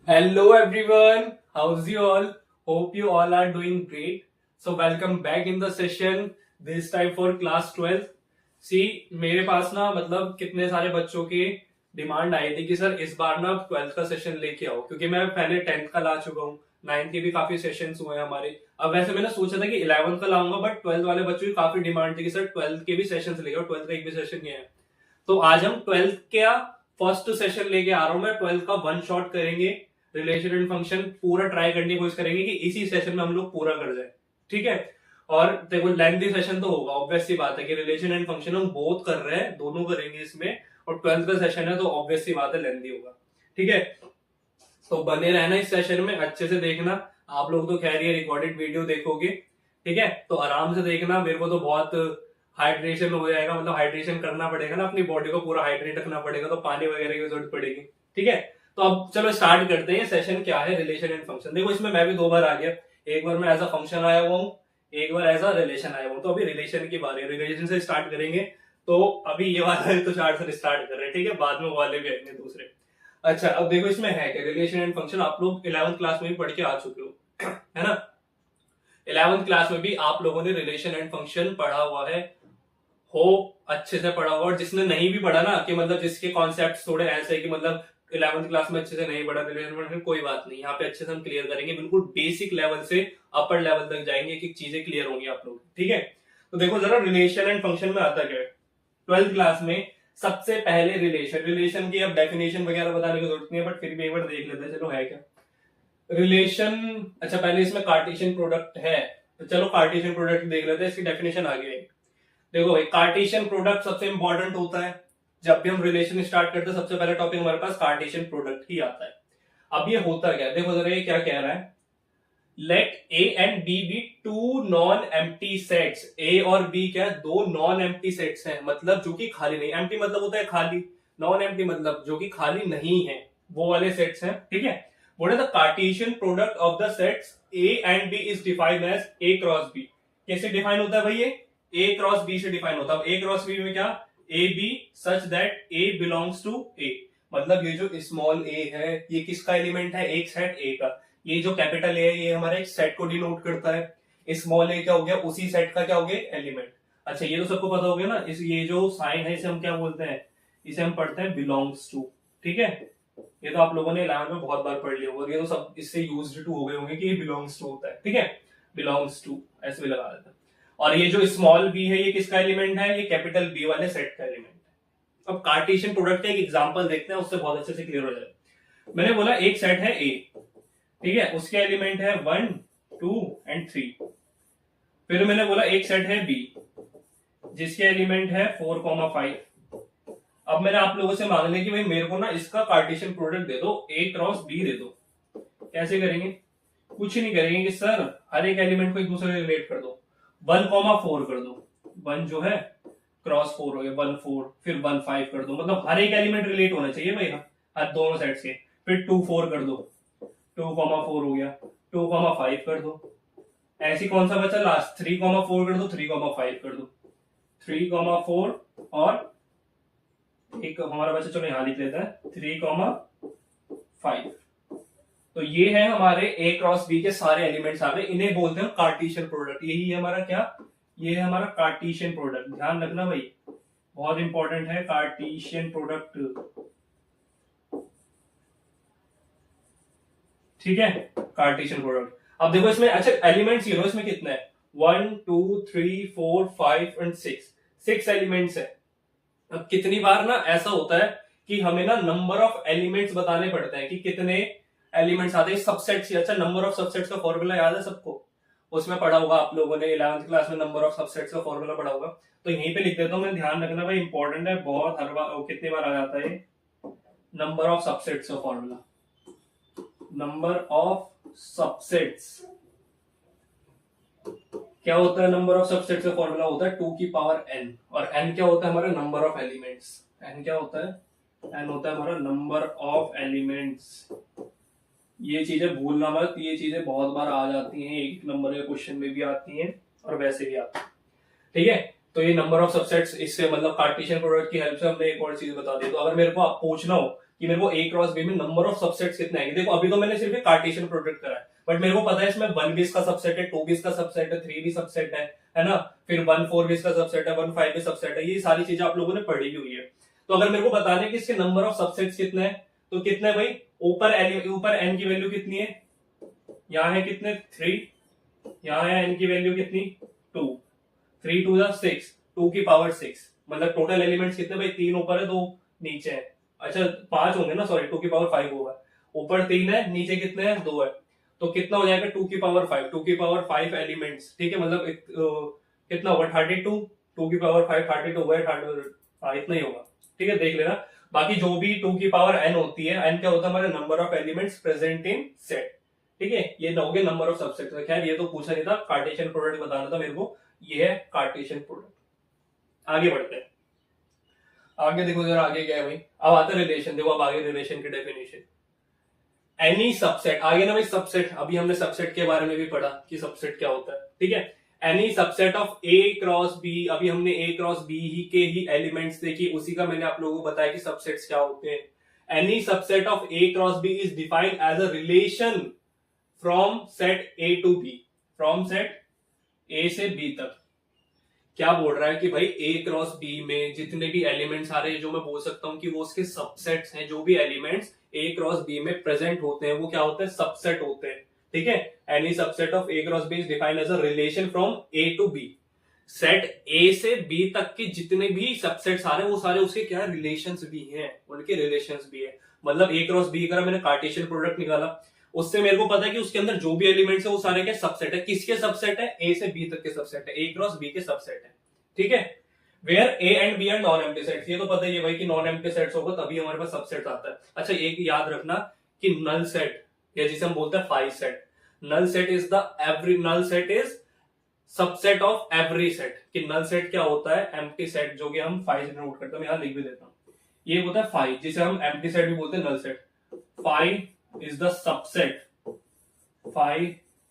Hello everyone, how's you all? Hope you all are doing great. So welcome back in the session. This time for class 12. सी मेरे पास ना मतलब कितने सारे बच्चों की डिमांड आई थी कि सर इस बार ना 12th का सेशन लेके आओ, क्योंकि मैं पहले 10th का ला चुका हूँ, 9th के भी काफी सेशंस हुए हैं हमारे। अब वैसे मैंने सोचा था कि 11th का लाऊंगा, बट 12th वाले बच्चों की काफी डिमांड थी कि सर 12th के भी सेशंस लेके आओ, 12th का एक भी सेशन नहीं है। तो आज हम 12th का फर्स्ट सेशन लेके आ रहा हूँ मैं। 12th का वन शॉट करेंगे, रिलेशन एंड फंक्शन पूरा ट्राई करने की कोशिश करेंगे कि इसी सेशन में हम लोग पूरा कर जाए, ठीक है। और देखो लेंथी सेशन तो होगा, ऑब्वियस सी बात है कि रिलेशन एंड फंक्शन हम बोथ कर रहे हैं, दोनों करेंगे इसमें, और 12th का सेशन है तो ऑब्वियस सी बात है लेंथी होगा, ठीक है। तो बने रहना इस सेशन में, अच्छे से देखना। आप लोग तो खैर ये रिकॉर्डेड वीडियो देखोगे, ठीक है, तो आराम से देखना। मेरे को तो बहुत हाइड्रेशन हो जाएगा, मतलब हाइड्रेशन करना पड़ेगा ना, अपनी बॉडी को पूरा हाइड्रेट रखना पड़ेगा, तो पानी वगैरह की जरूरत पड़ेगी, ठीक है। तो अब चलो स्टार्ट करते हैं। सेशन क्या है, रिलेशन एंड फंक्शन। देखो इसमें मैं भी दो बार आ गया, एक बार मैं एज अ फंक्शन आया हुआ हूँ, एक बार एज अ रिलेशन आया हुआ हूँ। तो अभी रिलेशन की बात है, रिलेशन से स्टार्ट करेंगे। तो अभी ये वाला तो चार्ट से स्टार्ट कर रहे हैं, ठीक है, बाद में वो वाले भी आएंगे दूसरे। अच्छा अब देखो इसमें है क्या, रिलेशन एंड फंक्शन आप लोग 11th क्लास में भी पढ़ के आ चुके हो, है ना। 11th क्लास में भी आप लोगों ने रिलेशन एंड फंक्शन पढ़ा हुआ है, हो अच्छे से पढ़ा हुआ। और जिसने नहीं भी पढ़ा ना, कि मतलब जिसके कॉन्सेप्ट थोड़े ऐसे है कि मतलब 11th क्लास में अच्छे से नहीं पढ़ा रिलेशन फंक्शन, कोई बात नहीं, यहाँ पे अच्छे से हम क्लियर करेंगे, बिल्कुल बेसिक लेवल से अपर लेवल तक जाएंगे कि चीजें क्लियर होंगी आप लोग, ठीक है। तो देखो जरा रिलेशन एंड फंक्शन में आता क्या है 12th क्लास में। सबसे पहले रिलेशन, रिलेशन की अब डेफिनेशन वगैरह बताने की जरूरत नहीं है, बट फिर भी एक बार देख लेते हैं, चलो है क्या रिलेशन। अच्छा पहले इसमें कार्टेशियन प्रोडक्ट है, तो चलो कार्टेशियन प्रोडक्ट देख लेते हैं, इसकी डेफिनेशन आगे है। देखो भाई कार्टेशियन प्रोडक्ट सबसे इंपॉर्टेंट होता है। जब भी हम रिलेशन स्टार्ट करते हैं सबसे पहला टॉपिक हमारे पास कार्टेशियन प्रोडक्ट ही आता है। अब ये होता क्या है, देखो जरा ये क्या कह रहा है, let A and B two non empty sets. A और बी क्या है, दो नॉन एम्प्टी सेट्स हैं, मतलब जो कि खाली नहीं। एम्प्टी मतलब होता है खाली, नॉन एम्प्टी मतलब जो कि खाली नहीं है, वो वाले सेट्स हैं, ठीक है। What is the Cartesian product of the sets A and B is defined as A cross B. कैसे डिफाइन होता है भाई, ये ए क्रॉस बी से डिफाइन होता है। ए क्रॉस बी में क्या, A B such that A belongs to A. मतलब ये जो स्मॉल ए है ये किसका एलिमेंट है, एक सेट ए का। ये जो कैपिटल ए है ये हमारे एक सेट को डिनोट करता है। स्मॉल ए क्या हो गया, उसी सेट का क्या हो गया, एलिमेंट। अच्छा ये तो सबको पता हो गया ना, इस ये जो साइन है इसे हम क्या बोलते हैं, इसे हम पढ़ते हैं बिलोंग्स टू, ठीक है। ये तो आप लोगों ने 11th में बहुत बार पढ़ लिया होगा, ये तो सब इससे यूज्ड टू हो गए होंगे कि ये बिलोंग्स टू होता है, ठीक है, बिलोंग्स टू ऐसे भी लगा देता है। और ये जो स्मॉल बी है ये किसका एलिमेंट है, ये कैपिटल बी वाले सेट का एलिमेंट है। अब कार्टेशियन प्रोडक्ट का एक एग्जांपल देखते हैं, उससे बहुत अच्छे से क्लियर हो जाएगा। मैंने बोला एक सेट है ए, ठीक है, उसके एलिमेंट है 1 2 एंड 3। फिर मैंने बोला एक सेट है बी जिसके एलिमेंट है 4 5। अब मैंने आप लोगों से मांग लिया कि भाई मेरे को ना इसका कार्टेशियन प्रोडक्ट दे दो, ए क्रॉस बी दे दो। कैसे करेंगे, कुछ नहीं करेंगे कि सर हर एक एलिमेंट को एक दूसरे से रिलेट कर दो। 1 4 कर दो, 1 जो है क्रॉस 4 हो गया, 1 4, फिर 1 5 कर दो, मतलब हर एक एलिमेंट रिलेट होना चाहिए भाई, हर दोनों सेट्स के। फिर 2 4 कर दो, 2 4 हो गया, 2 5 कर दो। ऐसी कौन सा बचा लास्ट, 3 4 कर दो, 3 5 कर दो, 3 4 और एक हमारा बचा, चलो यहां लिख लेता है 3 5। तो ये है हमारे ए क्रॉस बी के सारे एलिमेंट्स आ गए, इन्हें बोलते हैं कार्टेशियन प्रोडक्ट। यही है हमारा क्या, ये है हमारा कार्टेशियन प्रोडक्ट। ध्यान रखना भाई, बहुत इंपॉर्टेंट है कार्टेशियन प्रोडक्ट, ठीक है, कार्टेशियन प्रोडक्ट। अब देखो इसमें, अच्छा एलिमेंट्स गिनो इसमें कितने हैं, 1 2 3 4 5 एंड 6, 6 एलिमेंट्स है। अब कितनी बार ना ऐसा होता है कि हमें ना नंबर ऑफ एलिमेंट्स बताने पड़ते हैं कि कितने एलिमेंट्स आते हैं सबसेट्स। अच्छा नंबर ऑफ सबसेट्स का फॉर्मूला याद है सबको, उसमें पढ़ा होगा आप लोगों ने 11th क्लास में, नंबर ऑफ सबसेट्स का फॉर्मूला पढ़ा होगा। तो यहीं पे लिख देता हूं मैं, ध्यान रखना भाई इंपॉर्टेंट है बहुत, हर बार कितनी बार आ जाता है नंबर ऑफ सबसेट्स का फॉर्मूला। नंबर ऑफ सबसेट्स क्या होता है, नंबर ऑफ सबसेट्स का फॉर्मूला होता है 2 की पावर n, और n क्या होता है हमारा नंबर ऑफ एलिमेंट्स। n क्या होता है, n होता है हमारा नंबर ऑफ एलिमेंट्स। ये चीजें भूलना मत, ये चीजें बहुत बार आ जाती हैं, एक नंबर के क्वेश्चन में भी आती हैं और वैसे भी आती है, ठीक है। तो ये नंबर ऑफ सबसेट्स, इससे मतलब कार्टेशियन प्रोडक्ट की हेल्प से हमने एक और चीज बता दी। तो अगर मेरे को आप पूछना हो कि मेरे को ए क्रॉस बी में नंबर ऑफ सबसेट्स कितने आएंगे। देखो अभी तो मैंने सिर्फ कार्टेशियन प्रोडक्ट करा है, बट मेरे को पता है इसमें 1 भी इसका सबसेट है, 2 भी इसका सबसेट है, 3 भी सबसेट है ना, फिर 1 4 भी इसका सबसेट है, 1 5 भी सबसेट है। ये सारी चीजें आप लोगों ने पढ़ी हुई है। तो अगर मेरे को बताना है कि इसके नंबर ऑफ सबसेट्स कितने हैं, तो कितने भाई, ऊपर एन की वैल्यू कितनी है, यहाँ है कितने 3, यहाँ है एन की वैल्यू कितनी 2, 3 2 6, 2 की पावर 6, मतलब टोटल एलिमेंट्स कितने भाई, 3 ऊपर है 2 नीचे है, अच्छा 5 होंगे ना, सॉरी 2 की पावर 5 होगा, ऊपर 3 है नीचे कितने हैं 2 है, तो कितना हो जाएगा 2 की पावर 5, 2 की पावर 5 एलिमेंट्स, ठीक है, मतलब कितना होगा 32, 2 की पावर 5 32 हुआ है, इतना ही होगा, ठीक है, देख लेना। बाकी जो भी 2 की पावर n होती है, n क्या होता है हमारे number of elements present in set, ठीक है, ये हो गया नंबर ऑफ सबसेट। खैर ये तो पूछा नहीं था, कार्टेशियन प्रोडक्ट बताना था मेरे को, ये है कार्टेशियन प्रोडक्ट। आगे बढ़ते हैं, आगे देखो जरा आगे क्या है भाई, अब आता है रिलेशन। देखो अब आगे रिलेशन की डेफिनेशन, एनी सबसेट, आगे ना भाई सबसेट, अभी हमने सबसेट के बारे में भी पढ़ा कि सबसेट क्या होता है, ठीक है, any subset of A cross B, अभी हमने ए क्रॉस बी ही के ही एलिमेंट्स देखी, उसी का मैंने आप लोगों को बताया कि सबसेट्स क्या होते हैं। Any subset of A cross B is defined as a relation from set A to B, from set A से बी तक। क्या बोल रहा है कि भाई ए क्रॉस बी में जितने भी एलिमेंट्स आ रहे हैं, जो मैं बोल सकता हूं कि वो उसके सबसेट्स हैं, जो भी एलिमेंट्स ए क्रॉस बी में प्रेजेंट होते हैं वो क्या होते हैं, सबसेट होते हैं, ठीक है। Any subset of A cross B is defined as a relation from A to B, set A से बी तक के जितने भी सबसेट्स आ रहे हैं वो सारे उसके क्या रिलेशंस भी हैं, उनके रिलेशंस भी है। मतलब ए क्रॉस बी का मैंने कार्टेशियन प्रोडक्ट निकाला, उससे मेरे को पता है कि उसके अंदर जो भी एलिमेंट्स है वो सारे क्या सबसेट है, किसके सबसेट है, ए से बी तक के सबसेट है, ए क्रॉस बी के सबसेट है, ठीक है। Where A and B are non empty sets, ये तो पता ही है भाई कि नॉन एम्प्टी सेट्स होगा तभी हमारे पास सबसेट आता है। अच्छा एक याद रखना कि नल सेट, या जिसे हम बोलते हैं phi set, null set is the every, null set is subset of every set, कि नल सेट क्या होता है, एम्प्टी सेट, जो कि हम फाई से नोट करते हैं, मैं यहां लिख भी देता हूं, ये होता है फाई, जिसे हम एम्प्टी सेट भी बोलते हैं, null set. Phi is the subset, phi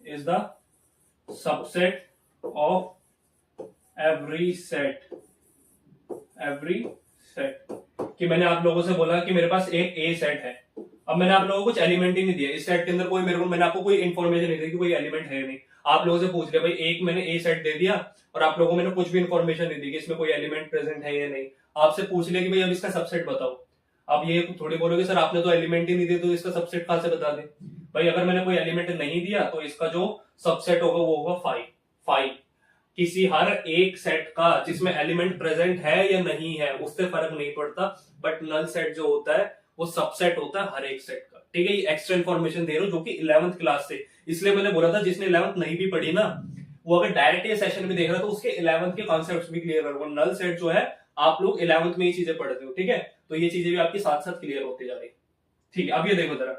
is the subset of every set, कि मैंने आप लोगों से बोला कि मेरे पास एक ए सेट है, अब मैंने आप लोगों को कुछ एलिमेंट ही नहीं दिया इस सेट के अंदर, कोई मेरे को, मैंने आपको कोई इन्फॉर्मेशन नहीं दी कि कोई एलिमेंट है नहीं, आप लोगों से पूछ लिया भाई, एक मैंने ए सेट दे दिया और आप लोगों को मैंने कुछ भी इन्फॉर्मेशन नहीं दी कि इसमें कोई एलिमेंट प्रेजेंट है या नहीं, आपसे पूछ लिया कि भाई अब इसका सबसेट बताओ। अब ये थोड़ी बोलोगे सर आपने तो एलिमेंट ही नहीं दिए तो इसका सबसेट कहां से बता दे, भाई अगर मैंने कोई एलिमेंट नहीं दिया तो इसका जो सबसेट होगा वो होगा फाई। फाई किसी हर एक सेट का जिसमें एलिमेंट प्रेजेंट है या नहीं है उससे फर्क नहीं पड़ता, बट नल सेट जो होता है वो सबसेट होता है हर एक सेट का, ठीक है। ये एक्स्ट्रा इन्फॉर्मेशन दे रहा हूं जो कि 11th क्लास से, इसलिए मैंने बोला था जिसने 11th नहीं भी पढ़ी ना वो अगर डायरेक्ट ये सेशन में देख रहा तो उसके 11th के कॉन्सेप्ट्स भी क्लियर होगा। नल सेट जो है आप लोग 11th में ये चीजें पढ़ते हो, ठीक है, तो ये चीजें भी आपकी साथ साथ क्लियर होती जा रही, ठीक है। अब ये देखो जरा,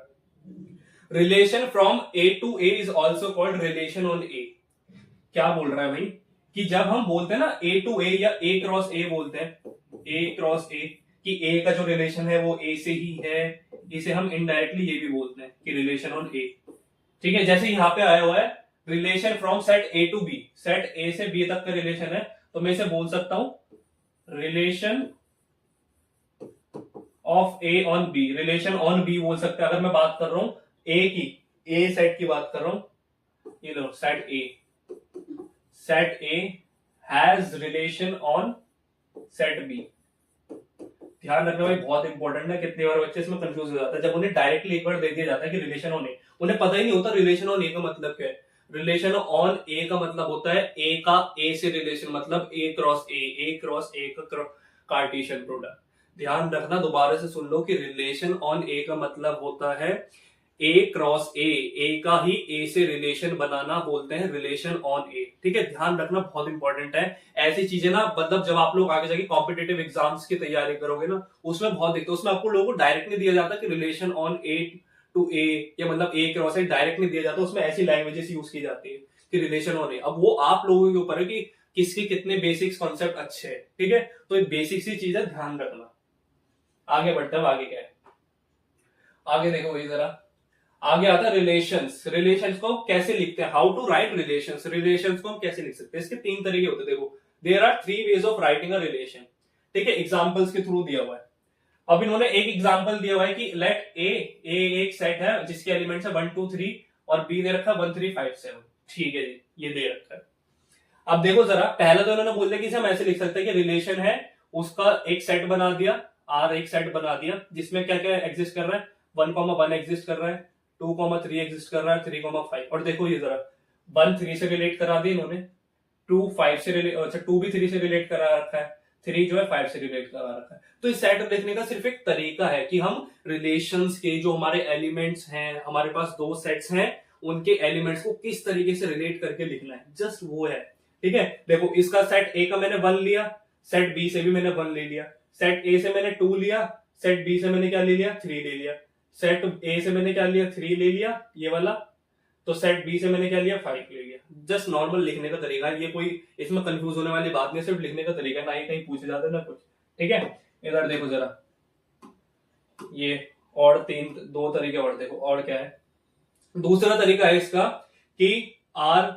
relation from A to A is also called relation on A. क्या बोल रहा है भाई कि जब हम बोलते हैं ना ए टू ए या ए क्रॉस ए बोलते हैं, ए क्रॉस ए, कि ए का जो रिलेशन है वो ए से ही है, इसे हम इनडायरेक्टली ये भी बोलते हैं कि रिलेशन ऑन ए, ठीक है। जैसे यहाँ पे आया हुआ है relation from set A to B, set A से बी तक का रिलेशन है, तो मैं इसे बोल सकता हूं relation of A on B, relation on B बोल सकते हैं। अगर मैं बात कर रहा हूं ए की, ए सेट की बात कर रहा हूं, ये लो set A has relation on set B. ध्यान रखना भाई बहुत इंपॉर्टेंट है, कितनी बार बच्चे इसमें कंफ्यूज हो जाता है, जब उन्हें डायरेक्टली एक बार दे दिया जाता है कि रिलेशन ऑन ए, उन्हें पता ही नहीं होता रिलेशन ऑन ए का मतलब क्या है। रिलेशन ऑन ए का मतलब होता है ए का ए से रिलेशन, मतलब ए क्रॉस ए क्रॉस ए का कार्टेशियन प्रोडक्ट। ध्यान रखना, दोबारा से सुन लो कि रिलेशन ऑन ए का मतलब होता है ए क्रॉस ए का ही ए से रिलेशन बनाना बोलते हैं रिलेशन ऑन ए, ठीक है। ध्यान रखना बहुत इंपॉर्टेंट है, ऐसी चीजें ना, मतलब जब आप लोग आगे जाके कॉम्पिटेटिव एग्जाम्स की तैयारी करोगे ना उसमें बहुत देखते हो, उसमें आपको लोगों को डायरेक्ट नहीं दिया जाता कि रिलेशन ऑन ए टू ए या मतलब ए क्रॉस ए, डायरेक्ट नहीं दिया जाता, उसमें ऐसी लैंग्वेजेस यूज की जाती है कि रिलेशन ऑन ए। अब वो आप लोगों के ऊपर है कि किसके कितने बेसिक्स कॉन्सेप्ट अच्छे हैं, ठीक है, तो एक बेसिक सी चीज है, ध्यान रखना। आगे बढ़ते हैं, आगे क्या है, आगे देखो वही जरा, आगे आता है रिलेशंस। रिलेशंस को कैसे लिखते हैं, how to write relations, relations को हम कैसे लिख सकते हैं, इसके 3 तरीके होते हैं। देखो there are 3 ways of writing a relation, ठीक है, एग्जांपल्स के थ्रू दिया हुआ है। अब इन्होंने एक एग्जांपल दिया हुआ है कि लेट ए एक सेट है जिसके एलिमेंट्स है 1 2 3 और बी दे रखा है 1 3 5 7। ठीक है जी, ये दे रखा है। अब देखो जरा, पहले तो इन्होंने बोल दिया कि हम ऐसे लिख सकते हैं कि रिलेशन है, उसका एक सेट बना दिया, आर एक सेट बना दिया जिसमें क्या क्या एग्जिस्ट कर रहा है, 1 1 एग्जिस्ट कर रहा है, 2 3 एग्जिस्ट कर रहा है, 3 5। और देखो ये जरा 1 3 से रिलेट करा दिया इन्होंने, 2 5 से रिलेट, अच्छा 2 भी 3 से रिलेट करा रखा है, 3 जो है 5 से रिलेट करा रखा है। तो इस सेट देखने का सिर्फ एक तरीका है कि हम रिलेशंस के जो हमारे एलिमेंट्स हैं, हमारे पास दो सेट्स हैं, उनके एलिमेंट्स को किस तरीके से रिलेट करके लिखना है, जस्ट वो है। ठीक है, देखो इसका सेट ए का मैंने 1 लिया, सेट बी से भी मैंने 1 ले लिया, सेट ए से मैंने 2 लिया, सेट बी से मैंने क्या ले लिया, 3 ले लिया, सेट ए से मैंने क्या लिया, 3 ले लिया ये वाला, तो सेट बी से मैंने क्या लिया, 5 ले लिया। जस्ट नॉर्मल लिखने का तरीका है, ये कोई इसमें कंफ्यूज होने वाली बात नहीं, सिर्फ लिखने का तरीका है, ना ही कहीं पूछे जाते ना कुछ। ठीक है, इधर देखो जरा, ये और दो तरीके और देखो, और क्या है, दूसरा तरीका है इसका कि आर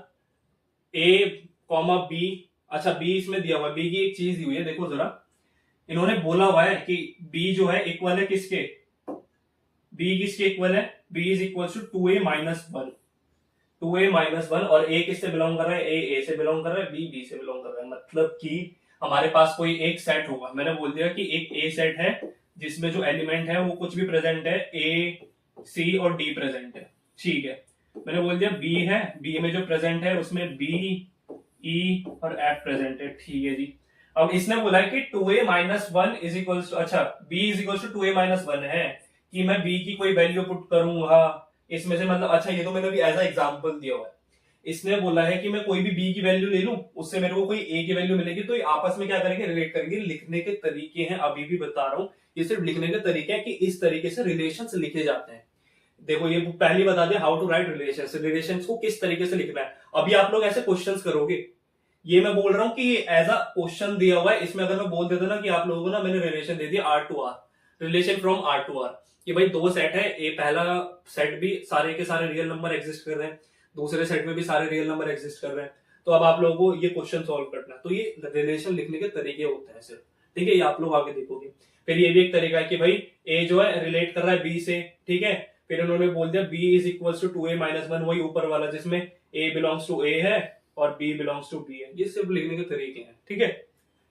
ए कॉमा बी, अच्छा बी इसमें दिया हुआ है, बी की एक चीज दी हुई है, देखो जरा, इन्होंने बोला हुआ है कि बी जो है इक्वल है किसके, बी किसके इक्वल है, b is equal to 2a-1, 2a-1, और ए किससे बिलोंग कर रहा है, ए से बिलोंग कर रहा है, बी से बिलोंग कर रहा है। मतलब कि हमारे पास कोई एक सेट होगा, मैंने बोल दिया कि एक ए सेट है जिसमें जो एलिमेंट है वो कुछ भी प्रेजेंट है, ए सी और डी प्रेजेंट है। ठीक है, मैंने बोल दिया बी है, बी में जो प्रेजेंट है उसमें बी ई और एफ प्रेजेंट है। ठीक है जी, अब इसने बोला है कि 2a-1 इज इक्वल टू, अच्छा b is equal to 2a-1 है, कि मैं b की कोई वैल्यू पुट करूंगा इसमें से, मतलब अच्छा ये तो मैंने भी एज अ एग्जांपल दिया हुआ है। इसने बोला है कि मैं कोई भी b की वैल्यू ले लूं, उससे मेरे को कोई a की वैल्यू मिलेगी, तो ये आपस में क्या करेंगे, रिलेट करेंगे। लिखने के तरीके हैं, अभी भी बता रहा हूं, ये सिर्फ लिखने के तरीके हैं कि इस तरीके से रिलेशंस लिखे जाते हैं। देखो ये पहली बता दिया how to write relations, relations को किस तरीके से लिखना है। अभी आप लोग ऐसे क्वेश्चंस करोगे, ये मैं बोल रहा हूं कि ये एज अ क्वेश्चन दिया हुआ है, इसमें अगर मैं बोल देता ना कि आप लोगों को ना मैंने रिलेशन दे दिया R to R, relation from R to R, कि भाई दो सेट है, ए पहला सेट भी सारे के सारे रियल नंबर एग्जिस्ट कर रहे हैं, दूसरे सेट में भी सारे रियल नंबर एग्जिस्ट कर रहे हैं, तो अब आप लोगों को ये क्वेश्चन सॉल्व करना है। तो ये रिलेशन लिखने के तरीके होते हैं सिर्फ। ठीक है, ये आप लोग आगे देखोगे। फिर ये भी एक तरीका है कि भाई ए जो है रिलेट कर रहा है बी से, ठीक है, फिर उन्होंने बोल दिया B is equal to 2a-1, वही ऊपर वाला जिसमें ए बिलोंग्स टू ए है और बी बिलोंग्स टू बी है। ये सिर्फ लिखने के तरीके हैं। ठीक है,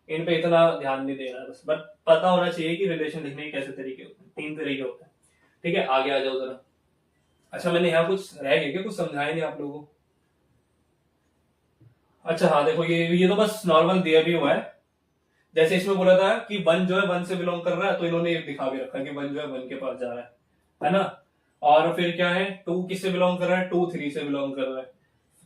इन पे इतना ध्यान नहीं देना, बस पता होना चाहिए कि रिलेशन लिखने के कैसे तरीके होते हैं, 3 तरीके होते हैं। ठीक है, आगे आ जाओ जरा। अच्छा मैंने यहाँ कुछ रह गया क्या, कुछ समझाया नहीं आप लोगों को? अच्छा हाँ देखो, ये तो बस नॉर्मल दिया भी हुआ है। जैसे इसमें बोला था कि 1 जो है 1 से बिलोंग कर रहा है, तो इन्होंने ये दिखा भी रखा है कि 1 जो है 1 के पास जा रहा है ना। और फिर क्या है, 2 किससे बिलोंग कर रहा है, 2 3 से बिलोंग कर रहा है,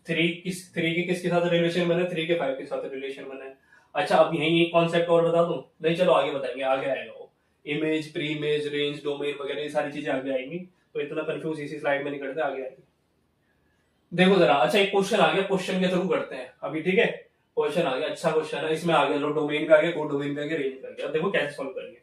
3 के किसके साथ रिलेशन बना है, 3 के 5 के साथ रिलेशन बना है। अच्छा अब यही एक कॉन्सेप्ट और बता दूं, नहीं चलो आगे बताएंगे, आगे आएगा वो image, pre image, range, domain वगैरह, ये सारी चीजें आगे आएंगी, तो इतना कंफ्यूज इसी स्लाइड में नहीं करते, आगे आएगी। देखो जरा, अच्छा एक क्वेश्चन आ गया, क्वेश्चन के थ्रू करते हैं अभी। ठीक है, क्वेश्चन आ गया, अच्छा क्वेश्चन है, इसमें आ गया लो डोमेन का आ गया, को डोमेन का आ गया, रेंज का आ गया। अब देखो कैसे सॉल्व करेंगे,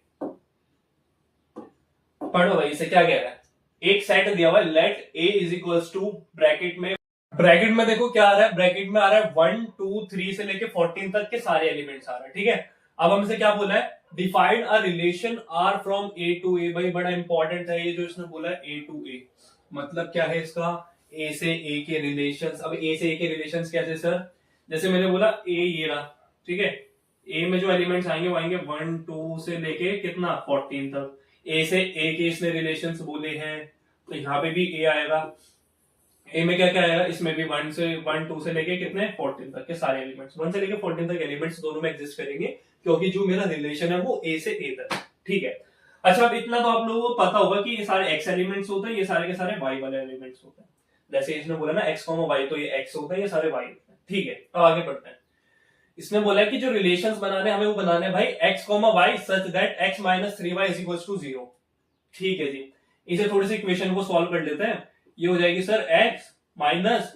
पढ़ो भाई। इसे क्या कह रहा है, एक सेट दिया हुआ है, let A is equals to bracket में देखो क्या आ रहा है, ब्रैकेट में आ रहा है 1 2 3 से लेके 14 तक के सारे एलिमेंट्स आ रहे हैं। ठीक है, अब हमसे क्या बोला है, define a relation R from A to A. भाई बड़ा इंपॉर्टेंट है ये जो इसने बोला है, ए टू ए मतलब क्या है इसका, ए से ए के रिलेशंस। अब ए से ए के रिलेशंस कैसे सर, जैसे मैंने बोला ए ये रहा, ठीक है, ए में जो एलिमेंट्स आएंगे वो आएंगे 1 2 से लेके कितना 14 तक। ए से ए के इसने रिलेशंस बोले हैं, तो यहाँ पे भी ए आएगा। ए में क्या क्या आएगा, इसमें भी 1 2 से लेके कितने 14 तक के सारे एलिमेंट्स, 1 से लेके 14 तक एलिमेंट्स दोनों में एग्जिस्ट करेंगे, क्योंकि जो मेरा रिलेशन है वो ए से ए तक। ठीक है, अच्छा अब इतना तो आप लोगों को पता होगा कि ये सारे एक्स एलिमेंट्स होते हैं, ये सारे के सारे वाई वाले एलिमेंट्स होते हैं। जैसे इसने बोला ना एक्स कॉमा वाई, तो ये एक्स होता है, ये सारे वाई होते हैं। ठीक है, अब आगे बढ़ते हैं। इसने बोला है कि जो रिलेशंस बनाने हमें वो बनाने हैं भाई x comma y such that x minus 3y is equal to 0। ठीक है जी, इसे थोड़ी सी इक्वेशन को सॉल्व कर लेते हैं। ये हो जाएगी sir x minus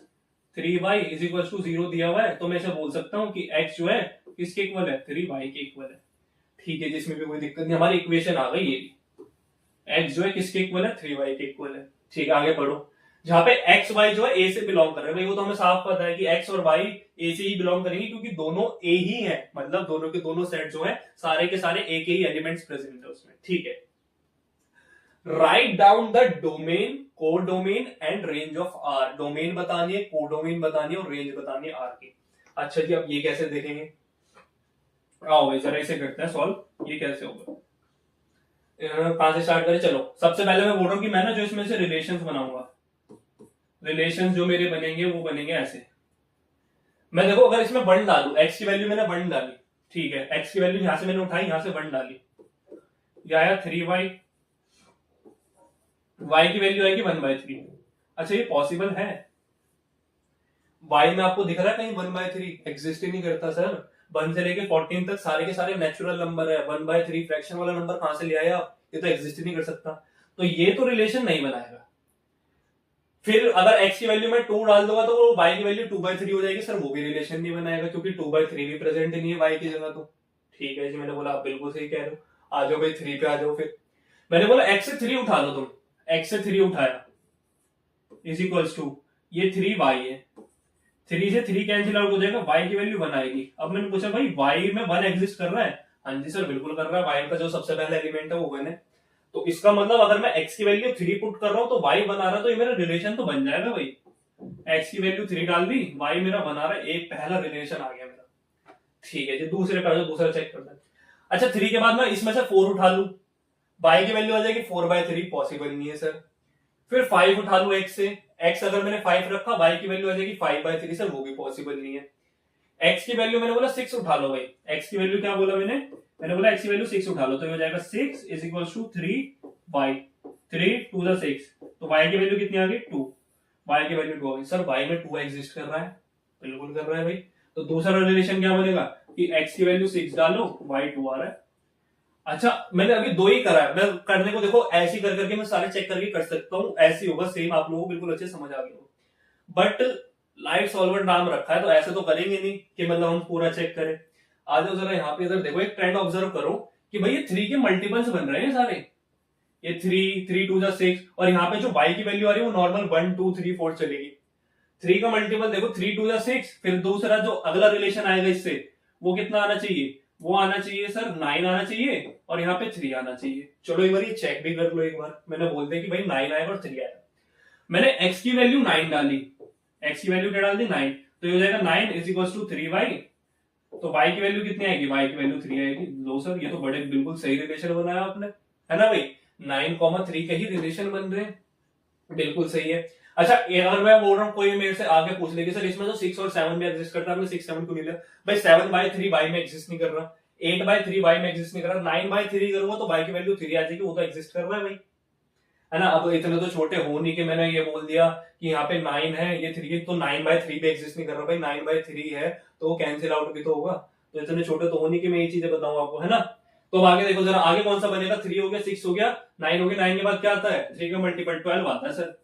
3y is equal to 0 दिया हुआ है, तो मैं इसे बोल सकता हूं कि x जो है किसके इक्वल है, 3y के इक्वल है। ठीक है, जिसमें भी कोई दिक्कत नहीं, हमारी इक्वेशन आ गई। ये x जो है किसके इक्वल है, 3y के इक्वल है। ठीक है, आगे पढ़ो। जहां पे एक्स वाई जो है ए से बिलोंग कर रहे हैं भाई, वो तो हमें साफ पता है कि एक्स और वाई ए से ही बिलोंग करेंगे, क्योंकि दोनों ए ही है, मतलब दोनों के दोनों सेट जो है सारे के सारे ए के ही एलिमेंट्स प्रेजेंट है उसमें। ठीक है, write down the domain, codomain and range of R. Domain बतानी है, कोडोमेन बतानी है और रेंज बतानी है आर की। अच्छा जी, अब ये कैसे देखेंगे? आओ भाई जरा इसे करते हैं सॉल्व। ये कैसे होगा, कहां से स्टार्ट करें? चलो सबसे पहले मैं बोल रहा हूं कि मैं ना जो इसमें से रिलेशंस बनाऊंगा, रिलेशंस जो मेरे बनेंगे वो बनेंगे ऐसे। मैं देखो अगर इसमें वन डालू, एक्स की वैल्यू मैंने वन डाली, ठीक है, एक्स की वैल्यू यहां से मैंने उठाई, यहां से वन डाली, ये आया 3y, y की वैल्यू आएगी 1/3। अच्छा ये पॉसिबल है? y में आपको दिख रहा है कहीं 1/3? एग्जिस्ट ही नहीं करता सर। 1 से लेके 14 तक सारे के सारे नेचुरल नंबर है, 1/3 फ्रैक्शन वाला नंबर कहां से ले आए आप? ये तो एग्जिस्ट ही नहीं कर सकता, तो ये तो रिलेशन नहीं बनाएगा। फिर अगर x की वैल्यू में 2 डाल दूंगा तो वो y की वैल्यू 2/3 हो जाएगी सर, वो भी रिलेशन नहीं बनाएगा, क्योंकि 2/3 भी प्रेजेंट नहीं है y की जगह। तो ठीक है जी, मैंने बोला आप बिल्कुल सही कह रहे हो, आ जाओ भाई 3 पे आ जाओ। फिर मैंने बोला x से 3 उठा लो तुम, x से 3 उठाया इज इक्वल्स टू ये 3y है, 3 से 3 कैंसिल आउट हो जाएगा, y की वैल्यू 1 आएगी। अब मैंने पूछा भाई y में 1 एग्जिस्ट कर रहा है? हाँ जी सर बिल्कुल कर रहा है, y का जो सबसे पहला एलिमेंट है वो 1 है। तो इसका मतलब अगर मैं x की वैल्यू 3 पुट कर रहा हूं तो y 1 आ रहा है, तो ये मेरा रिलेशन तो बन जाएगा भाई। x की वैल्यू 3 डाल दी, y मेरा 1 आ रहा है, एक पहला रिलेशन आ गया मेरा। ठीक है जी, दूसरे पे आ जाओ, दूसरा चेक करते हैं। अच्छा 3 के बाद मैं इसमें से 4 उठा लू, y की वैल्यू आ जाएगी 4/3, पॉसिबल नहीं है सर। फिर 5 उठा लू x से, x अगर मैंने 5 रखा, y की वैल्यू आ जाएगी 5/3 सर, वो भी पॉसिबल नहीं है। x की वैल्यू मैंने बोला 6 उठा लो भाई, x की वैल्यू क्या बोला मैंने बोला x की वैल्यू 6 उठा लो, तो ये हो जाएगा 6 is equal to 3y, 3 2 the 6, तो y की वैल्यू कितनी आ गई 2, y की वैल्यू 2 आ गई। सर y में 2 एग्जिस्ट कर रहा है? बिल्कुल कर रहा है भाई। तो दूसरा रिलेशन क्या बनेगा कि x की वैल्यू 6 डालो, y 2 आ रहा है। अच्छा मैंने अभी 2 ही करा है, मैं करने को देखो ऐसे ही कर करके मैं सारे चेक करके कर सकता हूँ, ऐसे ही होगा सेम, आप लोगों को बिल्कुल अच्छे समझ आ गया हो। बट लाइट सॉल्वर नाम रखा है तो ऐसे तो करेंगे नहीं कि मतलब हम पूरा चेक करें। आ जाओ जरा यहाँ पे, इधर देखो एक ट्रेंड ऑब्जर्व करो कि भाई ये 3 के मल्टीपल्स बन रहे हैं सारे, ये 3 3 2 6, और यहाँ पे जो y की वैल्यू आ रही है वो नॉर्मल 1 2 3 4 चलेगी। 3 का मल्टीपल देखो 3 2 6, फिर दूसरा जो अगला रिलेशन आएगा इससे वो कितना आना चाहिए? वो आना चाहिए सर 9 आना चाहिए, और यहाँ पे 3 आना चाहिए। चलो एक बार ये चेक भी कर लो एक बार, मैंने बोलते कि भाई 9 आएगा और 3 आएगा। मैंने x की वैल्यू 9 डाली, x की वैल्यू क्या डाल दी 9, तो ये हो जाएगा 9 इज इक्वल टू 3y, तो y की वैल्यू कितनी आएगी? y की वैल्यू 3 आएगी। लो सर ये तो बड़े बिल्कुल सही रिलेशन बनाया आपने, है ना भाई? 9,3 के ही रिलेशन बन रहे हैं, बिल्कुल सही है। अच्छा अगर मैं बोल रहा हूँ कोई मेरे से आगे पूछ लेगी सर इसमें तो 6 और 7 में एग्जिस्ट करता है, आपने 6 7 को नहीं लिया भाई। 7/3 y में एग्जिस्ट नहीं कर रहा, 8/3 y में एग्जिस्ट नहीं कर रहा, 9/3 करूंगा तो y की वैल्यू 3 आ जाएगी, वो तो एग्जिस्ट कर रहा है भाई, है ना? अब इतने तो छोटे हो नहीं कि मैंने ये बोल दिया कि यहाँ पे 9 है ये 3 है, तो 9/3 पे एग्जिस्ट नहीं कर रहा भाई, 9/3 है तो वो कैंसिल आउट भी तो होगा। तो इतने छोटे तो हो नहीं कि मैं ये चीजें बताऊं आपको, है ना? तो अब आगे देखो जरा, आगे कौन सा बनेगा? 3 हो गया, 6 हो गया, 9 हो गया, 9 के बाद क्या आता है? 3 का मल्टीपल 12 आता है सर,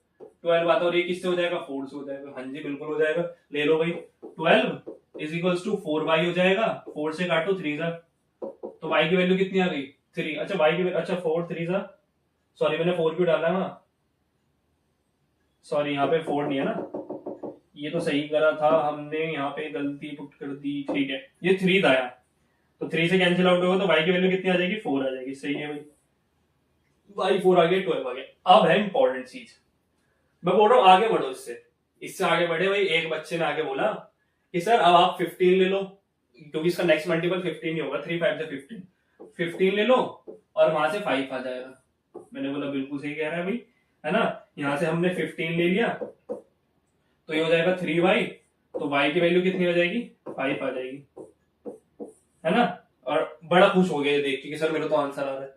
12 आता है, और ये किससे हो जाएगा? 4 से हो जाएगा। हाँ जी बिल्कुल हो जाएगा, ले लो भाई। 12 इज इक्वल टू 4y हो जाएगा, 4 से काटो 3 जा, तो y की वैल्यू कितनी आ गई? 3। अच्छा y की अच्छा 4 3 जा, सॉरी मैंने 4 क्यों डाला है, सॉरी यहाँ पे 4 नहीं है ना, ये तो सही करा था हमने, यहाँ पे गलती पुट कर दी। ठीक है ये 3 था यार, तो 3 से कैंसिल आउट होगा तो y की वैल्यू कितनी आ जाएगी? 4 आ जाएगी। सही है भाई, y 4 आ गया, 12 आ गया। अब है इंपॉर्टेंट चीज, मैं बोल रहा हूँ आगे बढ़ो, इससे आगे बढ़े भाई। एक बच्चे ने आगे बोला कि सर अब आप 15 ले लो, क्योंकि इसका नेक्स्ट मल्टीपल 15 ही होगा, 3 5 से 15 ले लो और वहां से 5 आ जाएगा। मैंने बोला बिल्कुल सही कह रहा है भाई, है ना? यहां से हमने 15 ले लिया तो ये हो जाएगा 3y, तो y की वैल्यू कितनी हो जाएगी? 5 आ जाएगी, है ना? और बड़ा खुश हो गया ये देख के कि सर मेरा तो आंसर आ रहा है।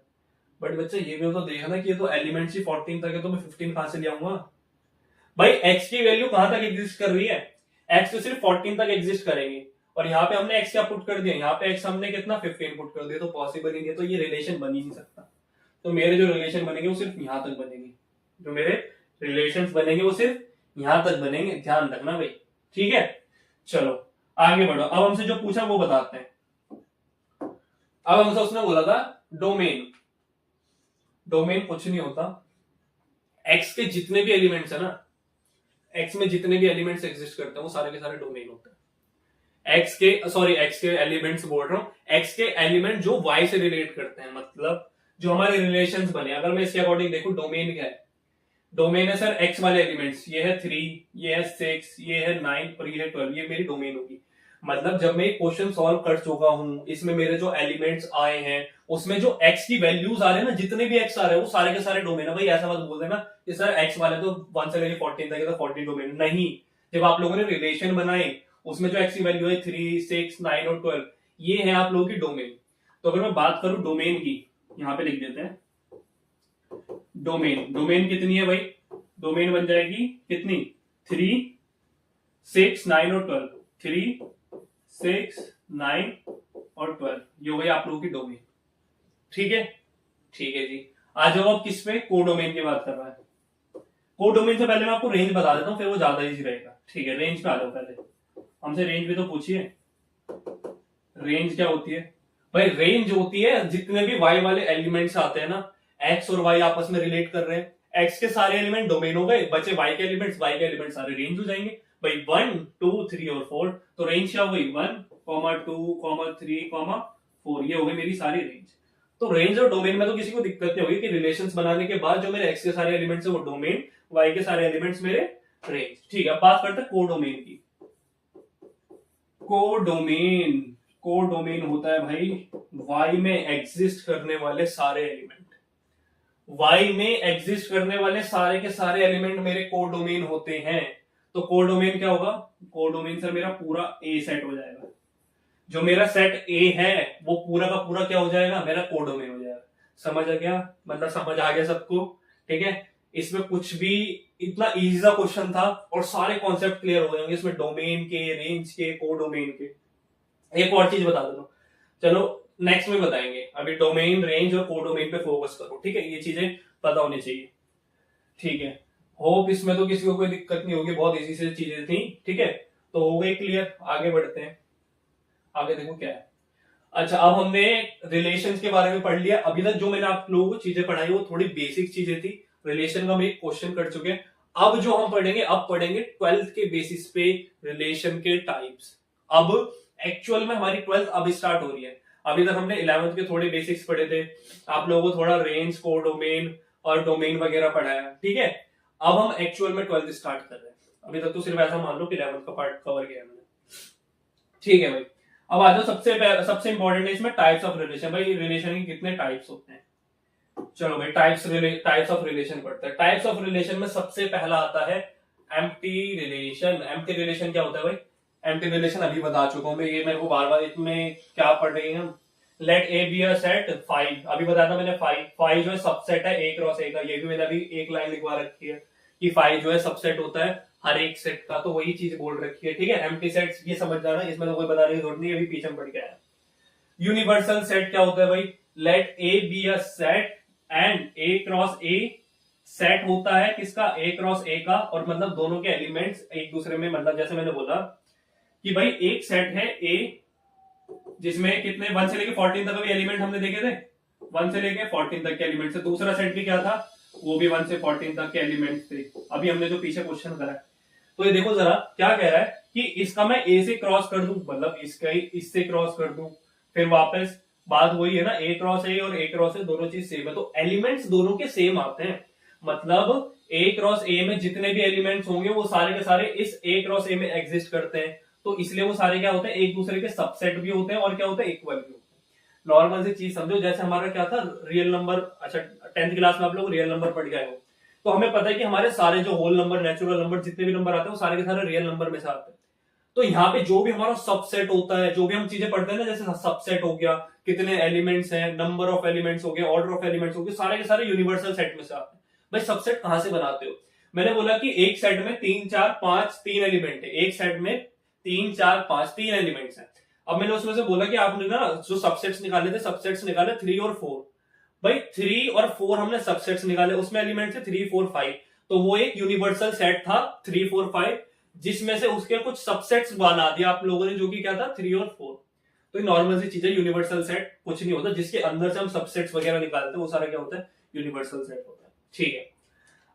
बट बच्चा ये भी तो देखना कि ये तो एलिमेंट्स ही 14 तक है, तो मैं 15 कहां से ले आऊंगा भाई? x की वैल्यू कहां तक एग्जिस्ट कर रही है? x तो सिर्फ 14 तक एग्जिस्ट करेंगे, और यहाँ पे हमने x क्या पुट कर दिया? यहाँ पे x हमने कितना 15 पुट कर दिया, तो पॉसिबल ही नहीं है, तो ये रिलेशन बन ही नहीं सकता। तो मेरे जो रिलेशन बनेंगे वो सिर्फ यहां तक बनेंगे, जो मेरे रिलेशन बनेंगे वो सिर्फ यहां तक बनेंगे, ध्यान रखना भाई, ठीक है? चलो आगे बढ़ो, अब हमसे जो पूछा वो बताते हैं। अब हमसे उसने बोला था डोमेन, डोमेन कुछ नहीं होता, एक्स के जितने भी एलिमेंट्स है ना, एक्स में जितने भी एलिमेंट्स एग्जिस्ट करते हैं वो सारे के सारे डोमेन होते हैं। एक्स के एलिमेंट्स बोल रहा हूँ, एक्स के एलिमेंट जो वाई से रिलेट करते हैं, मतलब जो हमारे रिलेशंस बने, अगर मैं इसके अकॉर्डिंग देखूं डोमेन क्या है, डोमेन है सर एक्स वाले एलिमेंट्स, ये है 3, ये है 6, ये है 9 और ये है 12, ये मेरी डोमेन होगी। मतलब जब मैं क्वेश्चन सॉल्व कर चुका हूं, इसमें मेरे जो एलिमेंट्स आए हैं उसमें जो एक्स की वैल्यूज आ रहे हैं ना, जितने भी एक्स आ रहे हैं वो सारे के सारे डोमेन है। भाई ऐसा मत बोल देना कि सर एक्स वाले तो 1 से लेके 14 तक है तो 14 डोमेन नहीं। जब आप लोगों ने रिलेशन बनाए उसमें जो एक्स की वैल्यू है 3, 6, 9 और 12, ये है आप लोगों की डोमेन। तो अगर मैं बात करूं डोमेन की, यहां पे लिख देते हैं डोमेन। डोमेन कितनी है भाई, डोमेन बन जाएगी कितनी, 3, 6, 9 और 12, 3, 6, 9 और 12, ये हो गई आप लोगों की डोमेन। ठीक है, ठीक है जी। आ जाओ अब किस पे, कोडोमेन की बात कर रहा है। कोडोमेन से पहले मैं आपको रेंज बता देता हूं, फिर वो ज्यादा इजी रहेगा। ठीक है, रेंज पे आ जाओ पहले, हमसे रेंज भी तो पूछिए, रेंज क्या होती है भाई। रेंज होती है जितने भी वाई वाले एलिमेंट्स आते हैं ना, एक्स और वाई आपस में रिलेट कर रहे हैं, एक्स के सारे एलिमेंट डोमेन हो गए, बचे वाई के एलिमेंट्स, वाई के एलिमेंट सारे रेंज हो जाएंगे भाई। 1, 2, 3 और 4, तो रेंज क्या हो गई, 1, 2, 3, 4, ये हो गई मेरी सारी रेंज। तो रेंज और डोमेन में तो किसी को दिक्कत नहीं होगी कि रिलेशंस बनाने के बाद जो मेरे एक्स के सारे एलिमेंट्स है वो डोमेन, वाई के सारे एलिमेंट्स मेरे रेंज। ठीक है, अब बात करते हैं कोडोमेन की। कोडोमेन, कोडोमेन होता है भाई वाई में एग्जिस्ट करने वाले सारे एलिमेंट, वाई में एग्जिस्ट करने वाले सारे के सारे एलिमेंट मेरे कोडोमेन होते हैं। तो कोडोमेन क्या होगा, कोडोमेन सर मेरा पूरा ए सेट हो जाएगा। जो मेरा सेट ए है वो पूरा का पूरा क्या हो जाएगा, मेरा कोडोमेन हो जाएगा। समझ आ गया, मतलब समझ आ गया सबको। ठीक है, इसमें कुछ भी, इतना इजी सा क्वेश्चन था और सारे कॉन्सेप्ट क्लियर हो जाएंगे इसमें, डोमेन के, रेंज के, कोडोमेन के। एक और चीज बता देता हूं, चलो नेक्स्ट में बताएंगे, अभी डोमेन, रेंज और कोडोमेन पे फोकस करो। ठीक है, ये चीजें पता होनी चाहिए। ठीक है, होप इसमें तो किसी को कोई दिक्कत नहीं होगी, बहुत इजी से चीजें थी। ठीक है, तो हो गई क्लियर, आगे बढ़ते हैं। आगे देखो क्या है। अच्छा, अब हमने रिलेशंस के बारे में पढ़ लिया। अभी तक जो मैंने आप लोगों को चीजें पढ़ाई वो थोड़ी बेसिक चीजें थी, रिलेशन का हम एक क्वेश्चन कर चुके हैं। अब जो हम पढ़ेंगे, अब पढ़ेंगे 12th के बेसिस पे रिलेशन के टाइप्स। अब एक्चुअल में हमारी 12th अब स्टार्ट हो रही है। अभी तक हमने 11th के थोड़े बेसिक्स पढ़े थे, आप लोगों को थोड़ा रेंज, कोडोमेन और डोमेन वगैरह पढ़ाया। ठीक है, अब हम एक्चुअल में 12th स्टार्ट कर रहे हैं। अभी तक तो सिर्फ ऐसा मान लो कि 11th का पार्ट कवर किया हमने। ठीक है भाई, अब आ जाओ सबसे इंपॉर्टेंट है इसमें टाइप्स ऑफ रिलेशन। भाई रिलेशन के कितने टाइप्स होते हैं, चलो भाई टाइप्स ऑफ रिलेशन पढ़ते हैं। टाइप्स ऑफ रिलेशन में सबसे पहला आता है एम्प्टी रिलेशन। एम्प्टी रिलेशन क्या होता है भाई, एम्प्टी रिलेशन अभी बता चुका हूं मैं, ये मेरे को बार बार इसमें क्या पढ़ रही है, let A B a set 5, अभी बताया था मैंने 5 जो है सबसेट है ए क्रॉस ए का, ये भी मैंने अभी एक लाइन लिखवा रखी है कि 5 जो है सबसेट होता है हर एक सेट का, तो वही चीज बोल रखी है। ठीक है, एम्प्टी सेट्स ये समझ जाना, इसमें तो कोई बताने की जरूरत नहीं है, अभी पीछे पढ़ के आया। यूनिवर्सल सेट क्या होता है भाई, let A B a set and A cross A, set होता है किसका, ए क्रॉस ए का, और मतलब दोनों के एलिमेंट्स एक दूसरे में, मतलब जैसे मैंने बोला कि भाई एक सेट है ए जिसमें कितने 1 से लेके 14 तक भी एलिमेंट हमने देखे थे, 1 से लेके 14 तक के एलिमेंट है। दूसरा सेट भी क्या था, वो भी 1 से 14 तक के एलिमेंट्स थे, अभी हमने जो पीछे क्वेश्चन करा है। तो ये देखो जरा क्या कह रहा है कि इसका मैं ए से क्रॉस कर दूं, मतलब इसका ही इससे क्रॉस कर दूं, फिर वापस बात वही है ना, ए क्रॉस ए और ए क्रॉस ए दोनों चीज सेम है, तो एलिमेंट्स दोनों के सेम आते हैं। मतलब ए क्रॉस ए में जितने भी एलिमेंट्स होंगे वो सारे के सारे इस ए क्रॉस ए में एग्जिस्ट करते हैं, तो इसलिए वो सारे क्या होते हैं, एक दूसरे के सबसेट भी होते हैं और क्या होते हैं, इक्वल भी होते हैं। नॉर्मल सी चीज समझो, जैसे हमारा क्या था रियल नंबर, अच्छा 10th क्लास में आप लोग रियल नंबर पढ़ गए हो, तो हमें पता है कि हमारे सारे जो होल नंबर, नेचुरल नंबर, जितने भी नंबर आते हैं वो सारे के सारे रियल नंबर में से आते हैं। तो यहाँ पे जो भी हमारा सबसेट होता है, जो भी हम चीजें पढ़ते हैं ना, जैसे सबसेट हो गया, कितने एलिमेंट्स हैं, नंबर ऑफ एलिमेंट्स हो गया, ऑर्डर ऑफ एलिमेंट्स हो गए, सारे के सारे यूनिवर्सल सेट में से आते हैं। भाई सबसेट कहां से बनाते हो, मैंने बोला कि एक सेट में 3, 4, 5 3 एलिमेंट है, एक सेट में 3, 4, 5 3 एलिमेंट्स हैं। अब मैंने उसमें से बोला कि आपने ना जो सबसेट्स निकाले थे, सबसेट्स निकाले 3 और 4। भाई 3 और 4 हमने सबसेट्स निकाले, उसमें एलिमेंट्स है 3, 4, 5, तो वो एक यूनिवर्सल सेट था 3, 4, 5, जिसमें से उसके कुछ सबसेट्स बना दिया आप लोगों ने, जो कि क्या था 3 और 4। तो ये नॉर्मल सी चीज है, यूनिवर्सल सेट कुछ नहीं होता, जिसके अंदर से हम सबसेट्स वगैरह निकालते हैं वो सारा क्या होता है, यूनिवर्सल सेट होता है। ठीक है,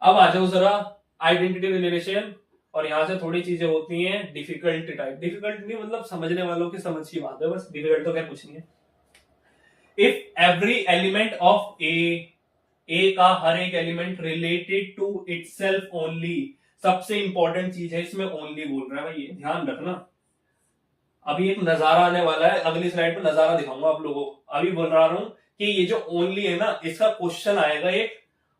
अब आ जाओ जरा आइडेंटिटी रिलेशन और यहाँ से थोड़ी चीजें होती हैं डिफिकल्ट टाइप। डिफिकल्ट नहीं मतलब समझने वालों की समझ की बात है, बस डिफिकल्ट तो क्या कुछ नहीं है। If every element of A का हर एक element related to itself only, सबसे इंपॉर्टेंट चीज है इसमें ओनली बोल रहा है भाई, ये ध्यान रखना। अभी एक नजारा आने वाला है, अगली स्लाइड में नजारा दिखाऊंगा आप लोगों को। अभी बोल रहा हूं कि ये जो ओनली है ना, इसका क्वेश्चन आएगा एक,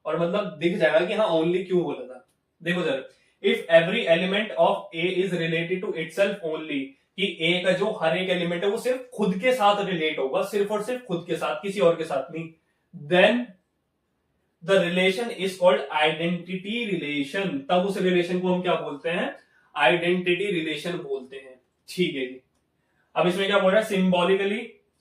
और मतलब दिख जाएगा कि हाँ ओनली क्यों बोला था। देखो जरा, if every element of A is related to itself only, कि ए का जो हर एक एलिमेंट है वो सिर्फ खुद के साथ रिलेट होगा, सिर्फ और सिर्फ खुद के साथ, किसी और के साथ नहीं, then the relation is called identity relation. तब उस रिलेशन को हम क्या बोलते हैं? आइडेंटिटी रिलेशन बोलते हैं। ठीक है जी। अब इसमें क्या बोल रहा है? सिंबॉलिकली,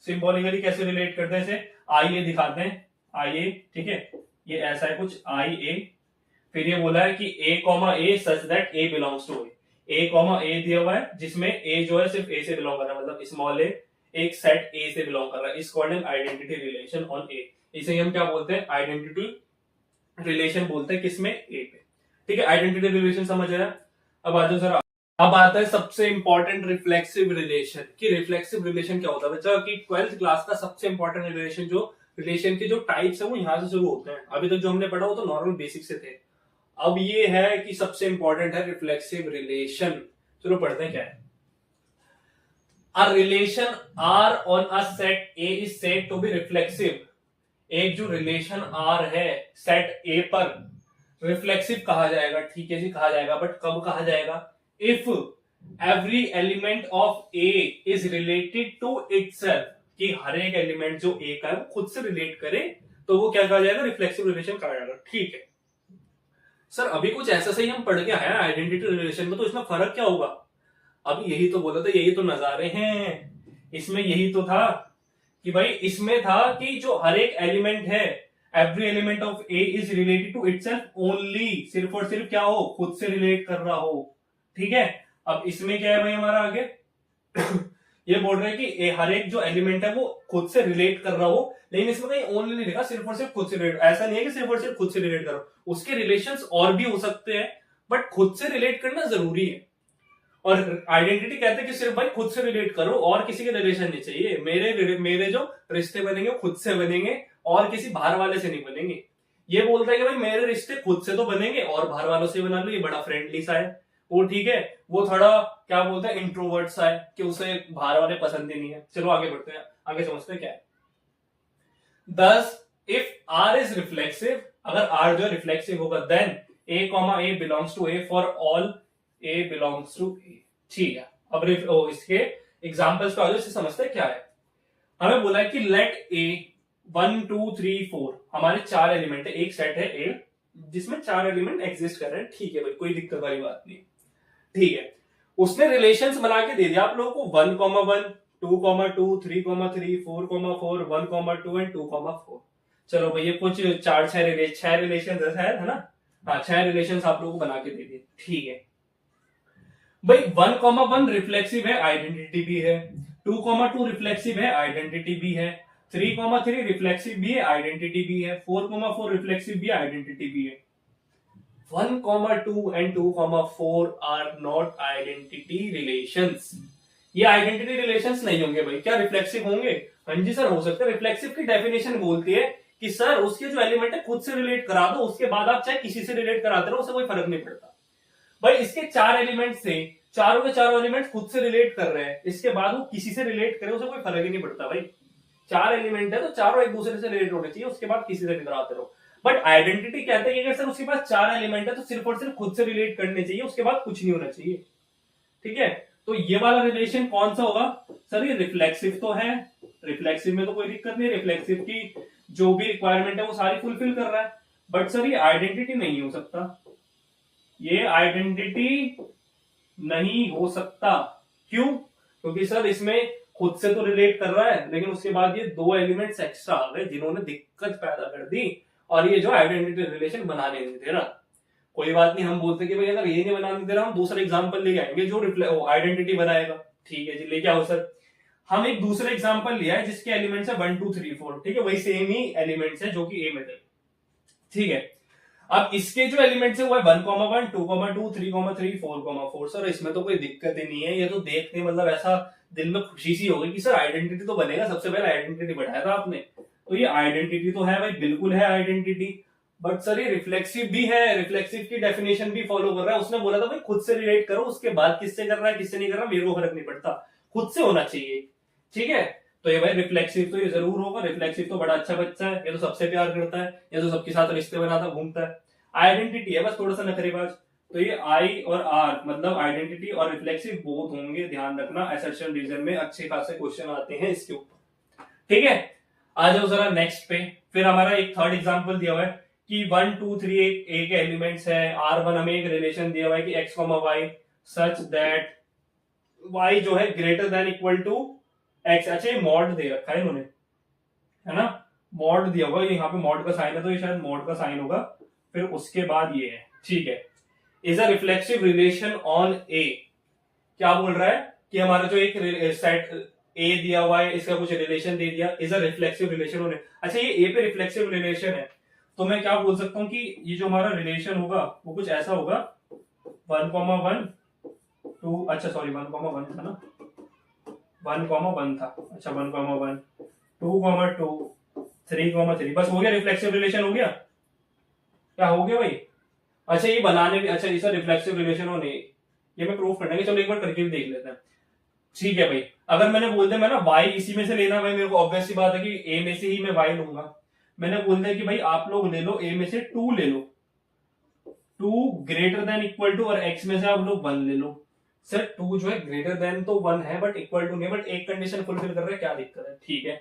सिंबॉलिकली कैसे रिलेट करते हैं इसे, आइए दिखाते हैं। आइए, ठीक है, ये ऐसा है कुछ, आई ए, फिर ये बोला है कि A comma A such that A belongs to A comma A दिया हुआ है जिसमें ए जो है सिर्फ ए से बिलोंग कर रहा है, मतलब स्मॉल ए एक सेट ए से बिलोंग कर रहा है, is called an identity relation on A. इसे हम क्या बोलते हैं? आइडेंटिटी रिलेशन बोलते हैं, किसमें? ए पे। ठीक है, आइडेंटिटी रिलेशन समझ आया। अब आ जाओ सर, अब आता है सबसे इंपॉर्टेंट रिफ्लेक्सिव रिलेशन। कि रिफ्लेक्सिव रिलेशन क्या होता है बच्चा? कि 12th क्लास का सबसे इंपॉर्टेंट रिलेशन, जो रिलेशन के जो टाइप्स है वो यहां से शुरू होते हैं। अभी तक जो हमने पढ़ा वो तो नॉर्मल बेसिक से थे। अब ये है कि सबसे इंपॉर्टेंट है रिफ्लेक्सिव रिलेशन। चलो पढ़ते हैं क्या है। A relation R on a set A is said to be reflexive. एक जो रिलेशन आर है सेट ए पर, रिफ्लेक्सिव कहा जाएगा। ठीक है जी, कहा जाएगा, बट कब कहा जाएगा? If every element of A is related to itself, कि हर एक एलिमेंट जो ए का है वो खुद से रिलेट करे, तो वो क्या कहा जाएगा? रिफ्लेक्सिव रिलेशन कहा जाएगा। ठीक है सर, अभी कुछ ऐसा सही हम पढ़ के आए आइडेंटिटी रिलेशन में, तो इसमें फर्क क्या होगा? अभी यही तो बोला था, यही तो नजारे हैं इसमें, यही तो था कि भाई इसमें था कि जो हर एक एलिमेंट है, every element of A is related to itself only, सिर्फ और सिर्फ क्या हो? खुद से रिलेट कर रहा हो। ठीक है, अब इसमें क्या है भाई हमारा आगे ये बोल रहे हैं कि हर एक जो एलिमेंट है वो खुद से रिलेट कर रहा हो, लेकिन इसमें कहीं ओनली नहीं लिखा, सिर्फ और सिर्फ खुद से रिलेट। ऐसा नहीं है कि सिर्फ और सिर्फ खुद से रिलेट करो, उसके रिलेशंस और भी हो सकते हैं, बट खुद से रिलेट करना जरूरी है। और आइडेंटिटी कहते हैं कि सिर्फ भाई खुद से रिलेट करो, और किसी के रिलेशन नहीं चाहिए। मेरे जो रिश्ते बनेंगे वो खुद से बनेंगे, और किसी बाहर वाले से नहीं बनेंगे। ये बोलता है कि भाई मेरे रिश्ते खुद से तो बनेंगे और बाहर वालों से बना लो, ये बड़ा फ्रेंडली सा है वो। ठीक है, वो थोड़ा क्या बोलते हैं, इंट्रोवर्ट सा है कि उसे बाहर वाले पसंद ही नहीं है। चलो आगे बढ़ते हैं, आगे समझते हैं क्या है। Thus, if R is reflexive, अगर R जो है रिफ्लेक्सिव होगा, then A, A belongs to A for all A belongs to A। ठीक है, अब इसके एग्जांपल्स पे आ जाओ, इसे समझते हैं क्या है। हमें बोला है कि लेट A 1 2 3 4 हमारे 4 एलिमेंट है, एक सेट है A जिसमें 4 एलिमेंट एग्जिस्ट कर रहे हैं। ठीक है भाई, कोई दिक्कत वाली बात नहीं। ठीक है, उसने रिलेशंस बना के दे दिया आप लोगों को 1, 1 2, 2 3, 3 4, 4 1, 2 एंड 2, 4। चलो भैया कुछ 6 रिलेशन है ना। हाँ, 6 रिलेशन आप लोगों को बना के दे दिए। ठीक है भाई, 1, 1 रिफ्लेक्सिव है, आइडेंटिटी भी है। 2, 2 रिफ्लेक्सिव है, आइडेंटिटी भी है। 3, 3 रिफ्लेक्सिव भी है, आइडेंटिटी भी है। 4, 4 रिफ्लेक्सिव भी है, आइडेंटिटी भी है। 1, 2 and 2, 4 are not identity relations. ये आइडेंटिटी रिलेशंस नहीं होंगे भाई। क्या रिफ्लेक्सिव होंगे? हाँ जी सर, हो सकता है। रिफ्लेक्सिव की डेफिनेशन बोलती है कि सर उसके जो एलिमेंट है खुद से रिलेट करा दो, उसके बाद आप चाहे किसी से रिलेट कराते रहो, उससे कोई फर्क नहीं पड़ता। भाई इसके 4 एलिमेंट से चारों के चारों एलिमेंट खुद से रिलेट कर रहे हैं, इसके बाद वो किसी से रिलेट करे, उसे कोई फर्क ही नहीं पड़ता भाई। 4 एलिमेंट है तो चारों एक दूसरे से रिलेट होने चाहिए, उसके बाद किसी से कराते रहो। बट आइडेंटिटी कहते हैं कि अगर सर उसके पास 4 एलिमेंट है तो सिर्फ और सिर्फ खुद से रिलेट करने चाहिए, उसके बाद कुछ नहीं होना चाहिए। ठीक है, तो ये वाला रिलेशन कौन सा होगा? सर ये रिफ्लेक्सिव तो है, रिफ्लेक्सिव में तो कोई दिक्कत नहीं, रिफ्लेक्सिव की जो भी रिक्वायरमेंट है वो सारी फुलफिल कर रहा है। बट सर ये आइडेंटिटी नहीं हो सकता, ये आइडेंटिटी नहीं हो सकता। क्यों? क्योंकि सर इसमें खुद से तो रिलेट कर रहा है, लेकिन उसके बाद ये 2 एलिमेंट्स एक्स्ट्रा आ गए जिन्होंने दिक्कत पैदा कर दी, और ये जो आइडेंटिटी रिलेशन बनाने नहीं दे रहा। कोई बात नहीं, हम बोलते कि भाई अगर ये नहीं बनाने दे रहा, हम दूसरा एग्जांपल लेके आएंगे जो आइडेंटिटी बनाएगा। ठीक है जी, लेके आओ सर। हम एक दूसरा एग्जांपल लिया है जिसके एलिमेंट्स है 1 2 3 4। ठीक है, वही सेम ही एलिमेंट्स है जो कि ए में थे। ठीक है, अब इसके जो एलिमेंट्स है वो है 1,1, 2,2, 3,3, 4,4। सर इसमें तो कोई दिक्कत ही नहीं है, ये तो देखते मतलब ऐसा दिल में खुशी सी होगी कि सर आइडेंटिटी तो बनेगा। सबसे पहले आइडेंटिटी बढ़ाया था आपने, तो ये आइडेंटिटी तो है भाई, बिल्कुल है आइडेंटिटी। बट सर ये रिफ्लेक्सिव भी है, रिफ्लेक्सिव की डेफिनेशन भी फॉलो कर रहा है। उसने बोला था भाई खुद से रिलेट करो, उसके बाद किससे कर रहा है किससे नहीं कर रहा मेरे को फर्क नहीं पड़ता, खुद से होना चाहिए। ठीक है, तो ये भाई रिफ्लेक्सिव तो ये जरूर होगा। रिफ्लेक्सिव तो बड़ा अच्छा बच्चा है, ये तो सबसे प्यार करता है, ये तो सबके साथ रिश्ते बनाता घूमता है। आइडेंटिटी है बस थोड़ा सा नखरेबाज। तो ये आई और आर मतलब आइडेंटिटी और रिफ्लेक्सिव बोथ होंगे, ध्यान रखना। असर्शन रीजन में अच्छे खासे क्वेश्चन आते हैं इसके ऊपर। ठीक है, आ जाओ जरा नेक्स्ट पे। फिर हमारा एक थर्ड एग्जांपल दिया हुआ है कि 1, 2, 3 ए के एलिमेंट्स है। R1 हमें एक रिलेशन दिया हुआ है कि x, y such that y जो है greater than equal to x। अच्छा ये मॉड दे रखा है इन्होंने, है ना, मॉड दिया हुआ है, यहाँ पे मॉड का साइन है तो ये शायद मॉड का साइन होगा। फिर उसके बाद ये है, ठीक है, is a reflexive relation on A. क्या बोल रहा है कि हमारा जो एक सेट ए दिया हुआ है, इसका कुछ रिलेशन दे दिया, is a reflexive relation on A. अच्छा ये ए पे रिफ्लेक्सिव रिलेशन है, तो मैं क्या बोल सकता हूँ कि ये जो हमारा रिलेशन होगा वो कुछ ऐसा होगा 1,1, 2, अच्छा सॉरी 1,1 था ना, 1,1 था। अच्छा 1,1, 2,2, 3,3, बस हो गया, रिफ्लेक्सिव रिलेशन हो गया। क्या हो गया भाई? अच्छा ये बनाने भी, अच्छा इसका रिफ्लेक्सिव रिलेशन हो नहीं, ये मैं प्रूफ करना है, चलो एक बार करके भी देख लेते हैं। ठीक है भाई, अगर मैंने बोल दिया मैं ना y इसी में से लेना, भाई मेरे को ऑब्वियस सी बात है कि a में से ही मैं y लूंगा। मैंने बोल दिया कि भाई आप लोग ले लो a में से 2 ले लो, 2 ग्रेटर देन इक्वल टू, और x में से आप लोग 1 ले लो। सर 2 जो है ग्रेटर देन तो 1 है बट इक्वल टू नहीं, बट एक कंडीशन फुलफिल कर रहा है, क्या दिक्कत है? ठीक है,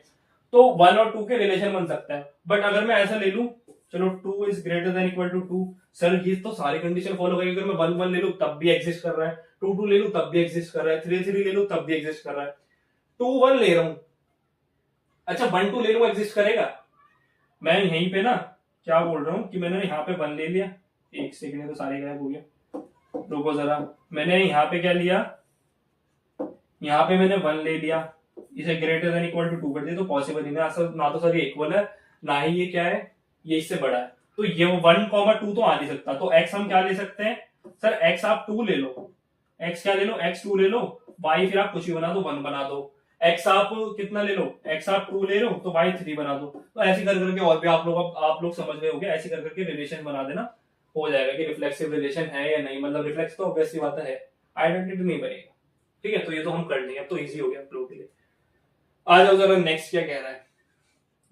तो 1 और 2 के रिलेशन बन सकता है। बट अगर मैं ऐसा ले लूं, चलो 2 is greater than equal to 2, sir ये तो सारी कंडीशन फॉलो करेगी। अगर मैं 1, 1 ले लूं तब भी एग्जिस्ट कर रहा है, 2, 2 ले लूं तब भी एग्जिस्ट कर रहा है, 3, 3 ले लूं तब भी एग्जिस्ट कर रहा है, 2, 1 ले रहा हूं, अच्छा 1, 2 ले लूं एग्जिस्ट करेगा? मैं यहीं पे ना क्या बोल रहा हूं कि मैंने यहाँ पे 1 ले लिया, एक सेकंड में तो सारे गायब हो गया, रुको जरा। मैंने यहाँ पे क्या लिया, यहाँ पे मैंने 1 ले लिया, इसे ग्रेटर देन इक्वल टू 2 कर दिया, तो पॉसिबल ही नहीं, ना तो सर ये इक्वल है ना ही ये क्या है, ये इससे बड़ा है, तो ये 1,2 तो आ नहीं सकता। तो x हम क्या ले सकते हैं, सर x आप 2 ले लो, x क्या ले लो, x 2 ले लो, y फिर आप कुछ भी बना दो 1 बना दो, x आप कितना ले लो, x आप 2 ले लो तो y 3 बना दो। तो ऐसे कर करके, और भी आप लोग समझ गए होंगे, ऐसे कर करके रिलेशन बना देना, हो जाएगा कि रिफ्लेक्सिव रिलेशन है या नहीं, मतलब रिफ्लेक्स तो ऑब्वियसली बात है, आइडेंटिटी नहीं बनेगा। ठीक है, तो ये तो हम कर लेंगे, अब तो इजी हो गया आप लोगों के लिए। आ जाओ जरा नेक्स्ट क्या कह रहा है।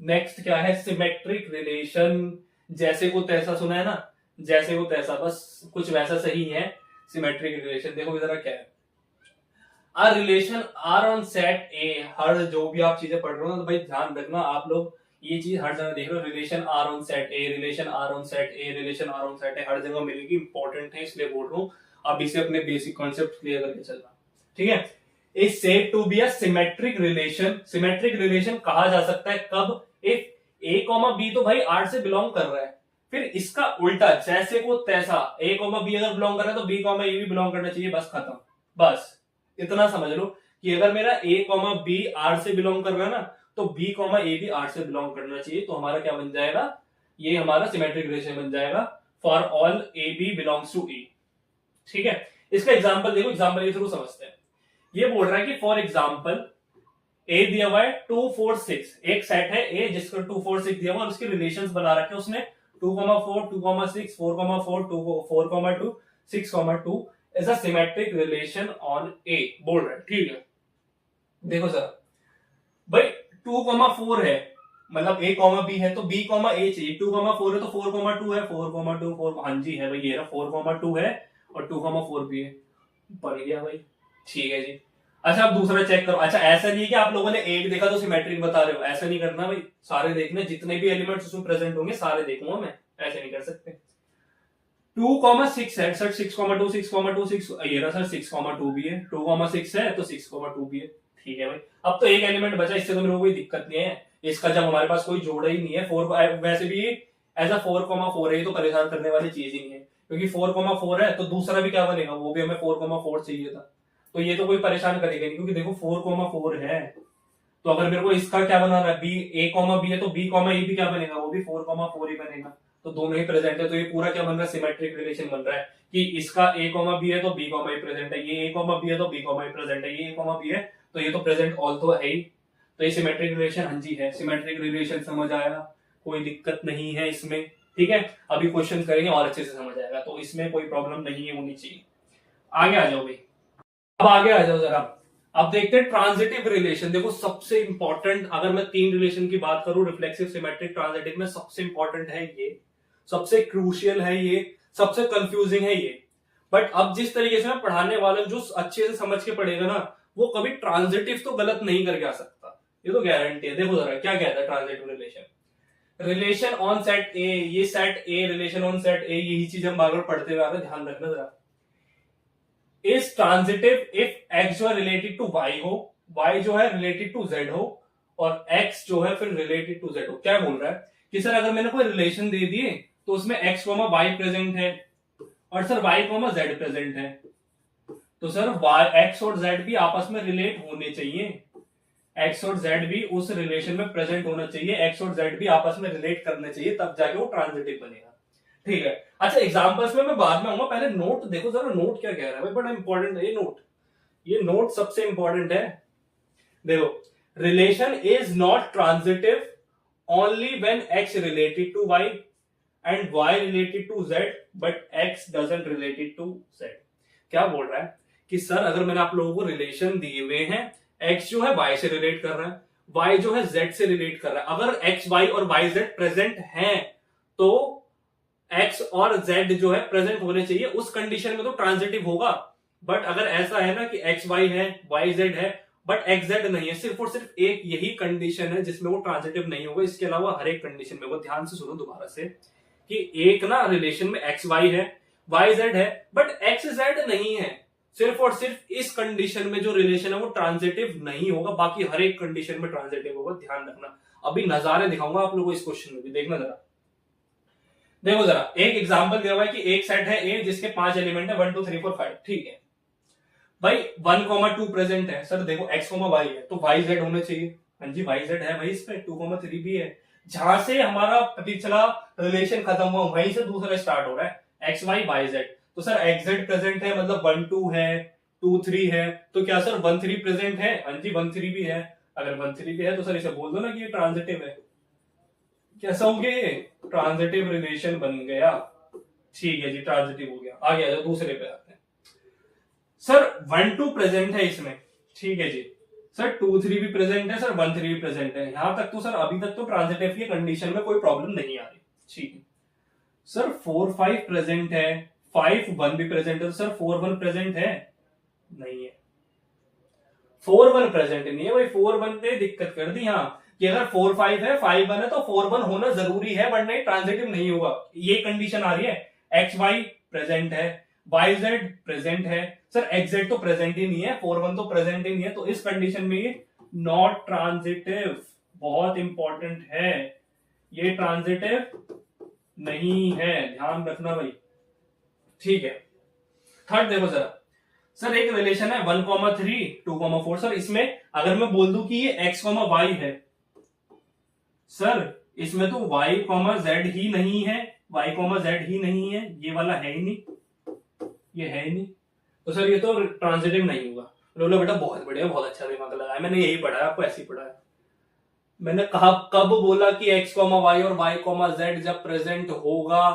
नेक्स्ट क्या है, सिमेट्रिक रिलेशन। जैसे को तैसा सुना है ना, जैसे को तैसा, बस कुछ वैसा सही है सिमेट्रिक रिलेशन। देखो जरा क्या है, a relation R on set A. हर जो भी आप चीजें पढ़ रहे हो तो भाई ध्यान रखना, आप लोग ये चीज हर जगह देख रहे हो, relation R on set A, relation R on set A, relation R on set A, हर जगह मिलेगी, इंपॉर्टेंट है इसलिए बोल रहा हूँ। अब इसे अपने बेसिक कॉन्सेप्ट क्लियर करके चलना, ठीक है। Is said to be a symmetric relation. Symmetric relation कहा जा सकता है कब, इफ ए कॉमा बी तो भाई आर से बिलोंग कर रहा है, फिर इसका उल्टा जैसे को तैसा, ए कॉमा बी अगर बिलोंग कर रहा है तो बी कॉमा ए भी बिलोंग करना चाहिए, बस खत्म। बस इतना समझ लो कि अगर मेरा ए कॉमा बी आर से बिलोंग कर रहा है ना, तो बी कॉमा ए भी आर से बिलोंग करना चाहिए, तो हमारा क्या बन जाएगा, ये हमारा सिमेट्रिक रिलेशन बन जाएगा for all A B belongs to A. ठीक है, इसका एग्जांपल देखो, एग्जांपल के थ्रू समझते हैं। ये बोल रहा है कि फॉर एग्जांपल ए दिया हुआ है 2, 4, 6, एक सेट है ए जिसका 2, 4, 6 दिया हुआ, और उसके रिलेशंस बना रखे उसने 2,4, 2,6, 4,4, 4,2, 6,2 is a symmetric relation on A, बोल रहा है। ठीक है, देखो सर भाई 2,4 है, मतलब ए कॉमा बी है तो बी कॉमा ए चाहिए, 2,4 है तो 4,2 है, 4,2, 4, हाँ जी है भाई, ये रहा 4,2 है और 2,4 भी है, बन गया भाई। ठीक है जी, अच्छा आप दूसरा चेक करो। अच्छा ऐसा नहीं है कि आप लोगों ने एक देखा तो सिमेट्रिक बता रहे हो, ऐसा नहीं करना भाई, सारे देखने, जितने भी एलिमेंट्स उसमें प्रेजेंट होंगे सारे देखूंगा मैं, ऐसे नहीं कर सकते। 2,6 है, सर 6,2, 6,2, 6, ये रहा सर 6,2 भी है, 2,6 है तो 6,2 भी है। ठीक है भाई, अब तो एक एलिमेंट बचा, इससे तो मेरे को कोई दिक्कत नहीं है, इसका जब हमारे पास कोई जोड़ा ही नहीं है। 4 वैसे भी एज अ 4,4 है, तो परेशान करने वाली चीज ही नहीं है, क्योंकि 4,4 है तो दूसरा भी क्या बनेगा, वो भी हमें 4,4 चाहिए था, तो ये तो कोई परेशान करेगा नहीं, क्योंकि देखो 4,4 है, तो अगर मेरे को इसका क्या बनाना है, बी ए कॉमा बी है तो बी कॉमा ए भी क्या बनेगा, वो भी 4,4 ही बनेगा। तो दोनों ही प्रेजेंट है, तो ये पूरा क्या बन रहा है, सिमेट्रिक रिलेशन बन रहा है कि इसका ए कॉमा बी है तो बी कॉमा ए प्रेजेंट है, ये ए कॉमा बी है तो बी कॉमा ए प्रेजेंट है, ये ए कॉमा बी है तो ये तो प्रेजेंट ऑल तो है ही। तो ये सिमेट्रिक रिलेशन हाँ जी है, सिमेट्रिक रिलेशन समझ आया, कोई दिक्कत नहीं है इसमें, ठीक है। अभी क्वेश्चन करेंगे और अच्छे से समझ आएगा, तो इसमें कोई प्रॉब्लम नहीं है होनी चाहिए। आगे आ जाओ भाई, अब आगे आ जाओ जरा। अब देखते हैं ट्रांजिटिव रिलेशन। देखो सबसे इंपॉर्टेंट, अगर मैं 3 रिलेशन की बात करूं रिफ्लेक्सिव, सिमेट्रिक, ट्रांजिटिव में, सबसे इंपॉर्टेंट है ये, सबसे क्रूशियल है ये, सबसे कंफ्यूजिंग है ये। बट अब जिस तरीके से मैं पढ़ाने वाला हूं, जो अच्छे से समझ के पढ़ेगा ना, वो कभी ट्रांजिटिव तो गलत नहीं करके आ सकता, ये तो गारंटी है। देखो जरा क्या कहता है transitive relation. Relation on set A, ये set A, relation on set A, यही चीज हम बार बार पढ़ते हुए आ रहे हैं, ध्यान रखना जरा। इज ट्रांजिटिव इफ एक्स जो है रिलेटेड टू वाई हो, वाई जो है रिलेटेड टू जेड हो, और एक्स जो है फिर रिलेटेड टू जेड हो। क्या बोल रहा है कि सर अगर मैंने कोई रिलेशन दे दिए तो उसमें एक्स कॉमा वाई प्रेजेंट है और sir y comma z present है, तो सर वाई एक्स और जेड भी आपस में रिलेट होने चाहिए, एक्स और जेड भी उस रिलेशन में प्रेजेंट होना चाहिए, एक्स और जेड भी आपस में रिलेट करने चाहिए, तब जाके वो ट्रांजिटिव बनेगा, ठीक है। अच्छा एग्जांपल्स में मैं बाद में आऊंगा, पहले नोट देखो जरा, नोट क्या कह रहा है भाई, बड़ा इंपॉर्टेंट है ये नोट, ये नोट सबसे इंपॉर्टेंट है। देखो, relation is not transitive only when x related to y and y related to z but x doesn't related to z. क्या बोल रहा है कि सर अगर मैंने आप लोगों को रिलेशन दिए हुए हैं, एक्स जो है वाई से रिलेट कर रहा है, वाई जो है जेड से रिलेट कर रहा है, अगर एक्स वाई और वाई जेड प्रेजेंट हैं तो एक्स और जेड जो है प्रेजेंट होने चाहिए, उस कंडीशन में तो ट्रांजिटिव होगा। बट अगर ऐसा है ना कि एक्स वाई है, वाई जेड है, बट एक्स जेड नहीं है, सिर्फ और सिर्फ एक यही कंडीशन है जिसमें वो ट्रांजिटिव नहीं होगा, इसके अलावा हर एक कंडीशन में, वो ध्यान से सुनो दोबारा से, कि एक ना रिलेशन में एक्स वाई है, वाई जेड है, बट एक्स जेड नहीं है, सिर्फ और सिर्फ इस कंडीशन में जो रिलेशन है वो ट्रांजिटिव नहीं होगा, बाकी हर एक कंडीशन में ट्रांजिटिव होगा, ध्यान रखना। अभी नजारे दिखाऊंगा आप लोगों को इस क्वेश्चन में भी, देखना जरा। देखो जरा, एक एग्जांपल दिया हुआ है कि एक सेट है ए जिसके 5 एलिमेंट है 1 2 3 4 5, ठीक है भाई, 1 2 प्रेजेंट है, सर देखो x वाई है तो वाई जेड होने चाहिए, हाँ जी वाई जेड है भाई, इस पे 2 3 भी है, जहां से हमारा पिछला रिलेशन खत्म हुआ वहीं से दूसरा स्टार्ट हो रहा है, एक्स वाई वाई जेड, तो सर एक्स जेड प्रेजेंट है, मतलब 1 2 है, 2 3 है, तो क्या सर 1 3 प्रेजेंट है, हाँ जी 1 3 भी है, अगर 1 3 भी है तो सर इसे बोल दो ना कि ये ट्रांजिटिव है, कैसा हो गया, ट्रांजिटिव रिलेशन बन गया, ठीक है जी ट्रांजिटिव हो गया। आगे आ जाओ, दूसरे पे आते हैं। सर 1 2 प्रेजेंट है इसमें, ठीक है जी, सर 2 3 भी प्रेजेंट है, सर 1 3 भी प्रेजेंट है, यहां तक तो सर अभी तक तो ट्रांजिटिव की कंडीशन में कोई प्रॉब्लम नहीं आ रही, ठीक है। सर 4 5 प्रेजेंट है, 5 1 भी प्रेजेंट है, तो सर 4 1 प्रेजेंट है, नहीं है, 4 1 प्रेजेंट नहीं है भाई, 4 1 पे दिक्कत कर दी, हाँ कि अगर 4 5 है 5 1 है तो 4 1 होना जरूरी है, वरना ट्रांजिटिव नहीं होगा, ये कंडीशन आ रही है। एक्स वाई प्रेजेंट है, वाई जेड प्रेजेंट है, सर एक्स जेड तो प्रेजेंट ही नहीं है, 4 1 तो प्रेजेंट ही नहीं है, तो इस कंडीशन में ये नॉट ट्रांजिटिव, बहुत इंपॉर्टेंट है, ये ट्रांजिटिव नहीं है, ध्यान रखना भाई, ठीक है। थर्ड देखो जरा, सर एक रिलेशन है 1 3 2 4, सर इसमें अगर मैं बोल दूं कि ये x y है, सर इसमें तो y z ही नहीं है, y z ही नहीं है, ये वाला है ही नहीं, ये है ही नहीं, तो सर ये तो ट्रांजिटिव नहीं होगा। बोलो बेटा बहुत बढ़िया, बहुत अच्छा दिमाग लगाया, मैंने यही पढ़ा है, आपको ऐसे ही पढ़ा है, मैंने कहा कब बोला कि x y और y z जब प्रेजेंट होगा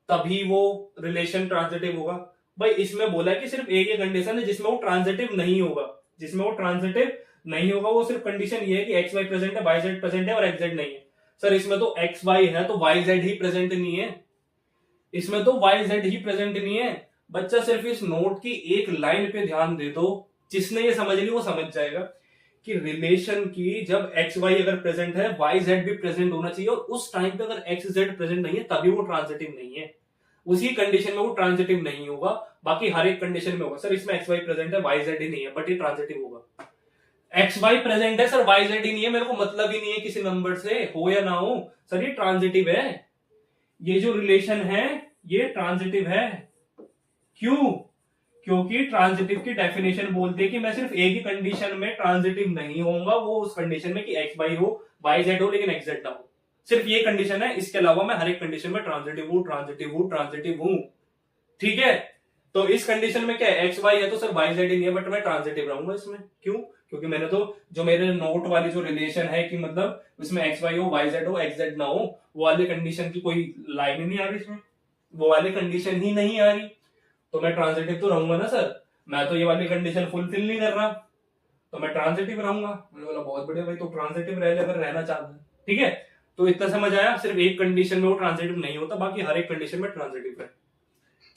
तभी वो रिलेशन ट्रांजिटिव होगा। भाई इसमें बोला है कि सिर्फ एक ही कंडीशन है जिसमें वो ट्रांजिटिव नहीं होगा, जिसमें वो ट्रांजिटिव नहीं होगा, वो सिर्फ कंडीशन ये है कि एक्स वाई प्रेजेंट है, वाई जेड प्रेजेंट है और एक्स जेड नहीं है। सर इसमें तो एक्स वाई है तो वाई जेड ही प्रेजेंट नहीं है, इसमें तो वाई जेड ही प्रेजेंट नहीं है। बच्चा सिर्फ इस नोट की एक लाइन पे ध्यान दे दो, जिसने ये समझ ली वो समझ जाएगा कि रिलेशन की जब एक्स वाई अगर प्रेजेंट है, वाई जेड भी प्रेजेंट होना चाहिए, और उस टाइम पे अगर एक्स जेड प्रेजेंट नहीं है तभी वो ट्रांजिटिव नहीं है, उसी कंडीशन में वो ट्रांजिटिव नहीं होगा, बाकी हर एक कंडीशन में होगा। सर इसमें एक्स वाई प्रेजेंट है, वाई जेड ही नहीं है, बट ये ट्रांजिटिव होगा। एक्स वाई प्रेजेंट है सर, वाई जेड ही नहीं है, मेरे को मतलब ही नहीं है किसी नंबर से हो या ना हो, सर ये ट्रांजिटिव है, ये जो रिलेशन है ये ट्रांजिटिव है। क्यों? क्योंकि ट्रांजिटिव की डेफिनेशन बोलते हैं कि मैं सिर्फ एक ही कंडीशन में ट्रांजिटिव नहीं होऊंगा, वो उस कंडीशन में कि एक्स वाई हो, वाई जेड हो, लेकिन एक्स जेड ना हो। सिर्फ ये कंडीशन है, इसके अलावा मैं हर एक कंडीशन में ट्रांजिटिव हूं। ठीक है, तो इस कंडीशन में क्या है, एक्स वाई है तो सर वाई जेड ही नहीं है, बट मैं ट्रांजिटिव रहूंगा इसमें। क्यों? क्योंकि मैंने तो जो मेरे नोट वाली जो रिलेशन है कि मतलब उसमें एक्स वाई हो, वाई जेड हो, एक्स जेड ना हो, वो वाली कंडीशन की कोई लाइन ही नहीं आ रही इसमें, वो वाली कंडीशन ही नहीं आ रही, तो मैं ट्रांजिटिव तो रहूंगा ना सर। मैं तो ये वाली कंडीशन फुलफिल नहीं कर रहा, तो मैं ट्रांजिटिव रहूंगा। मैंने बोला बहुत बढ़िया भाई, तो ट्रांजिटिव रह ले अगर रहना चाहता है। ठीक है, तो इतना समझ आया, सिर्फ एक कंडीशन में वो ट्रांजिटिव नहीं होता, बाकी हर एक कंडीशन में ट्रांजिटिव है।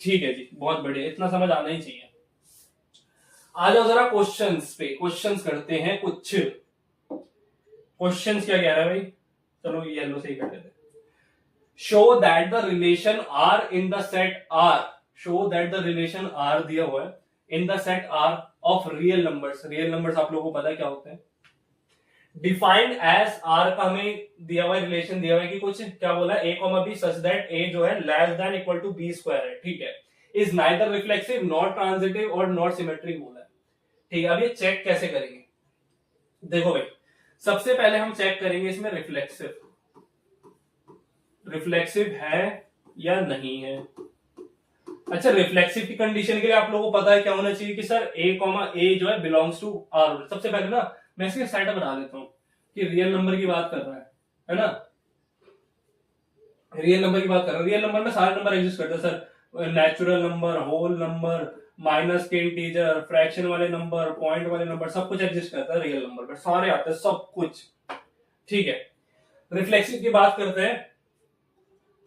ठीक है जी, बहुत बढ़िया, इतना समझ आना ही चाहिए। आ जाओ जरा क्वेश्चंस पे, क्वेश्चंस करते हैं कुछ। क्वेश्चंस क्या कह रहा है भाई, चलो येलो से ही कर देते हैं। Show that the relation R in the set R, show that the relation R दिया हुआ है in the set R of real numbers. Real numbers आप लोगों को पता है क्या होते हैं, डिफाइंड एज आर का हमें दिया हुआ रिलेशन दिया हुआ है कि कुछ क्या बोला है, a comma b such that a जो है less than equal to b square है। ठीक है, is neither reflexive not transitive और नॉट सिमेट्रिक बोला है। ठीक है, अब ये चेक कैसे करेंगे, देखो भाई, सबसे पहले हम चेक करेंगे इसमें रिफ्लेक्सिव है या नहीं है। अच्छा, रिफ्लेक्सिव की कंडीशन के लिए आप लोगों को पता है क्या होना चाहिए कि सर a कॉमा a जो है बिलोंग्स टू आर। सबसे पहले ना मैं इसके सेटअप बना लेता हूं कि रियल नंबर की बात कर रहा है ना, रियल नंबर की बात कर रहा है। रियल नंबर में सारे नंबर एग्जिस्ट करते हैं sir, natural number, whole number, minus के इंटीजर, फ्रैक्शन वाले नंबर, पॉइंट वाले नंबर, सब कुछ एग्जिस्ट करता है रियल नंबर में, सारे आते हैं सब कुछ। ठीक है, रिफ्लेक्सिव की बात करते हैं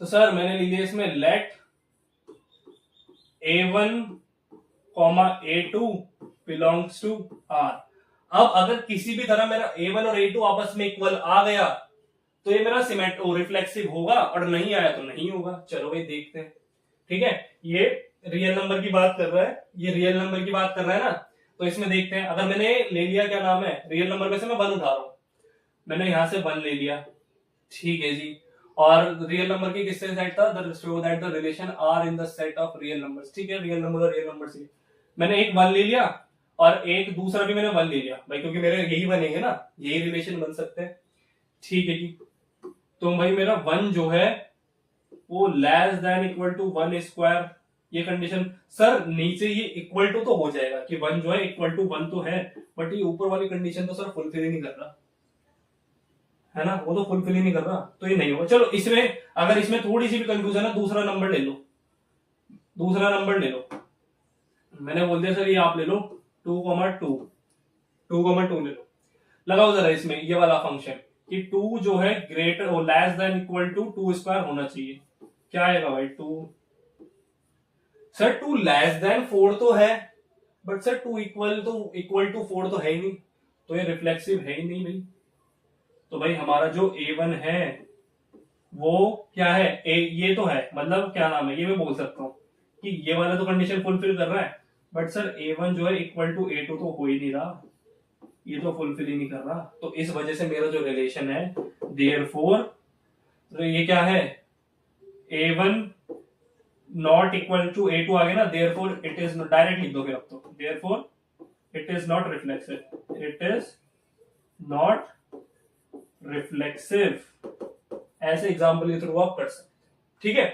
तो सर मैंने लिया इसमें late A1, A2 belongs to R। अब अगर किसी भी तरह मेरा A1 और A2 आपस में इक्वल आ गया तो ये मेरा रिफ्लेक्सिव होगा, और नहीं आया तो नहीं होगा। चलो भाई देखते हैं। ठीक है, ये रियल नंबर की बात कर रहा है, ये रियल नंबर की बात कर रहा है ना, तो इसमें देखते हैं। अगर मैंने ले लिया, क्या नाम है, रियल नंबर में से मैं 1 उठा रहा हूं, मैंने यहां से 1 ले लिया। ठीक है जी, और रियल नंबर की किससे सेट था, show that the relation R in the set of real numbers. ठीक है, रियल नंबर और रियल नंबर से मैंने एक 1 ले लिया और एक दूसरा भी मैंने 1 ले लिया भाई, क्योंकि मेरे यही बनेंगे ना, यही रिलेशन बन सकते हैं। ठीक है जी, तो भाई मेरा 1 जो है वो less than equal to 1 square, ये कंडीशन सर नीचे ये इक्वल टू तो हो जाएगा कि 1 जो है इक्वल टू 1 तो है, बट ये ऊपर वाली कंडीशन तो सर फुलफिल ही नहीं कर रहा है ना, वो तो फुलफिल ही नहीं कर रहा, तो ये नहीं होगा। चलो इसमें अगर इसमें थोड़ी सी भी कंफ्यूजन है, दूसरा नंबर ले लो, दूसरा नंबर ले लो। मैंने बोल दिया सर ये आप ले लो 2,2 ले लो। लगाओ जरा इसमें ये वाला फंक्शन कि 2 जो है ग्रेटर और less than equal to 2 square होना चाहिए। क्या आएगा भाई 2, सर 2 लेस देन 4 तो है, बट सर 2 इक्वल टू 4 तो है ही नहीं, तो ये रिफ्लेक्सिव है ही नहीं भाई। तो भाई हमारा जो A1 है वो क्या है, ये तो है, मतलब क्या नाम है, ये मैं बोल सकता हूँ कि ये वाला तो कंडीशन फुलफिल कर रहा है, बट सर A1 जो है इक्वल टू A2 तो हो ही नहीं रहा, ये तो फुलफिल ही नहीं कर रहा। तो इस वजह से मेरा जो रिलेशन है देयरफॉर, तो ये क्या है, A1 not equal to A2 आ गया ना, देयरफॉर इट इज, डायरेक्ट लिख दो फिर अब तो, therefore it is not reflexive, it is not reflexive. ऐसे एग्जाम्पल के थ्रू आप कर सकते। ठीक है,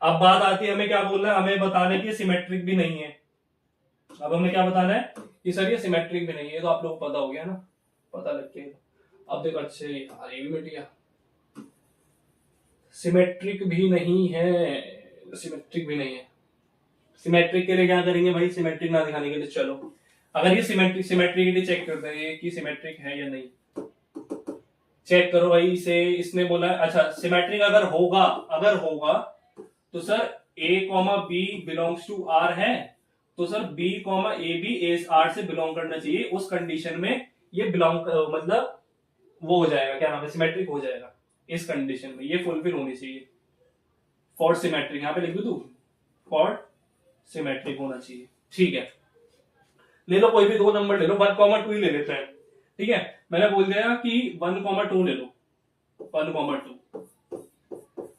अब बात आती है हमें क्या बोलना है, हमें बताना है कि सिमेट्रिक भी नहीं है। अब हमें क्या बताना है कि सर ये सिमेट्रिक भी नहीं है, तो आप लोगों को पता हो गया ना, पता लग गया। अब देखो, अच्छे यार ये भी मिट गया, सिमेट्रिक भी नहीं है, सिमेट्रिक भी नहीं है। सिमेट्रिक के लिए क्या करेंगे भाई, सिमेट्रिक ना दिखाने के लिए चलो अगर ये सिमेट्रिक चेक करते हैं कि सिमेट्रिक है या नहीं, चेक करो भाई इसे। इसने बोला अच्छा सिमेट्रिक अगर होगा तो sir A comma B belongs to R है, तो सर B कॉमा ए भी आर से बिलोंग करना चाहिए। उस कंडीशन में ये बिलोंग मतलब वो हो जाएगा, क्या नाम है, सिमेट्रिक हो जाएगा। इस कंडीशन में ये फुलफिल होनी चाहिए फॉर सिमेट्रिक, यहां पे लिख दो तू, फॉर सिमेट्रिक होना चाहिए। ठीक है, ले लो कोई भी 2 नंबर ले लो, 1,2 ही ले लेते हैं। ठीक है, मैंने बोल दिया कि 1,2 ले लो, 1,2।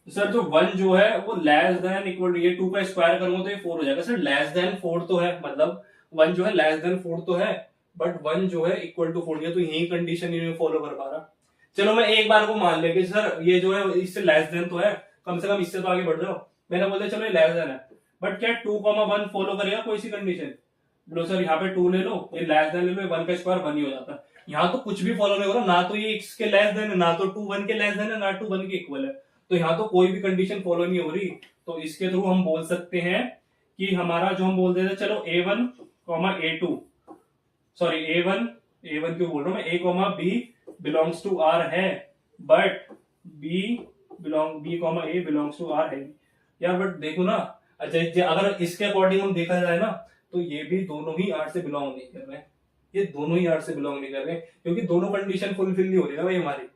सर जो 1 जो है वो लेस देन इक्वल टू, ये 2 का स्क्वायर करूंगा तो ये 4 हो जाएगा। सर लेस देन 4 तो है, मतलब 1 जो है लेस देन 4 तो है, बट 1 जो है इक्वल टू 4 है, तो यही कंडीशन ही फॉलो कर पा रहा। चलो मैं एक बार को मान ले कि सर ये जो है इससे लेस देन तो है, कम से कम इससे तो आगे बढ़ रहे हो, मैंने बोला चलो ये लेस देन है, बट क्या 2,1 फॉलो करेगा कोई सी कंडीशन? लो सर यहाँ पे 2 ले लो, ये लेस देन ले लो, 1 का स्क्वायर 1 ही हो जाता है। यहाँ तो कुछ भी फॉलो नहीं हो रहा, ना तो ये x के लेस देन है, ना तो 2 1 के लेस देन है, ना 2 1 के इक्वल है, तो यहाँ तो कोई भी कंडीशन फॉलो नहीं हो रही। तो इसके थ्रू हम बोल सकते हैं कि हमारा जो हम बोल देते चलो A1, A2, सॉरी A1 क्यों बोल रहा हूं मैं, A, B belongs to R है, but B A belongs to R है यार। बट देखो ना, अच्छा अगर इसके अकॉर्डिंग हम देखा जाए ना, तो ये भी दोनों ही R से बिलोंग नहीं कर रहे हैं, ये दोनों ही R से बिलोंग नहीं कर रहे, क्योंकि दोनों कंडीशन फुलफिल नहीं हो रही ना भाई हमारी।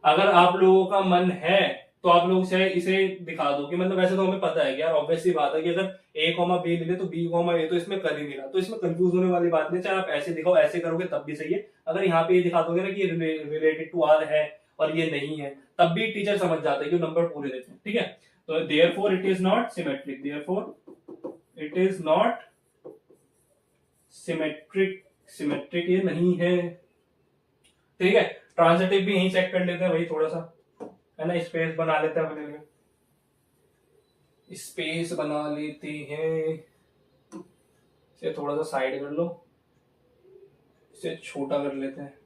अगर आप लोगों का मन है तो आप लोग चाहे इसे दिखा दो कि मतलब वैसे तो हमें पता है कि यार ऑब्वियसली बात है कि अगर A, B ले ले तो B, A तो इसमें कर ही नहीं रहा, तो इसमें कंफ्यूज होने वाली बात नहीं, चाहे आप ऐसे दिखाओ ऐसे करोगे तब भी सही है। अगर यहाँ पे ये दिखा दोगे ना कि ये रिलेटेड टू R है और ये नहीं है, तब भी टीचर समझ जाता है कि नंबर पूरे देते हैं, ठीक है। तो therefore it is not symmetric, therefore it is not symmetric ये नहीं है, ठीक है। ट्रांजिटिव भी यही चेक कर लेते हैं भाई, थोड़ा सा है ना, स्पेस बना लेते हैं अपने लिए, स्पेस बना लेते हैं, इसे थोड़ा सा साइड कर लो, इसे छोटा कर लेते हैं,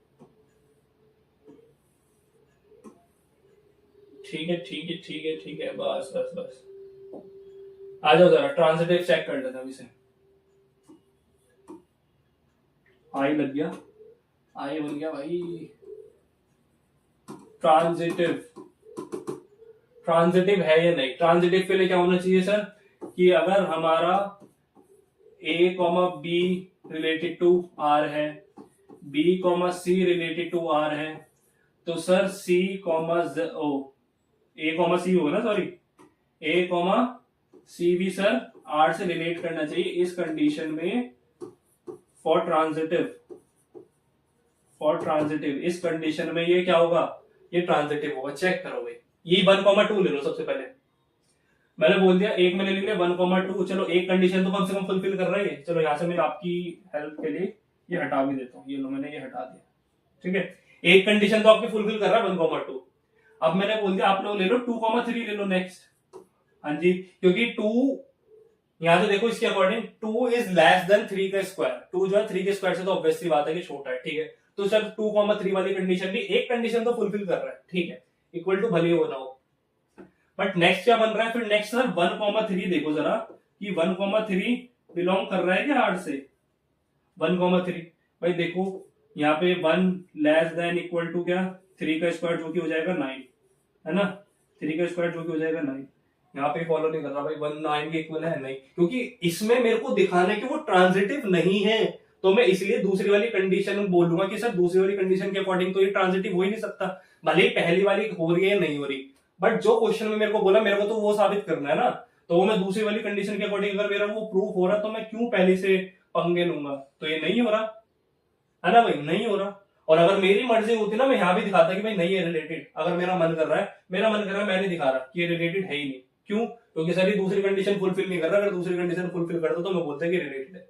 ठीक है ठीक है ठीक है ठीक है, बस बस बस आ जाओ जरा ट्रांजिटिव चेक कर लेते हैं इसे। आई लग गया, आई बन गया भाई। ट्रांजिटिव है या नहीं? ट्रांजिटिव के लिए क्या होना चाहिए सर, कि अगर हमारा A, B related to R है, B, C related to R है, तो सर C, A, C होगा ना, सॉरी A, C भी सर R से रिलेट करना चाहिए इस कंडीशन में फॉर ट्रांजिटिव। इस कंडीशन में ये क्या होगा, ये ट्रांजिटिव होगा, चेक करो भाई। ये 1,2 ले लो सबसे पहले, मैंने बोल दिया एक में ले लेंगे 1,2, चलो एक कंडीशन तो कम से कम फुलफिल कर रहा है। चलो यहाँ से मैं आपकी हेल्प के लिए ये हटा भी देता हूँ, ये लो मैंने ये हटा दिया, ठीक है। एक कंडीशन तो आपकी फुलफिल कर रहा है 1,2। अब मैंने बोल दिया आप लोग ले लो 2,3 ले लो नेक्स्ट। हाँ जी, क्योंकि 2 यहाँ से देखो इसके अकॉर्डिंग 2 इज लेस देन 3 का स्क्वायर, 2 जो है 3 के स्क्वायर से तो ऑब्वियसली बात है कि छोटा है, ठीक है। तो सर 2,3 वाली कंडीशन भी एक कंडीशन तो फुलफिल कर रहा है, ठीक है, इक्वल टू भले हो ना हो। बट नेक्स्ट क्या बन रहा है फिर, नेक्स्ट सर 1,3 देखो जरा कि 1,3 बिलोंग कर रहा है क्या R से? 1,3 भाई देखो यहाँ पे 1 लेस देन इक्वल टू क्या, 3 का स्क्वायर जो कि हो जाएगा 9, है ना, 3 का स्क्वायर जो कि हो जाएगा 9। यहाँ पे फॉलो नहीं कर रहा भाई, 1 9 के इक्वल है नहीं, क्योंकि इसमें मेरे को दिखाना है कि वो ट्रांजिटिव नहीं है, तो मैं इसलिए दूसरी वाली कंडीशन बोलूंगा कि सर दूसरी वाली कंडीशन के अकॉर्डिंग तो ये ट्रांजिटिव हो ही नहीं सकता, भले ही पहली वाली हो रही है नहीं हो रही, बट जो क्वेश्चन में मेरे को बोला मेरे को तो वो साबित करना है ना, तो वो मैं दूसरी वाली कंडीशन के अकॉर्डिंग अगर मेरा वो प्रूफ हो रहा तो मैं क्यों पहले से पंगे लूंगा? तो ये नहीं हो रहा है ना भाई, नहीं हो रहा। और अगर मेरी मर्जी होती ना मैं यहाँ भी दिखाता कि भाई नहीं है रिलेटेड, अगर मेरा मन कर रहा है, मैं नहीं दिखा रहा कि ये रिलेटेड है ही नहीं, क्यों? क्योंकि सर ये दूसरी कंडीशन फुलफिल नहीं कर रहा, अगर दूसरी कंडीशन फुलफिल करता तो मैं बोलता कि रिलेटेड है,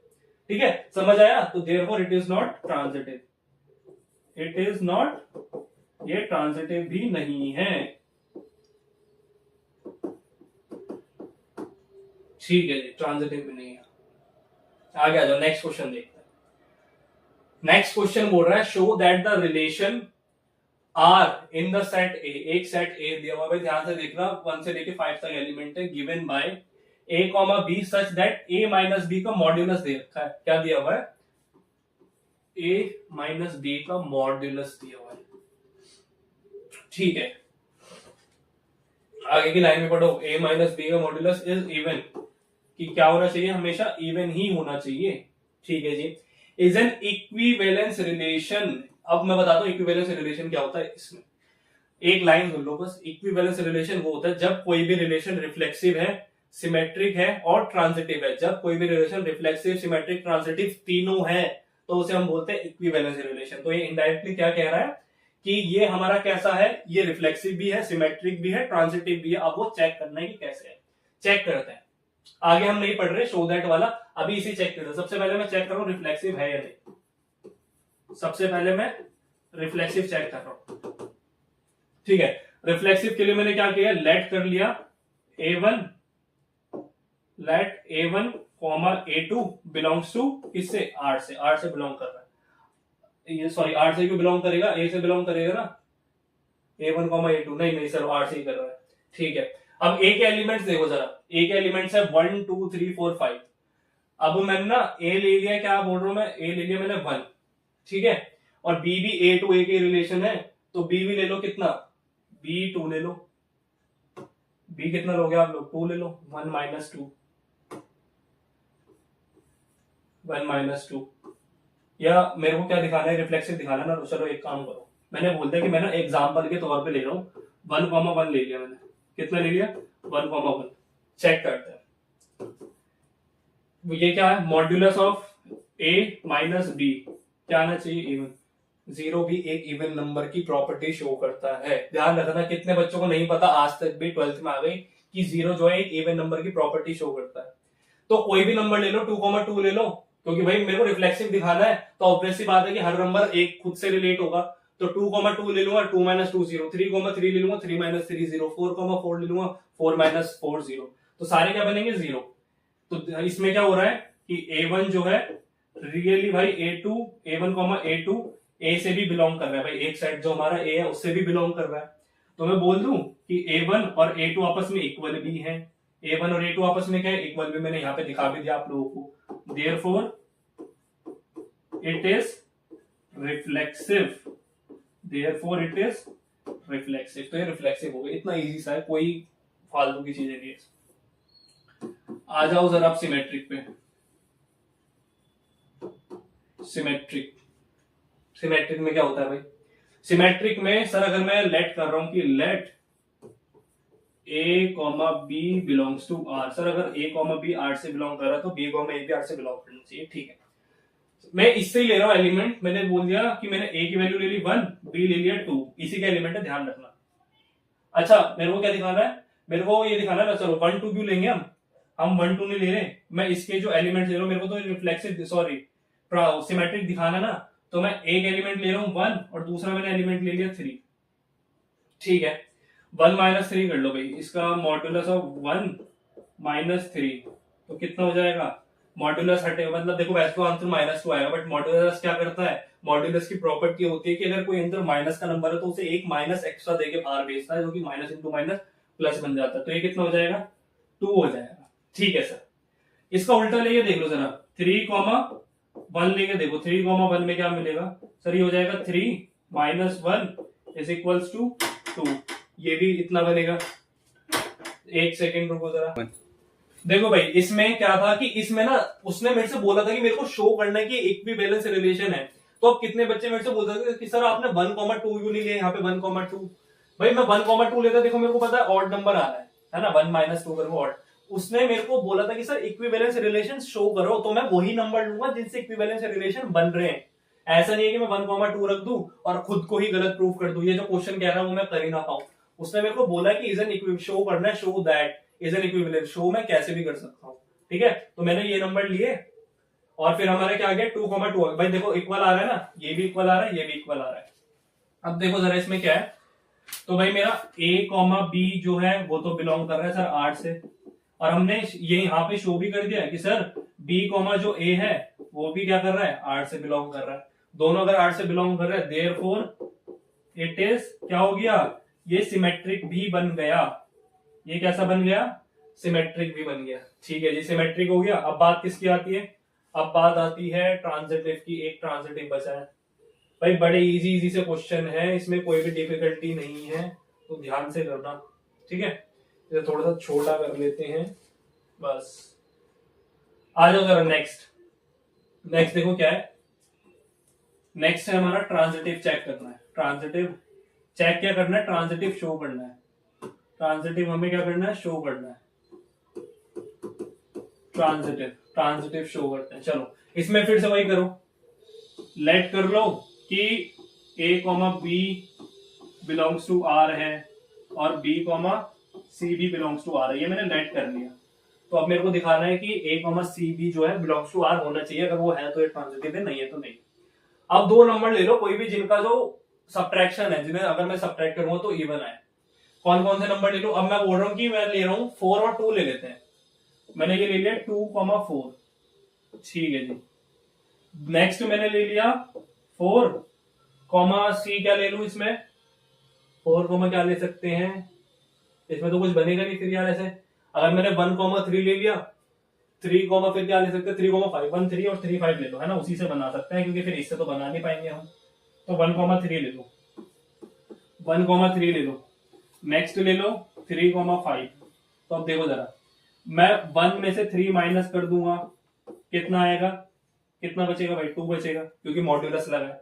ठीक है, समझ आया? तो therefore it is not transitive, it is not, ये ट्रांजिटिव भी नहीं है, ठीक है जी, ट्रांजिटिव भी नहीं है। आगे आ जाओ, नेक्स्ट क्वेश्चन देखते हैं। नेक्स्ट क्वेश्चन बोल रहा है show that the relation R in the set A, एक सेट ए दिया हुआ है, ध्यान से देखना 1 से लेके 5 तक एलिमेंट है, given by A, B such that A minus B का मॉड्यूलस दे रखा है, क्या दिया हुआ है? A माइनस B का मॉड्यूलस दिया हुआ है, ठीक है। आगे की लाइन में पढ़ो, A माइनस B का मॉड्यूलस इज इवन, कि क्या होना चाहिए? हमेशा इवन ही होना चाहिए, ठीक है जी। इज एन इक्विवेलेंस रिलेशन, अब मैं बताता हूं इक्विवेलेंस रिलेशन क्या होता है। इसमें एक लाइन सुन लो बस, इक्विवेलेंस रिलेशन वो होता है जब कोई भी रिलेशन रिफ्लेक्सिव है, सिमेट्रिक है और ट्रांजिटिव है। जब कोई भी रिलेशन रिफ्लेक्सिव, सिमेट्रिक, ट्रांजिटिव तीनों है तो उसे हम बोलते हैं इक्विवेलेंस रिलेशन। तो ये इनडायरेक्टली क्या कह रहा है कि ये हमारा कैसा है, ये रिफ्लेक्सिव भी है, सिमेट्रिक भी है, ट्रांजिटिव भी है। अब वो चेक करना है कि कैसे है, चेक करते हैं। आगे हम नहीं पढ़ रहे शो दैट वाला, अभी इसे चेक करते हैं। सबसे पहले मैं चेक करूं रिफ्लेक्सिव है या नहीं। सबसे पहले मैं रिफ्लेक्सिव चेक कर रहा हूं, ठीक है। रिफ्लेक्सिव के लिए मैंने क्या किया, लेट कर लिया A1, let A1 comma A2 belongs to किससे, R से, R से बिलोंग कर रहा है ये, सॉरी R से क्यों बिलोंग करेगा, A से बिलोंग करेगा ना, A1 कॉमा A2, नहीं सर R से ही कर रहा है, ठीक है। अब A के एलिमेंट्स देखो जरा, A के एलिमेंट्स है 1 2 3 4 5। अब मैंने ना A ले लिया, क्या बोल रहा हूं मैं, A ले लिया मैंने 1, ठीक है, और B भी A टू A के रिलेशन है, तो B भी ले लो, कितना, B 2 ले लो, B कितना लोगे आप लोग, 2 ले लो, 1 माइनस 2, 1 माइनस 2, या मेरे को क्या दिखाना है, रिफ्लेक्सिव दिखाना है ना, तो चलो एक काम करो, मैंने बोल दिया कि मैं ना एग्जाम्पल के तौर पे ले रहा हूँ, 1,1 ले लिया मैंने, कितना ले लिया, 1,1, चेक करते हैं ये क्या है, modulus of A minus B क्या आना चाहिए, इवन। 0 भी एक इवन नंबर की प्रॉपर्टी शो करता है, ध्यान रखना, कितने बच्चों को नहीं पता, आज तक भी 12th में आ गई कि 0 जो है एक इवन नंबर की प्रॉपर्टी शो करता है। तो कोई भी नंबर ले लो, 2,2 ले लो, क्योंकि भाई मेरे को रिफ्लेक्सिव दिखाना है, तो ऑब्वियस सी बात है कि हर नंबर एक खुद से रिलेट होगा, तो 2,2 ले लूंगा, 2 माइनस 2 0, 3,3 ले लूंगा, 3 माइनस 3 0, 4,4 ले लूंगा, 4 माइनस 4 0, तो सारे क्या बनेंगे, 0। तो इसमें क्या हो रहा है कि A1 जो है रियली भाई A2, A1 A2 A से भी बिलोंग कर रहा है, भाई एक साइड जो हमारा A है उससे भी बिलोंग कर रहा है, तो मैं बोल दूं कि A1 और A2 आपस में इक्वल भी हैं, A1 और A2 आपस में क्या है, इक्वल भी, मैंने यहाँ पे दिखा भी दिया आप लोगों को, therefore it is reflexive, therefore it is reflexive, तो ये रिफ्लेक्सिव हो गया, इतना इजी सा है, कोई फालतू की चीजें नहीं है। आ जाओ जरा आप सिमेट्रिक पे, सिमेट्रिक, सिमेट्रिक में क्या होता है भाई, सिमेट्रिक में सर अगर मैं लेट कर रहा हूं कि let A comma B belongs to R, sir अगर A कॉमा B R से बिलोंग कर रहा है तो B कॉमा A भी R से बिलोंग करना चाहिए, ठीक है। मैं इससे ही ले रहा हूं एलिमेंट, मैंने बोल दिया कि मैंने A की वैल्यू ले ली 1, B ले लिया 2, इसी का एलिमेंट है, ध्यान रखना। अच्छा मेरे को क्या दिखाना है, मेरे को ये दिखाना है, चलो 1 2 क्यों लेंगे हम 1 2 नहीं ले रहे, मैं इसके जो एलिमेंट ले रहा हूं, मेरे को तो रिफ्लेक्सिव सॉरी सिमेट्रिक दिखाना ना, तो मैं एक एलिमेंट ले रहा हूं 1 और दूसरा मैंने एलिमेंट ले लिया 3, ठीक है। 1 माइनस 3 कर लो भाई, इसका मॉड्यूलस ऑफ 1 माइनस 3, तो कितना हो जाएगा, मॉड्यूलस हटेगा, मतलब देखो वैसे तो आंसर -2 आएगा, बट मॉड्यूलस क्या करता है, मॉड्यूलस की प्रॉपर्टी होती है कि अगर कोई आंसर माइनस का नंबर है तो उसे एक माइनस एक्स्ट्रा देके बाहर भेजता है, जो कि माइनस इंटू माइनस प्लस बन जाता है, तो ये कितना हो जाएगा, 2 हो जाएगा, ठीक है सर। इसका उल्टा लेके देख लो जरा, 3,1 लेके देखो, 3,1 में क्या मिलेगा सर, ये हो जाएगा 3 माइनस 1 इज इक्वल्स टू 2, ये भी इतना बनेगा, एक सेकेंड रुको जरा, देखो भाई इसमें क्या था कि इसमें ना उसने मेरे से बोला था कि मेरे को शो करना है कि इक्विवेलेंस रिलेशन है, तो अब कितने बच्चे मेरे से बोल सकते कि सर आपने 1,2 क्यों नहीं लिया यहाँ पे 1,2, भाई मैं 1,2 लेता, देखो मेरे को पता है ऑड नंबर आ रहा है ना, 1 माइनस 2 करो ऑड, उसने मेरे को बोला था कि सर इक्विवेलेंस रिलेशन शो करो, तो मैं वही नंबर लूंगा जिनसे इक्विवेलेंस रिलेशन बन रहे हैं, ऐसा नहीं है कि मैं 1,2 रख दूं और खुद को ही गलत प्रूफ कर दूं, ये जो क्वेश्चन कह रहा है वो मैं कर ही ना पाऊं। उसने मेरे को बोला कि इज एन इक्विवेलेंस शो करना है, show that is an equivalence, show मैं कैसे भी कर सकता हूं, ठीक है। तो मैंने ये नंबर लिए और फिर हमारा क्या आ गया 2,2, भाई देखो इक्वल आ रहा है ना, ये भी इक्वल आ रहा है, ये भी इक्वल आ रहा है। अब देखो जरा इसमें क्या है, तो भाई मेरा A कॉमा B जो है वो तो बिलोंग कर रहा है सर R से, और हमने ये यहाँ पे शो भी कर दिया कि सर B कॉमा जो A है वो भी क्या कर रहा है, R से बिलोंग कर रहा है, दोनों अगर R से बिलोंग कर रहे हैं, देयरफॉर इट इज क्या हो गया, ये सिमेट्रिक भी बन गया, ये कैसा बन गया, सिमेट्रिक भी बन गया, ठीक है जी, सिमेट्रिक हो गया। अब बात किसकी आती है, अब बात आती है ट्रांजिटिव की, एक ट्रांजिटिव बचा है भाई, बड़े इजी इजी से क्वेश्चन है, इसमें कोई भी डिफिकल्टी नहीं है, तो ध्यान से करना, ठीक है। इसे थोड़ा सा छोटा कर लेते हैं बस, आ जाओ जरा नेक्स्ट, नेक्स्ट देखो क्या है, नेक्स्ट है हमारा ट्रांजिटिव चेक करना है, ट्रांजिटिव चेक क्या करना है, ट्रांजिटिव शो करना है, ट्रांजिटिव हमें क्या करना है, शो करना है, ट्रांजिटिव, ट्रांजिटिव शो करते हैं। चलो इसमें फिर से वही करो, लेट कर लो कि A comma B belongs to R है और B कॉमा C भी बिलोंग्स टू R है, ये मैंने लेट कर लिया, तो अब मेरे को दिखाना है कि A कॉमा C भी जो है बिलोंग्स टू R होना चाहिए, अगर वो है तो ये ट्रांजिटिव है, नहीं है तो नहीं। अब दो नंबर ले लो कोई भी जिनका जो सब्ट्रैक्शन है, जिन्हें अगर मैं सब्ट्रैक्ट करूंगा तो इवन आए। कौन कौन से नंबर ले लूं? अब मैं बोल रहा हूं कि मैं ले रहा हूं 4 और 2 ले लेते हैं। मैंने ये ले लिया 2,4, ठीक है जी। नेक्स्ट मैंने ले लिया 4, सी क्या ले लूं इसमें? 4, क्या ले सकते हैं इसमें? तो कुछ बनेगा नहीं फिर यार ऐसे। अगर मैंने 1,3 ले लिया, 3, फिर क्या ले सकते हैं? 3,5, 1 3 और 3 5 ले लो, है ना, उसी से बना सकते हैं, क्योंकि फिर इससे तो बना नहीं पाएंगे हम। तो 1,3 ले लो, 1,3 ले लो। नेक्स्ट ले लो 3,5। तो अब देखो जरा, मैं 1 में से 3 माइनस कर दूंगा, कितना आएगा? कितना बचेगा भाई? 2 बचेगा, क्योंकि मॉड्यूलस लगा है।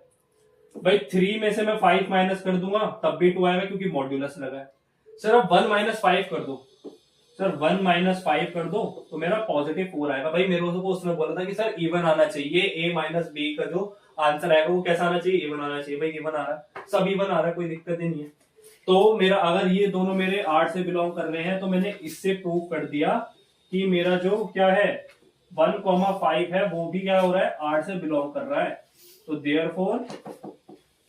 भाई 3 में से मैं 5 माइनस कर दूंगा, तब भी 2 आएगा, क्योंकि मॉड्यूलस लगा है। सर अब 1 - 5 कर दो, सर 1 - 5 कर दो, तो मेरा +4 आएगा। भाई मेरे को उसने बोला था कि सर इवन आना चाहिए, a - b का जो आंसर आएगा वो कैसा आना चाहिए? इवन आना चाहिए। भाई इवन आ रहा है, सब इवन आ रहा है, कोई दिक्कत ही नहीं है। तो मेरा अगर ये दोनों मेरे 8 से बिलोंग कर रहे हैं, तो मैंने इससे प्रूव कर दिया कि मेरा जो क्या है 1,5 है, वो भी क्या हो रहा है? 8 से बिलोंग कर रहा है। तो देयरफॉर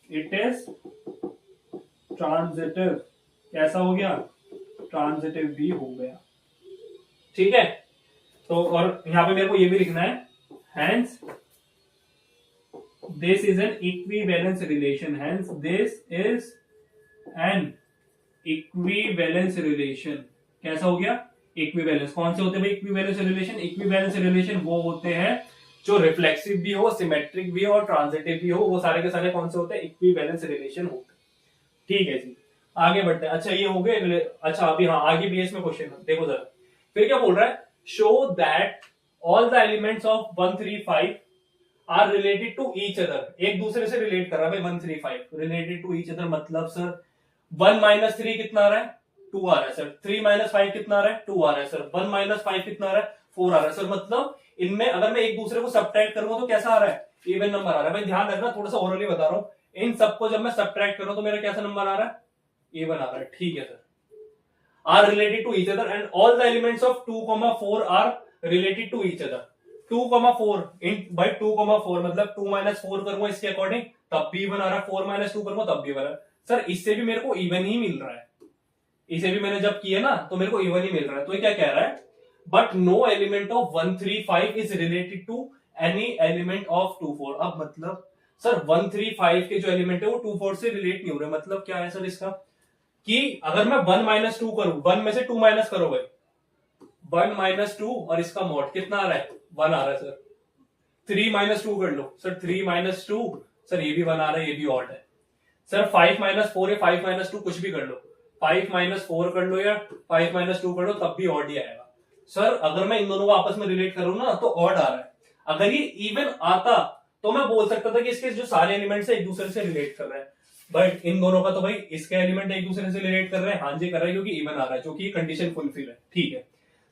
इट इज ट्रांजिटिव। कैसा हो गया? ट्रांजिटिव भी हो गया, ठीक है। तो और यहां पे मेरे को ये भी लिखना है, hence this is an equivalence relation, hence this is an equivalence relation. कैसा हो गया? इक्विवेलेंस। कौन से होते हैं भाई इक्विवेलेंस रिलेशन? इक्विवेलेंस रिलेशन वो होते हैं जो रिफ्लेक्सिव भी हो, सिमेट्रिक भी हो और ट्रांजिटिव भी हो, वो सारे के सारे कौन से होते हैं? इक्विवेलेंस रिलेशन होते हैं, ठीक है जी। आगे बढ़ते हैं। अच्छा ये हो गए। अच्छा अभी हाँ, आगे भी इसमें क्वेश्चन देखो जरा, फिर क्या बोल रहा है? Show that all the elements of 1 3 5 are related to each other. एक दूसरे से रिलेट कर रहा है भाई 1 3 5, रिलेटेड टू ईच अदर। मतलब सर 1 - 3 कितना आ रहा है? 2 आ रहा है सर। 3 - 5 कितना आ रहा है? 2 आ रहा है सर। 1 - 5 कितना आ रहा है? 4 आ रहा है सर। मतलब इनमें अगर मैं एक दूसरे को सब्ट्रैक्ट करूंगा तो कैसा आ रहा है? इवन नंबर आ रहा है। भाई ध्यान रखना, थोड़ा सा ओरली बता रहा हूं, इन सबको जब मैं सब्ट्रैक्ट करूं तो मेरा कैसा नंबर आ रहा है? इवन आ रहा है, ठीक है sir. Are related to each other and all the elements of 2,4 are related to each other. 2,4 इन भाई 2,4 मतलब 2 - 4 करूंगा इसके अकॉर्डिंग, तब भी इवन आ रहा है। 4 - 2 करूंगा तब भी इवन आ रहा है। सर इससे भी मेरे को इवन ही मिल रहा है, इसे भी मैंने जब किया ना तो मेरे को इवन ही मिल रहा है। तो ये क्या कह रहा है? But no element of 1 3 5 is related to any element of 2 4। अब मतलब सर 1 3 5 के जो एलिमेंट है वो 2 4 से रिलेट नहीं हो रहे। मतलब क्या है सर इसका? कि अगर मैं 1 - 2 करूं, 1 में से 2 माइनस करो भाई, 1 - 2 और इसका मॉड कितना आ रहा है? 1 आ रहा है सर। 3 - 2 कर लो सर, 3 - 2 सर, ये भी 1 आ रहा है, ये भी ऑड है सर। 5 - 4 या 5 - 2 कुछ भी कर लो, 5 - 4 कर लो या 5 - 2 कर लो, तब भी ऑड ही आएगा सर। अगर मैं इन दोनों को आपस में रिलेट करूं ना तो ऑड आ रहा है। अगर ये इवन आता तो मैं बोल सकता था कि इसके जो सारे एलिमेंट्स है एक दूसरे से रिलेट कर रहे हैं, बट इन दोनों का तो भाई इसके एलिमेंट एक दूसरे से रिलेट कर रहे हैं, हाँ जी कर रहे हैं, क्योंकि इवन आ रहा है, जो कि कंडीशन फुलफिल है, ठीक है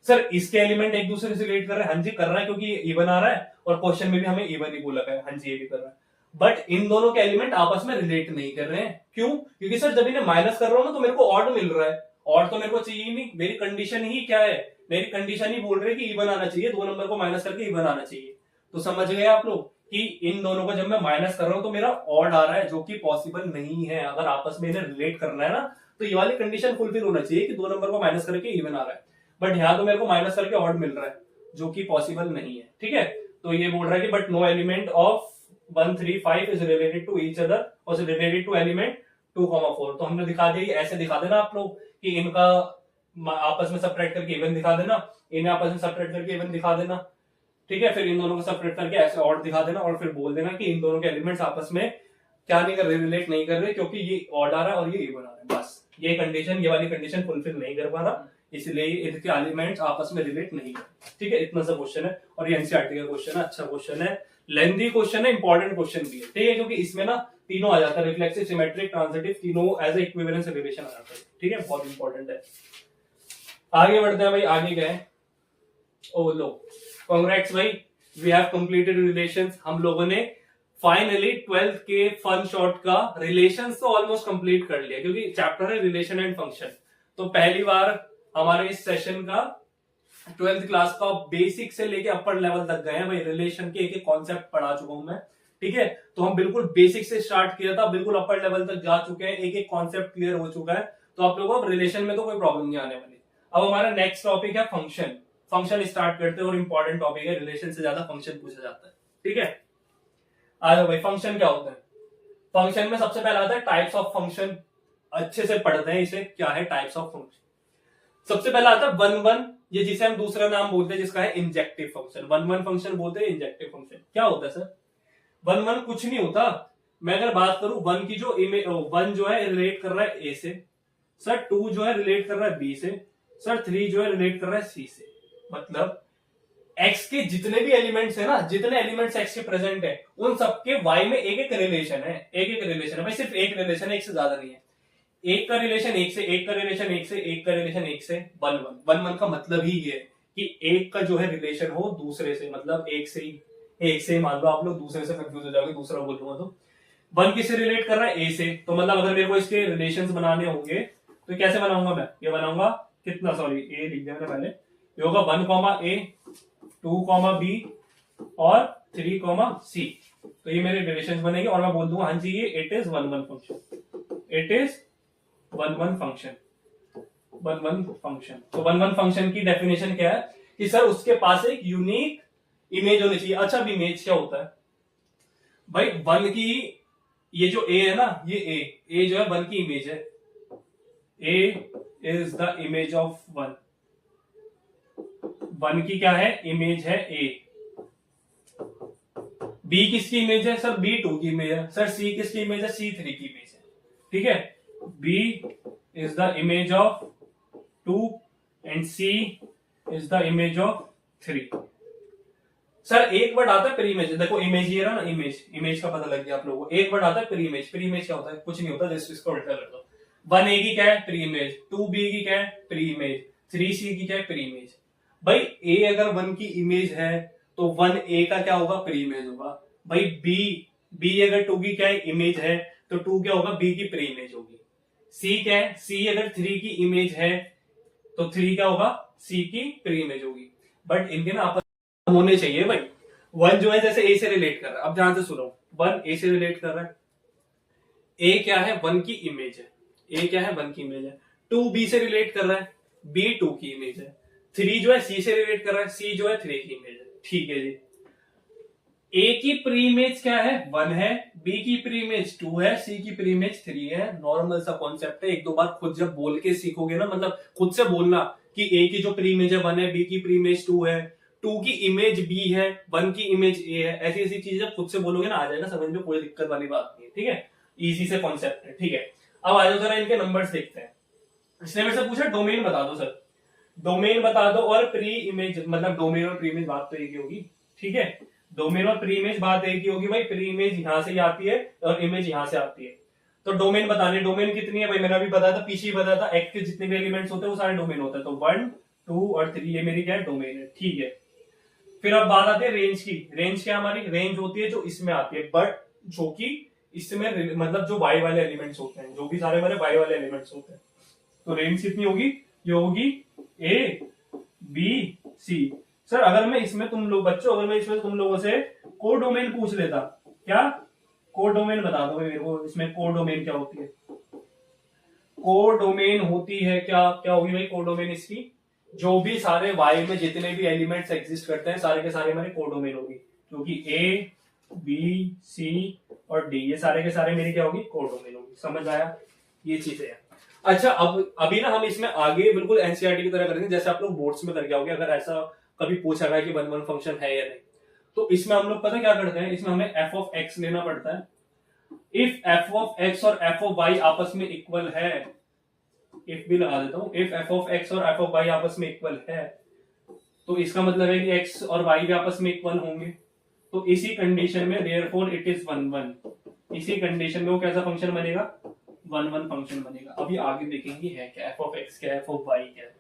सर। इसके एलिमेंट एक दूसरे से रिलेट कर रहे हैं, हाँ जी कर रहा है, क्योंकि इवन आ रहा है, और क्वेश्चन में भी हमें इवन ही बोला है, हाँ जी ये भी कर रहा है। बट इन दोनों के एलिमेंट आपस में रिलेट नहीं कर रहे हैं, क्यों? क्योंकि सर जब इन्हें माइनस कर रहा हूं ना तो मेरे को ऑड मिल रहा है, ऑड तो मेरे को चाहिए ही नहीं। मेरी कंडीशन ही क्या है? मेरी कंडीशन ही बोल रही है कि इवन आना चाहिए, 2 नंबर को माइनस करके इवन आना चाहिए। तो समझ गए आप लोग कि इन दोनों को जब मैं माइनस कर रहा हूं तो मेरा ऑड आ रहा है, जो कि पॉसिबल नहीं है। अगर आपस में इन्हें रिलेट करना है ना तो ये वाली कंडीशन फुलफिल होना चाहिए कि 2 नंबर को माइनस करके इवन आ रहा है, बट यहां तो मेरे को माइनस करके ऑड मिल रहा है, जो कि पॉसिबल नहीं है, ठीक है। तो ये बोल रहा है कि but no element of 1 3 5 is related to each other और रिलेटेड टू एलिमेंट 2,4। तो हमने दिखा दिया, ऐसे दिखा देना आप लोग कि इनका आपस में सब्ट्रैक्ट करके इवन दिखा देना, इन्हें आपस में सब्ट्रैक्ट करके इवन दिखा देना, ठीक है। फिर इन दोनों को सब्ट्रैक्ट करके ऐसे ऑड दिखा देना और फिर बोल देना कि इन दोनों के एलिमेंट्स आपस में क्या नहीं कर रहे, रिलेट नहीं कर रहे, क्योंकि ये ऑड आ रहा है और ये इवन आ रहा है। बस ये कंडीशन, ये वाली कंडीशन फुलफिल नहीं कर पा रहा, इसलिए इनके एलिमेंट्स आपस में रिलेट नहीं कर, ठीक है। इतना सा क्वेश्चन है और ये एनसीईआरटी का क्वेश्चन है, अच्छा क्वेश्चन है, लेंथी क्वेश्चन है, इंपॉर्टेंट क्वेश्चन भी है, ठीक है, क्योंकि इसमें ना तीनों आ जाता है, रिफ्लेक्सिव, सिमेट्रिक, ट्रांजिटिव, तीनों एज ए इक्विवेलेंस रिलेशन आ जाता है, ठीक है, बहुत इंपॉर्टेंट है। आगे बढ़ते हैं भाई, आगे गए। ओ लो, कांग्रेट्स भाई, वी हैव कंप्लीटेड रिलेशंस। हम लोगों ने फाइनली 12th के फन शॉट का रिलेशंस तो ऑलमोस्ट कंप्लीट कर लिया, क्योंकि चैप्टर है रिलेशन एंड फंक्शन। तो पहली बार हमारे इस सेशन का 12th क्लास का बेसिक से लेके अपर लेवल तक गए हैं भाई। रिलेशन के एक एक कॉन्सेप्ट पढ़ा चुका हूं मैं, ठीक है, तो हम बिल्कुल बेसिक से स्टार्ट किया था, बिल्कुल अपर लेवल तक जा चुके हैं, एक एक कॉन्सेप्ट क्लियर हो चुका है, तो आप लोगों को रिलेशन में तो कोई प्रॉब्लम नहीं आने वाली। अब हमारा नेक्स्ट टॉपिक है फंक्शन। फंक्शन स्टार्ट करते हैं और इंपॉर्टेंट टॉपिक है, रिलेशन से ज्यादा फंक्शन पूछा जाता है। ठीक है, आ जाओ भाई, फंक्शन क्या होता है। फंक्शन में सबसे पहला आता है टाइप्स ऑफ फंक्शन। अच्छे से पढ़ते हैं इसे, क्या है टाइप्स ऑफ फंक्शन। सबसे पहला आता है वन वन, ये जिसे हम दूसरा नाम बोलते हैं जिसका है injective function. One one function बोलते हैं इंजेक्टिव फंक्शन। क्या होता है सर? वन वन कुछ नहीं होता। मैं अगर बात करूं वन की, जो इमेज वन जो है रिलेट कर रहा है ए से, सर टू जो है रिलेट कर रहा है बी से, सर थ्री जो है रिलेट कर रहा है सी से। मतलब एक्स के जितने भी एलिमेंट्स है ना, जितने एलिमेंट्स एक्स के प्रेजेंट है, उन सबके वाई में एक एक रिलेशन है, एक एक रिलेशन है भाई, सिर्फ एक रिलेशन है, एक से ज्यादा नहीं है। एक का रिलेशन एक से, एक का रिलेशन एक से, एक का रिलेशन एक से, वन वन। वन वन का मतलब ही ये है कि एक का जो है रिलेशन हो दूसरे से, मतलब एक से ही, एक से ही मान लो आप लोग, दूसरे से कंफ्यूज हो जाओगे, दूसरा बोल दूंगा तो। वन किससे रिलेट कर रहा है? ए से। तो मतलब अगर मेरे को इसके रिलेशंस बनाने होंगे तो कैसे बनाऊंगा मैं? ये बनाऊंगा कितना, सॉरी ए लिख दिया मैंने पहले, ये होगा 1 कॉमा ए, 2 कॉमा बी और 3 कॉमा सी। तो ये मेरे रिलेशंस बनेंगे और मैं बोल दूंगा हाँ जी ये it is one one function, it is one one function, one one function. तो वन वन फंक्शन की डेफिनेशन क्या है कि सर उसके पास एक यूनिक इमेज होनी चाहिए। अच्छा, अब इमेज क्या होता है भाई? वन की ये जो ए है ना, ये ए जो है वन की इमेज है। A is the image of one. One की क्या है? इमेज है ए। बी किसकी इमेज है? सर बी टू की इमेज है। सर सी किसकी इमेज है? सी थ्री की इमेज है। ठीक है, b is the image of two and c is the image of three. Sir एक वर्ड आता है प्री इमेज। देखो इमेज ये रहा ना, इमेज, इमेज का पता लग गया आप लोगों को। एक वर्ड आता है प्री इमेज। प्री इमेज क्या होता है? कुछ नहीं होता, जस्ट इसको उल्टा कर दो। वन ए की क्या है? Pre image. टू बी की क्या है? Pre image. थ्री सी की क्या है? Pre image. भाई ए अगर वन की इमेज है तो वन ए का क्या होगा? प्री इमेज होगा। भाई बी अगर टू की क्या है? इमेज है, तो टू क्या होगा? बी की प्री इमेज होगी। सी क्या है? सी अगर थ्री की इमेज है तो थ्री क्या होगा? सी की प्री इमेज होगी। बट इनके ना आपस होने चाहिए भाई। वन जो है जैसे ए से रिलेट कर रहा है, अब ध्यान से सुनो, वन ए से रिलेट कर रहा है। ए क्या है? वन की इमेज है। ए क्या है? वन की इमेज है। टू बी से रिलेट कर रहा है, बी टू की इमेज है। थ्री जो है सी से रिलेट कर रहा है, सी जो है थ्री की इमेज है। ठीक है जी। ए की प्री इमेज क्या है? वन है। बी की प्री इमेज टू है। सी की प्री इमेज थ्री है। नॉर्मल सा कॉन्सेप्ट है। एक दो बार खुद जब बोल के सीखोगे ना, मतलब खुद से बोलना कि ए की जो प्री इमेज है वन है, बी की प्री इमेज टू है, टू की इमेज बी है, वन की इमेज ए है, ऐसी ऐसी चीजें जब खुद से बोलोगे ना, आ जाएगा समझ में, कोई दिक्कत वाली बात नहीं है। ठीक है, इजी से कॉन्सेप्ट है। ठीक है, अब आ जाओ जरा इनके नंबर्स देखते हैं। इसने मेरे से पूछा डोमेन बता दो सर, डोमेन बता दो और प्री इमेज, मतलब डोमेन और प्री इमेज बात तो एक ही होगी। ठीक है, डोमेन और प्री इमेज बात एक ही होगी भाई। प्री इमेज यहां से आती है और इमेज यहां से आती है। तो डोमेन बताने, डोमेन कितनी है भाई? मैंने अभी बताया था, पीछे बताया था, एक्स के जितने भी एलिमेंट्स होते हैं वो सारे डोमेन होते हैं। तो 1 2 और 3 ये मेरी क्या है? डोमेन है। ठीक है, फिर अब बात आती है रेंज की। रेंज क्या हमारी? रेंज होती है जो इसमें आती है, बट जो कि इसमें मतलब जो वाई वाले एलिमेंट्स होते हैं, जो भी सारे हमारे वाई वाले एलिमेंट्स होते हैं। तो रेंज कितनी होगी? ये होगी ए बी सी। सर अगर मैं इसमें तुम लोग बच्चों, अगर मैं इसमें तुम लोगों से कोडोमेन पूछ लेता, क्या कोडोमेन बता दो मेरे को, इसमें कोडोमेन क्या होती है? कोडोमेन होती है क्या, क्या होगी भाई कोडोमेन? इसकी जो भी सारे वाई में जितने भी एलिमेंट्स एग्जिस्ट करते हैं, सारे के सारे हमारे कोडोमेन होगी, क्योंकि ए बी सी और डी ये सारे के सारे मेरी क्या होगी? कोडोमेन होगी। समझ आया? ये चीजें हैं। अच्छा, अब अभी ना हम इसमें आगे बिल्कुल एनसीईआरटी की तरह करेंगे, जैसे आप लोग बोर्ड्स में करके आओगे। अगर ऐसा कभी पूछा गया कि वन वन फंक्शन है या नहीं, तो इसमें हम लोग पता क्या करते हैं, इसमें हमें एफ ऑफ एक्स लेना पड़ता है। इफ एफ ऑफ एक्स और एफ ऑफ वाई आपस में इक्वल है, इफ भी लगा देता हूं, इफ एफ ऑफ एक्स और एफ ऑफ वाई आपस में इक्वल है, तो इसका मतलब है कि एक्स और वाई भी आपस में इक्वल होंगे। तो इसी कंडीशन में therefore it is one one, इसी कंडीशन में वो कैसा फंक्शन बनेगा? वन वन फंक्शन बनेगा। अभी आगे देखेंगे है क्या, एफ ऑफ एक्स क्या है, एफ ऑफ वाई क्या है।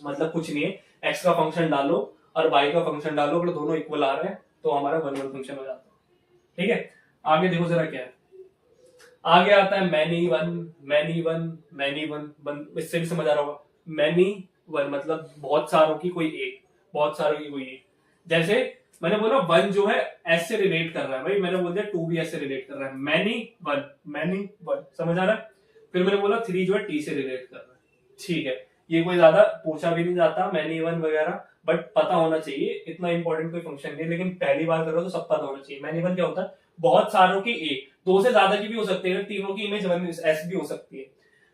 मतलब कुछ नहीं है, एक्स का फंक्शन डालो और वाई का फंक्शन डालो, अगर दोनों इक्वल आ रहे हैं तो हमारा वन वन फंक्शन हो जाता है। ठीक है, आगे देखो जरा क्या है। आगे आता है many one, many one, many one. इससे भी समझ आ रहा होगा। मैनी वन मतलब बहुत सारों की कोई एक, बहुत सारों की कोई एक। जैसे मैंने बोला वन जो है एस से रिलेट कर रहा है भाई, मैंने बोल दिया टू भी एस से रिलेट कर रहा है, मैनी वन, समझ आ रहा है। फिर मैंने बोला थ्री जो है टी से रिलेट कर रहा है, ठीक है। ये कोई ज्यादा पूछा भी नहीं जाता मैनी वन वगैरह, बट पता होना चाहिए, इतना इंपॉर्टेंट कोई फंक्शन नहीं, लेकिन पहली बार कर रहा हो तो सब पता होना चाहिए। मैनी वन क्या होता है, बहुत सारों की ए, दो से ज्यादा की भी हो सकती है, तीनों की इमेज वन एस भी हो सकती है,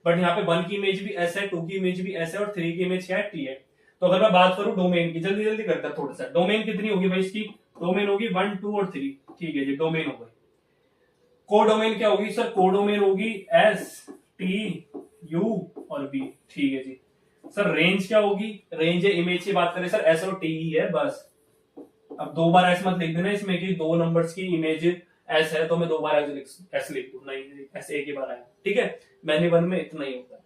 बट यहाँ पे वन की इमेज भी एस है, टू की इमेज भी एस है, और थ्री की इमेज क्या है, टी है। तो अगर मैं बात करूं डोमेन की, जल्दी जल्दी करता थोड़ा सा, डोमेन कितनी होगी भाई इसकी, डोमेन होगी 1 2 और 3, ठीक है जी, डोमेन हो गई। कोडोमेन क्या होगी सर, कोडोमेन होगी एस टी यू और बी, ठीक है जी। सर रेंज क्या होगी, रेंज है इमेज की बात करें सर एस और टी ही है बस। अब दो बार एस मत लिख देना इसमें कि दो नंबर्स की इमेज एस है तो मैं दो बार एस लिख दूं, नहीं एस एक ही बार आएगा, ठीक है। मैंने वन में इतना ही होता है,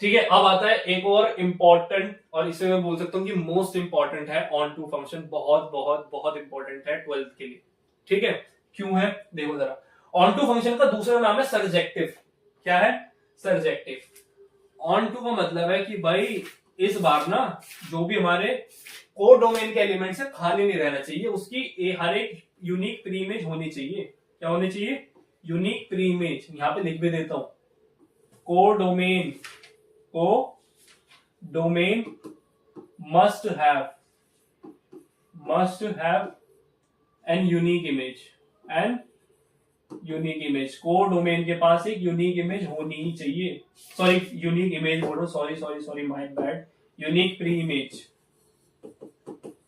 ठीक है। अब आता है एक और इंपॉर्टेंट, और इसे मैं बोल सकता हूँ कि मोस्ट इंपॉर्टेंट है, ऑन टू फंक्शन, बहुत बहुत बहुत इंपॉर्टेंट है 12th के लिए, ठीक है। क्यों है देखो जरा, ऑन टू फंक्शन का दूसरा नाम है सरजेक्टिव। क्या है, सरजेक्टिव। ऑन टू का मतलब है कि भाई इस बार ना जो भी हमारे कोडोमेन के एलिमेंट्स है खाली नहीं रहना चाहिए, उसकी हर एक यूनिक प्री इमेज होनी चाहिए। क्या होनी चाहिए, यूनिक प्री इमेज। यहां पे लिख भी देता हूं, कोडोमेन को domain must have an unique image, को डोमेन के पास एक यूनिक इमेज होनी ही चाहिए, सॉरी यूनिक इमेज बोलो, sorry my bad, unique pre image.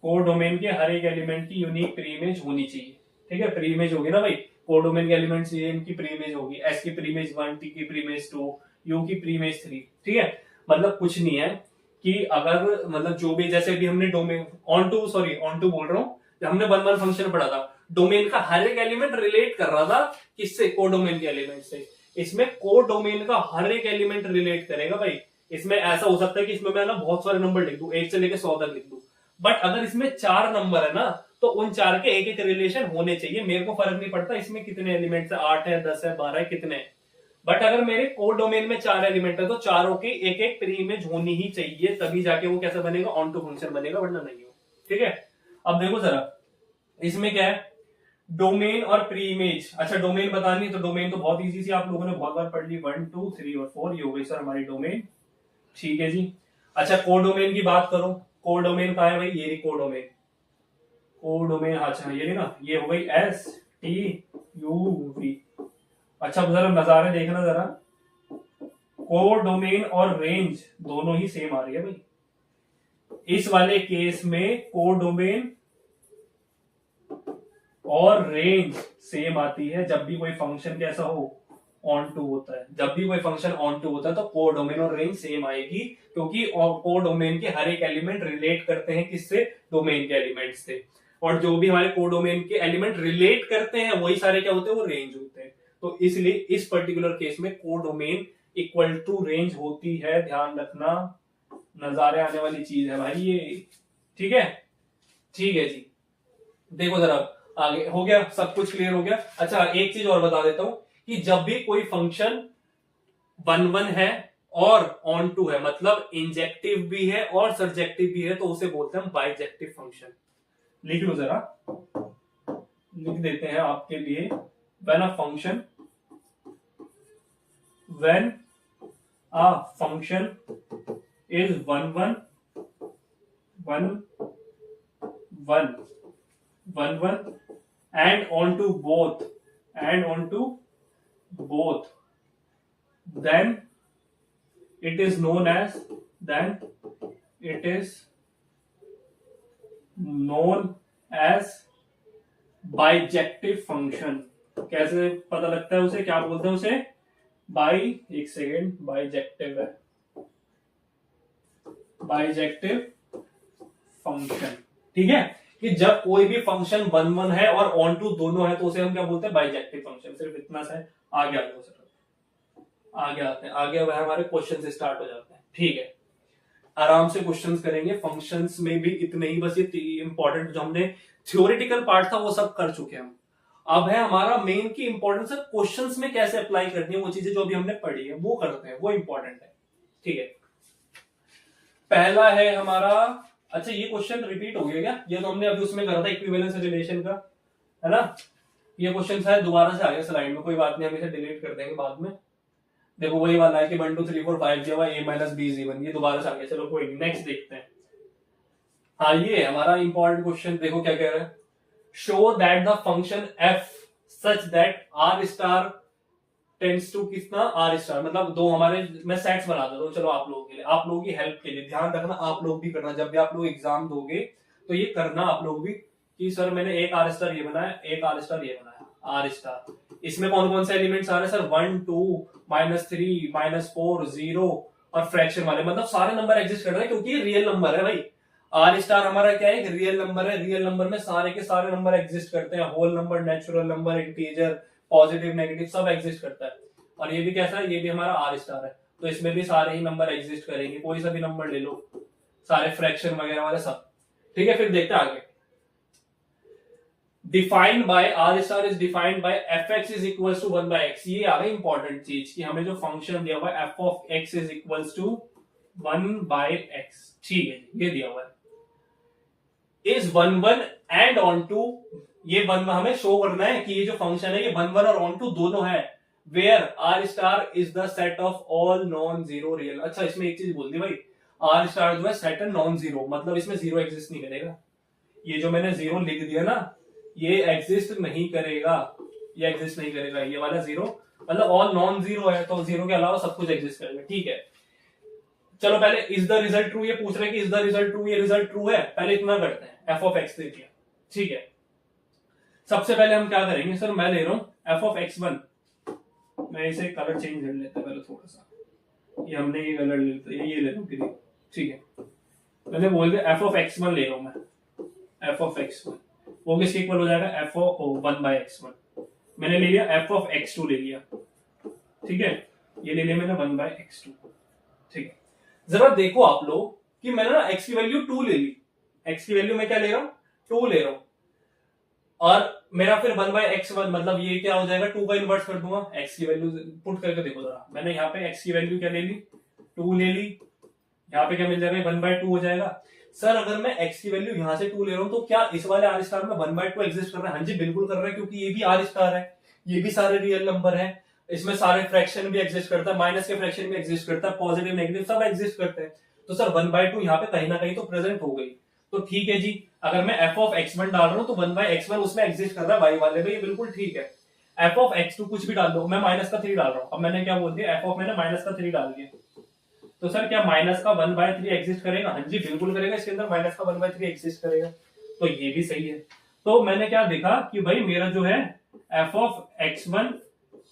को डोमेन के हर एक एलिमेंट की यूनिक प्री इमेज होनी चाहिए, ठीक है। प्री इमेज होगी ना भाई, को डोमेन के एलिमेंट्स इनकी प्री इमेज होगी, एस की प्री इमेज 1, टी की प्री इमेज 2, यू की प्री इमेज 3, ठीक है। मतलब कुछ नहीं है कि अगर मतलब जो भी, जैसे भी हमने डोमेन ऑन टू बोल रहा हूँ, जब हमने वन फंक्शन पढ़ा था, डोमेन का हर एक एलिमेंट रिलेट कर रहा था किससे, कोडोमेन के एलिमेंट से। इसमें कोडोमेन का हर एक एलिमेंट रिलेट करेगा भाई। इसमें ऐसा हो सकता है कि इसमें मैं ना बहुत सारे नंबर लिख दूं, 1 से लेकर 100 तक लिख दूं, बट अगर इसमें 4 नंबर है ना तो उन 4 के एक एक रिलेशन होने चाहिए। मेरे को फर्क नहीं पड़ता इसमें कितने एलिमेंट्स है, 8 है, 10 है, 12 है, कितने है, बट अगर मेरे कोड डोमेन में 4 एलिमेंट है तो चारों की एक एक प्री इमेज होनी ही चाहिए, तभी जाके वो कैसा बनेगा, ऑन टू फंक्शन बनेगा, वरना नहीं हो, ठीक है। अब देखो जरा इसमें क्या है, डोमेन और प्री इमेज। अच्छा डोमेन बतानी, तो डोमेन तो बहुत इजी सी, आप लोगों ने बहुत बार पढ़ ली, 1 2 3 और 4, ये हो गई सर हमारी डोमेन, ठीक है जी। अच्छा कोडोमेन की बात करो, कोडोमेन कहा है भाई, ये रही कोडोमेन, अच्छा ये ना, ये हो गई एस टी यू वी। अच्छा जरा नजारे देखना जरा, कोडोमेन और रेंज दोनों ही सेम आ रही है भाई। इस वाले केस में कोडोमेन और रेंज सेम आती है जब भी कोई फंक्शन कैसा हो, ऑन टू होता है। जब भी कोई फंक्शन ऑन टू होता है तो कोडोमेन और रेंज सेम आएगी, क्योंकि कोडोमेन के हर एक एलिमेंट रिलेट करते हैं किससे, डोमेन के एलिमेंट से, और जो भी हमारे कोडोमेन के एलिमेंट रिलेट करते हैं वही सारे क्या होते हैं, वो रेंज होते हैं। तो इसलिए इस पर्टिकुलर केस में कोडोमेन इक्वल टू रेंज होती है, ध्यान रखना, नजारे आने वाली चीज है भाई ये, ठीक है जी। देखो जरा आगे हो गया, सब कुछ क्लियर हो गया। अच्छा एक चीज और बता देता हूं कि जब भी कोई फंक्शन 1 1 है और ऑन टू है, मतलब इंजेक्टिव भी है और सरजेक्टिव भी है, तो उसे बोलते हैं बाइजेक्टिव फंक्शन। लिख लो जरा, लिख देते हैं आपके लिए, when a function is 1 1 1 1 1 1 and onto both then it is known as bijective function. कैसे पता लगता है उसे, क्या बोलते हैं उसे, एक सेकेंड, बाइजेक्टिव है, बाइजेक्टिव फंक्शन, ठीक है। कि जब कोई भी फंक्शन 1 1 है और ऑन टू दोनों है तो उसे हम क्या बोलते हैं, बाइजेक्टिव फंक्शन। सिर्फ इतना सा है, आगे आते हैं, आगे वह हमारे क्वेश्चन से स्टार्ट हो जाते हैं, ठीक है। आराम से क्वेश्चंस करेंगे, फंक्शंस में भी इतने ही, बस ये इंपॉर्टेंट जो हमने थ्योरेटिकल पार्ट था वो सब कर चुके हैं हम। अब है हमारा मेन की इंपॉर्टेंस है क्वेश्चंस में कैसे अप्लाई करनी है वो चीजें जो अभी हमने पढ़ी है, वो करते हैं, वो इंपॉर्टेंट है, ठीक है। पहला है हमारा अच्छा ये क्वेश्चन रिपीट हो गया क्या? ये तो हमने अभी उसमें करा था इक्विवेलेंस रिलेशन का, है ना? ये क्वेश्चन शायद दोबारा से आ गया स्लाइड में, कोई बात नहीं, हम इसे डिलीट कर देंगे बाद में। देखो वही वाला है कि 1 2 3 4 5 दिया हुआ a minus b is even, ये दोबारा से आ गया। चलो कोई नहीं, नेक्स्ट देखते हैं। हाँ ये है हमारा इंपॉर्टेंट क्वेश्चन। देखो क्या कह रहा है, show that the function f such that r star tends to कितना r स्टार, मतलब दो हमारे, मैं सेट्स बना देता हूँ चलो आप लोगों के लिए, आप लोगों की हेल्प के लिए। ध्यान रखना आप लोग भी करना, जब भी आप लोग एग्जाम दोगे तो ये करना आप लोग भी कि सर मैंने एक r स्टार ये बनाया, एक r स्टार ये बनाया, r स्टार। इसमें कौन कौन से एलिमेंट्स आ रहे हैं सर? 1 2 -3 -4 0 और फ्रैक्शन वाले, मतलब सारे नंबर एग्जिस्ट कर रहे हैं क्योंकि ये रियल नंबर है भाई। आर स्टार हमारा क्या है? एक रियल नंबर है। रियल नंबर में सारे के सारे नंबर एग्जिस्ट करते हैं, whole number, natural number, integer, positive, negative, सब एग्जिस्ट करता है। और ये भी कैसा है? ये भी हमारा आर स्टार है, तो इसमें भी सारे ही नंबर एग्जिस्ट करेंगे, कोई सा भी नंबर ले लो, सारे फ्रैक्शन वगैरह वाले सब। ठीक है, फिर देखते हैं आगे। Defined by R star is defined by f x is equal to 1 by x. ये आ गई इंपॉर्टेंट चीज कि हमें जो फंक्शन दिया हुआ है f of x is equal to 1 by x, ठीक है, ये दिया हुआ है। इज 1 1 एंड ऑन टू, ये 1 हमें शो करना है कि ये जो फंक्शन है ये 1 1 और ऑन टू दोनों है। Where R star is the set of all non zero real. अच्छा इसमें एक चीज बोल दी भाई, आर स्टार जो है सेट है नॉन जीरो, मतलब इसमें जीरो एग्जिस्ट नहीं करेगा। ये जो मैंने जीरो लिख दिया ना, ये एग्जिस्ट नहीं करेगा, ये एग्जिस्ट नहीं करेगा, ये वाला जीरो, मतलब ऑल नॉन जीरो है तो जीरो के अलावा सब कुछ एग्जिस्ट करेगा। ठीक है, चलो पहले इज द रिजल्ट ट्रू, ये पूछ रहे हैं कि इज द रिजल्ट ट्रू, ये रिजल्ट ट्रू है, पहले इतना करते हैं। एफ ऑफ एक्स दे दिया, ठीक है। सबसे पहले हम क्या करेंगे सर, मैं ले रहा हूं एफ ऑफ एक्स 1, मैं इसे कलर चेंज कर लेता पहले थोड़ा सा, ये हमने ये कलर ले लेते, ये ले लो ग्रीन, ठीक है। मैंने बोल दिया एफ ऑफ एक्स 1 ले रहा हूं मैं, एफ ऑफ एक्स 1 वो किसके इक्वल हो जाएगा? F of 1 by x 1। मैंने ले लिया एफ ऑफ एक्स 2 ले लिया, ठीक है, ये ले लिया मैंने 1 बाय एक्स 2, ठीक है। जरा देखो आप लोग कि मैंने ना x की वैल्यू 2 ले ली, x की वैल्यू मैं क्या ले रहा हूं? 2 ले रहा हूं, और मेरा फिर 1 बाय x1, मतलब ये क्या हो जाएगा? 2 का इनवर्स कर दूंगा। x की वैल्यू पुट करके देखो जरा, मैंने यहाँ पे x की वैल्यू क्या ले ली? 2 ले ली, यहाँ पे क्या मिल जाएगा? 1 बाय 2 हो जाएगा। सर अगर मैं x की वैल्यू यहाँ से 2 ले रहा हूँ तो क्या इस वाले आर स्टार में 1 बाय 2 एग्जिस्ट कर रहा है? हाँ जी बिल्कुल कर रहा है, क्योंकि ये भी आर स्टार है, ये भी सारे रियल नंबर है, इसमें सारे फ्रैक्शन भी एग्जिस्ट करता है, माइनस के फ्रैक्शन भी एग्जिस्ट करता है, पॉजिटिव नेगेटिव सब एग्जिस्ट करते हैं। तो सर 1 बाय 2 यहाँ पे कहीं ना कहीं तो प्रेजेंट हो गई। तो ठीक है जी, अगर मैं एफ ऑफ x1 डाल रहा हूँ तो 1 बाय x1 उसमें एग्जिस्ट कर रहा है y वाले में, ये बिल्कुल ठीक है। एफ ऑफ x2 कुछ भी डाल दो, मैं माइनस का 3 डाल रहा हूँ, अब मैंने क्या बोल दिया? एफ ऑफ मैंने माइनस का 3 डाल दिया, तो सर क्या माइनस का 1 बाय 3 एग्जिस्ट करेगा? हाँ जी बिल्कुल करेगा, इसके अंदर माइनस का 1 बाय 3 एग्जिस्ट करेगा, तो ये भी सही है। तो मैंने क्या देखा कि भाई मेरा जो है एफ ऑफ x1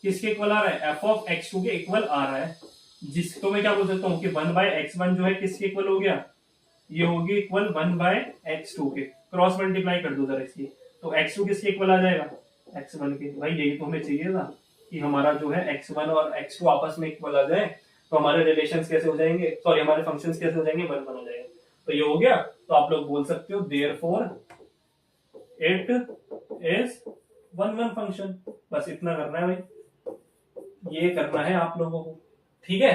किसके इक्वल आ रहा है? एफ ऑफ x2 के इक्वल आ रहा है, जिसको मैं क्या बोल सकता हूँ कि 1 बाय x1 जो है किसके इक्वल हो गया? ये होगी इक्वल 1 बाय x2 के, क्रॉस मल्टीप्लाई कर दो जरा इसकी, तो x2 किसके इक्वल आ जाएगा? x1 के। भाई यही तो हमें चाहिए था कि हमारा जो है x1 और x2 आपस में इक्वल आ जाए, तो हमारे रिलेशंस कैसे हो जाएंगे, सॉरी हमारे फंक्शंस कैसे हो जाएंगे? 1 1 हो जाएगा। तो ये हो गया, तो आप लोग बोल सकते हो देयरफॉर इट इज 1 1 फंक्शन। बस इतना करना है भाई, ये करना है आप लोगों को, ठीक है।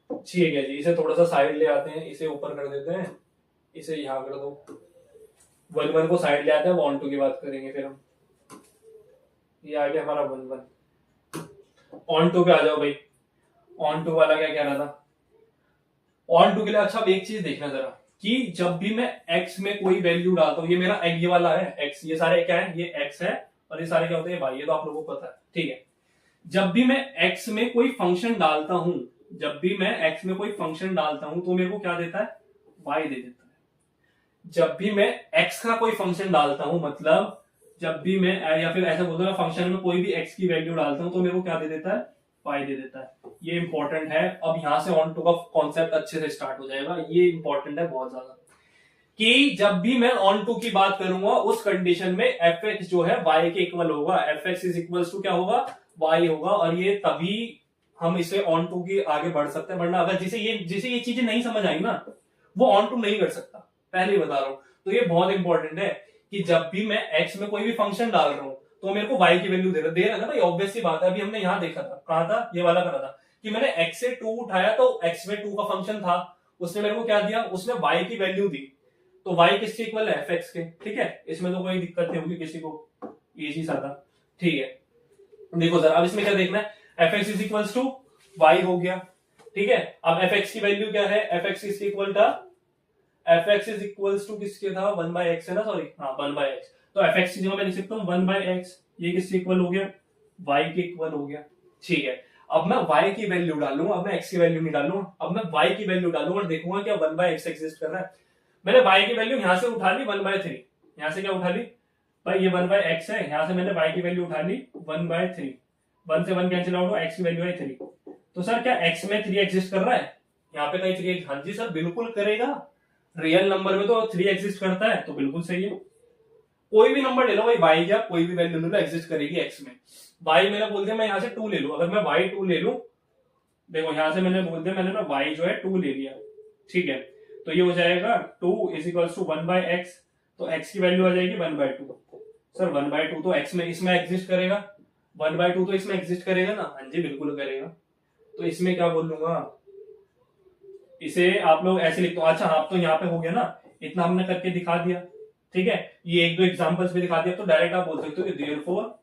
ठीक है जी, इसे थोड़ा सा साइड ले आते हैं, इसे ऊपर कर देते हैं, इसे यहां कर दो, 1 1 को साइड ले आते हैं, 1 2 की बात करेंगे फिर हम। ये आ गया हमारा 1 1, ऑन टू पे आ जाओ भाई। ऑन टू वाला क्या कह रहा था? ऑन टू के लिए अच्छा एक चीज देखना जरा कि जब भी मैं x में कोई वैल्यू डालता हूँ, ये मेरा ये वाला है x, ये सारे क्या है? ये x है, और ये सारे क्या होते हैं? भाई ये तो आप लोगों को पता है, ठीक है। जब भी मैं x में कोई फंक्शन डालता हूं, जब भी मैं x में कोई फंक्शन डालता हूं तो मेरे को क्या देता है? y दे देता है। जब भी मैं x का कोई फंक्शन डालता हूं, मतलब जब भी मैं, या फिर ऐसा बोलता हूं फंक्शन में कोई भी x की वैल्यू डालता हूं तो मेरे को क्या दे देता है? y दे देता है। ये इंपॉर्टेंट है, अब यहां से ऑन टू का कॉन्सेप्ट अच्छे से स्टार्ट हो जाएगा। ये इंपॉर्टेंट है बहुत ज्यादा, कि जब भी मैं ऑन टू की बात करूंगा उस कंडीशन में एफ एक्स जो है y के इक्वल होगा, f x is equal to क्या होगा? y होगा, और ये तभी हम इसे ऑन टू की आगे बढ़ सकते हैं, वरना अगर जिसे ये चीजें नहीं समझ आई ना, वो ऑन टू नहीं कर सकता, पहले ही बता रहा हूं। तो ये बहुत इंपॉर्टेंट है कि जब भी मैं x में कोई भी फंक्शन डाल रहा हूं तो मेरे को y की वैल्यू दे रहा है ना भाई, ऑब्वियस सी बात है। अभी हमने यहां देखा था, कहा था? ये वाला करा था कि मैंने x से 2 उठाया तो x में 2 का फंक्शन था, उसने मेरे को क्या दिया? उसने y की वैल्यू दी। तो y किसके इक्वल है, fx के, ठीक है, इसमें तो कोई दिक्कत नहीं होगी किसी को, इजी सा था, ठीक है। देखो सर अब इसमें क्या देखना है, fx is equals to y हो गया, ठीक है। अब fx की वैल्यू क्या है, fx किसके इक्वल था, fx इज इक्वल्स टू किसके था, 1/x है ना, सॉरी हाँ 1/x, तो fx की जगह मैं लिख सकता हूँ 1/x, ये किसके इक्वल हो गया, y के इक्वल हो गया, ठीक है। अब मैं y की वैल्यू डालूंगा, अब मैं x की वैल्यू नहीं डालूंगा, अब मैं y की वैल्यू डालूंगा और देखूंगा क्या 1/x एग्जिस्ट कर रहा है। मैंने y की वैल्यू यहां से उठा ली 1/3, यहां से क्या उठा ली भाई, ये 1/x है, यहां से मैंने y की वैल्यू उठा ली 1/3, 1 से 1 कैंसिल आउट हो, x की वैल्यू है 3। तो सर क्या x में 3 एग्जिस्ट कर रहा है, यहाँ पे कहीं 3, हाँ जी सर बिल्कुल करेगा, रियल नंबर में तो 3 एग्जिस्ट करता है, तो बिल्कुल सही है। कोई भी नंबर ले लो भाई, y या कोई भी वैल्यू ले लो, एग्जिस्ट करेगी x में। y मैंने बोल दिया मैं यहाँ से 2 ले लूं, अगर मैं y 2 ले लूं, देखो यहां से मैंने बोल दिया, मैंने ना y जो है 2 ले लिया, ठीक है, तो ये हो जाएगा 2 इज इक्वल्स टू 1/x, तो x की वैल्यू आ जाएगी 1/2। सर 1/2 तो x में इसमें एग्जिस्ट करेगा, 1/2 तो इसमें एग्जिस्ट करेगा ना, हाँ जी बिल्कुल करेगा। तो इसमें क्या बोल लूंगा, इसे आप लोग ऐसे लिख दो, अच्छा आप तो यहाँ पे हो गया ना, इतना हमने करके दिखा दिया, ठीक है, ये 1-2 एग्जांपल्स भी दिखा दिया, तो डायरेक्ट आप बोल सकते हो कि therefore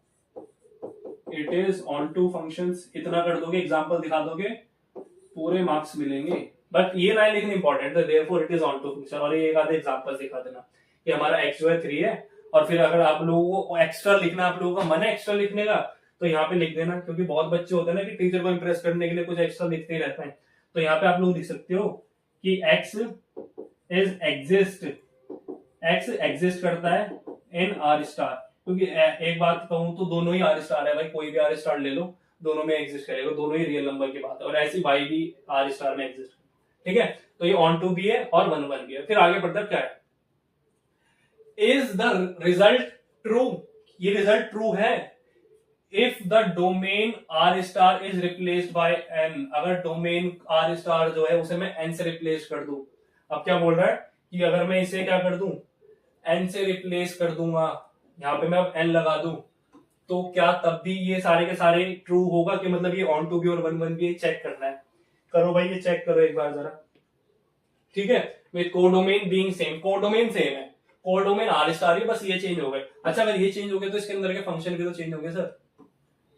it is onto functions, इतना कर दोगे, एग्जांपल दिखा दोगे, पूरे मार्क्स मिलेंगे। बट ये लाइन लिखनी इंपॉर्टेंट है, therefore it is onto function, और ये एक आधे एग्जांपल दिखा देना कि हमारा x जो है 3 है, और फिर अगर आप लोगों को एक्स्ट्रा लिखना, आप लोगों का मन है एक्स्ट्रा लिखने का, तो यहाँ पे लिख देना, क्योंकि बहुत बच्चे होते हैं ना कि टीचर को इंप्रेस करने के लिए कुछ एक्स्ट्रा लिखते ही रहते हैं, तो यहाँ पे आप लोग लिख सकते हो कि x is exist, x exist करता है इन आर स्टार, क्योंकि एक बात कहूं तो दोनों ही आर स्टार है भाई, कोई भी आर स्टार ले लो, दोनों में एग्जिस्ट करेगा, दोनों ही रियल नंबर की बात है, और ऐसी y भी आर स्टार में एग्जिस्ट, ठीक है। तो ये ऑन टू भी है और 1/1 भी है। फिर आगे बढ़ता क्या है, इज द रिजल्ट ट्रू, ये रिजल्ट ट्रू है if the domain R star is replaced by N, अगर डोमेन आर स्टार जो है उसे मैं एन से रिप्लेस कर दूं। अब क्या बोल रहा है कि अगर मैं इसे क्या कर दूं, एन से रिप्लेस कर दूंगा, यहाँ पे मैं अब एन लगा दूं, तो क्या तब भी ये सारे के सारे ट्रू होगा, कि मतलब ये ऑन टू भी और 1/1 भी, चेक करना है, करो भाई ये चेक करो एक बार जरा, ठीक है, with codomain being same, codomain same है, कोडोमेन आर स्टार ही, बस ये चेंज हो गए। अच्छा अगर ये चेंज हो गए तो इसके अंदर के फंक्शन भी तो चेंज हो गए सर,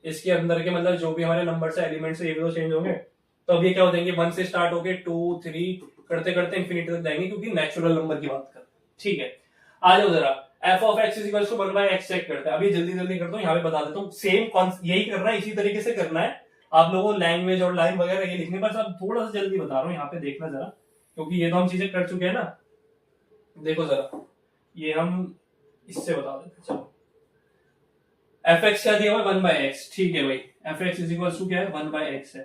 इसके अंदर के मतलब जो भी हमारे नंबर से एलिमेंट्स है ये भी तो चेंज होंगे, तो अब ये क्या हो जाएंगे, 1 से स्टार्ट होके 2 3 करते करते इंफिनिटी तक जाएंगे, क्योंकि नेचुरल नंबर की बात कर, ठीक है। आ जाओ जरा, f of x is equal to 1/x check करते हैं, अभी जल्दी जल्दी करता हूँ, यहाँ पे बता देता हूँ, सेम यही करना है, इसी तरीके से करना है आप लोगों को, लैंग्वेज और लाइन वगैरह ये लिखने, बस अब थोड़ा सा जल्दी बता रहा हूँ, यहाँ पे देखना जरा, क्योंकि ये तो हम चीजें कर चुके हैं ना। देखो जरा, ये हम इससे बता देते हैं, चलो fx क्या दिया हुआ 1/x, ठीक है भाई, fx इज इक्वल टू क्या है 1/x है,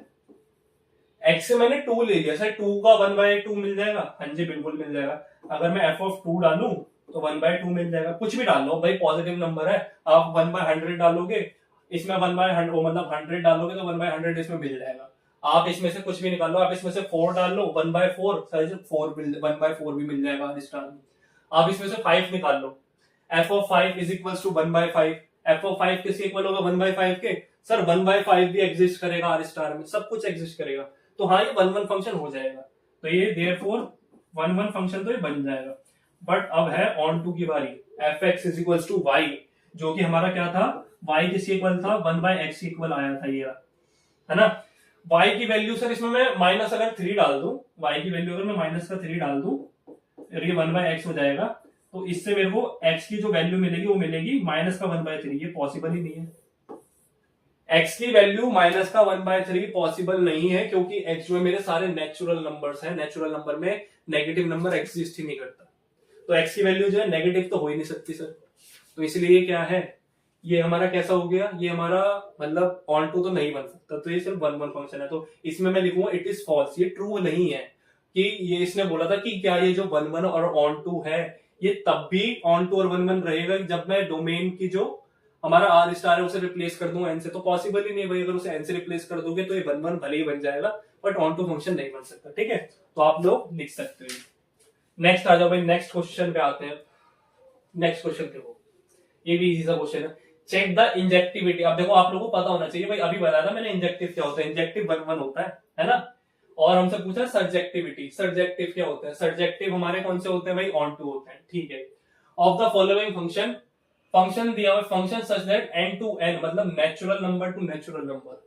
x से मैंने 2 ले लिया, सर 2 का 1/2 मिल जाएगा, हाँ जी बिल्कुल मिल जाएगा। अगर मैं f of 2 डालूं तो 1/2 मिल जाएगा, कुछ भी डाल लो भाई, पॉजिटिव नंबर है, आप 1/100 डालोगे, इसमें 1/100 मतलब 100 डालोगे तो 1/100 इसमें मिल जाएगा। आप इसमें से कुछ भी निकालो, आप इसमें से 4 डाल लो, 1/4 सर 1/4 भी मिल जाएगा स्टार में। आप इसमें से 5 निकाल लो, f of 5 is equal to 1/5, f of 5 किसके इक्वल होगा 1/5 के, सर 1/5 भी एग्जिस्ट करेगा आर स्टार में, सब कुछ एग्जिस्ट करेगा, तो हाँ ये 1/1 फंक्शन हो जाएगा, तो ये देयरफॉर 1/1 फंक्शन तो ये बन जाएगा। बट अब है ऑन टू की बारी, fx is equal to y, जो कि हमारा क्या था, y किसके इक्वल था 1/x इक्वल आया था, ये है ना। y की वैल्यू सर इसमें मैं माइनस अगर 3 डाल दूं, y की वैल्यू अगर मैं माइनस का 3 डाल दूं, ये 1/x हो जाएगा, तो इससे मेरे को x की जो वैल्यू मिलेगी वो मिलेगी माइनस का 1/3, ये पॉसिबल ही नहीं है, x की वैल्यू माइनस का 1/3 पॉसिबल नहीं है, क्योंकि x जो है मेरे सारे नेचुरल नंबर्स हैं, नेचुरल नंबर में नेगेटिव नंबर एग्जिस्ट ही नहीं करता, तो x की वैल्यू जो है नेगेटिव तो हो ही नहीं सकती सर, तो इसलिए क्या है, ये हमारा कैसा हो गया, ये हमारा मतलब ऑन टू तो नहीं बन सकता, तो ये सिर्फ 1/1 फंक्शन है, तो इसमें मैं लिखूंगा इट इज फॉल्स, ये ट्रू नहीं है, कि ये इसने बोला था कि क्या ये जो 1/1 और ऑन टू है ये तब भी ऑन टू और 1/1 रहेगा जब मैं डोमेन की जो हमारा आर स्टार है उसे रिप्लेस कर दूंगा एन से, तो पॉसिबल ही नहीं भाई, अगर उसे एन से रिप्लेस कर दोगे तो ये 1/1 भले ही बन जाएगा, बट ऑन टू फंक्शन नहीं बन सकता, ठीक है, तो आप लोग लिख सकते हो। नेक्स्ट आ जाओ भाई, नेक्स्ट क्वेश्चन पे आते हैं। नेक्स्ट क्वेश्चन देखो, ये भी इजी सा क्वेश्चन है, चेक द इंजेक्टिविटी। अब देखो आप लोगों को पता होना चाहिए भाई, अभी बताया था मैंने इंजेक्टिव क्या होता है, इंजेक्टिव 1/1 होता है ना, और हमसे पूछा सर्जेक्टिविटी, सर्जेक्टिव क्या होता है? सर्जेक्टिव हमारे कौन से होते हैं भाई? ऑन टू होते हैं, ठीक है। Of the following function, function दिया हुआ function such that n to n मतलब natural number to natural number,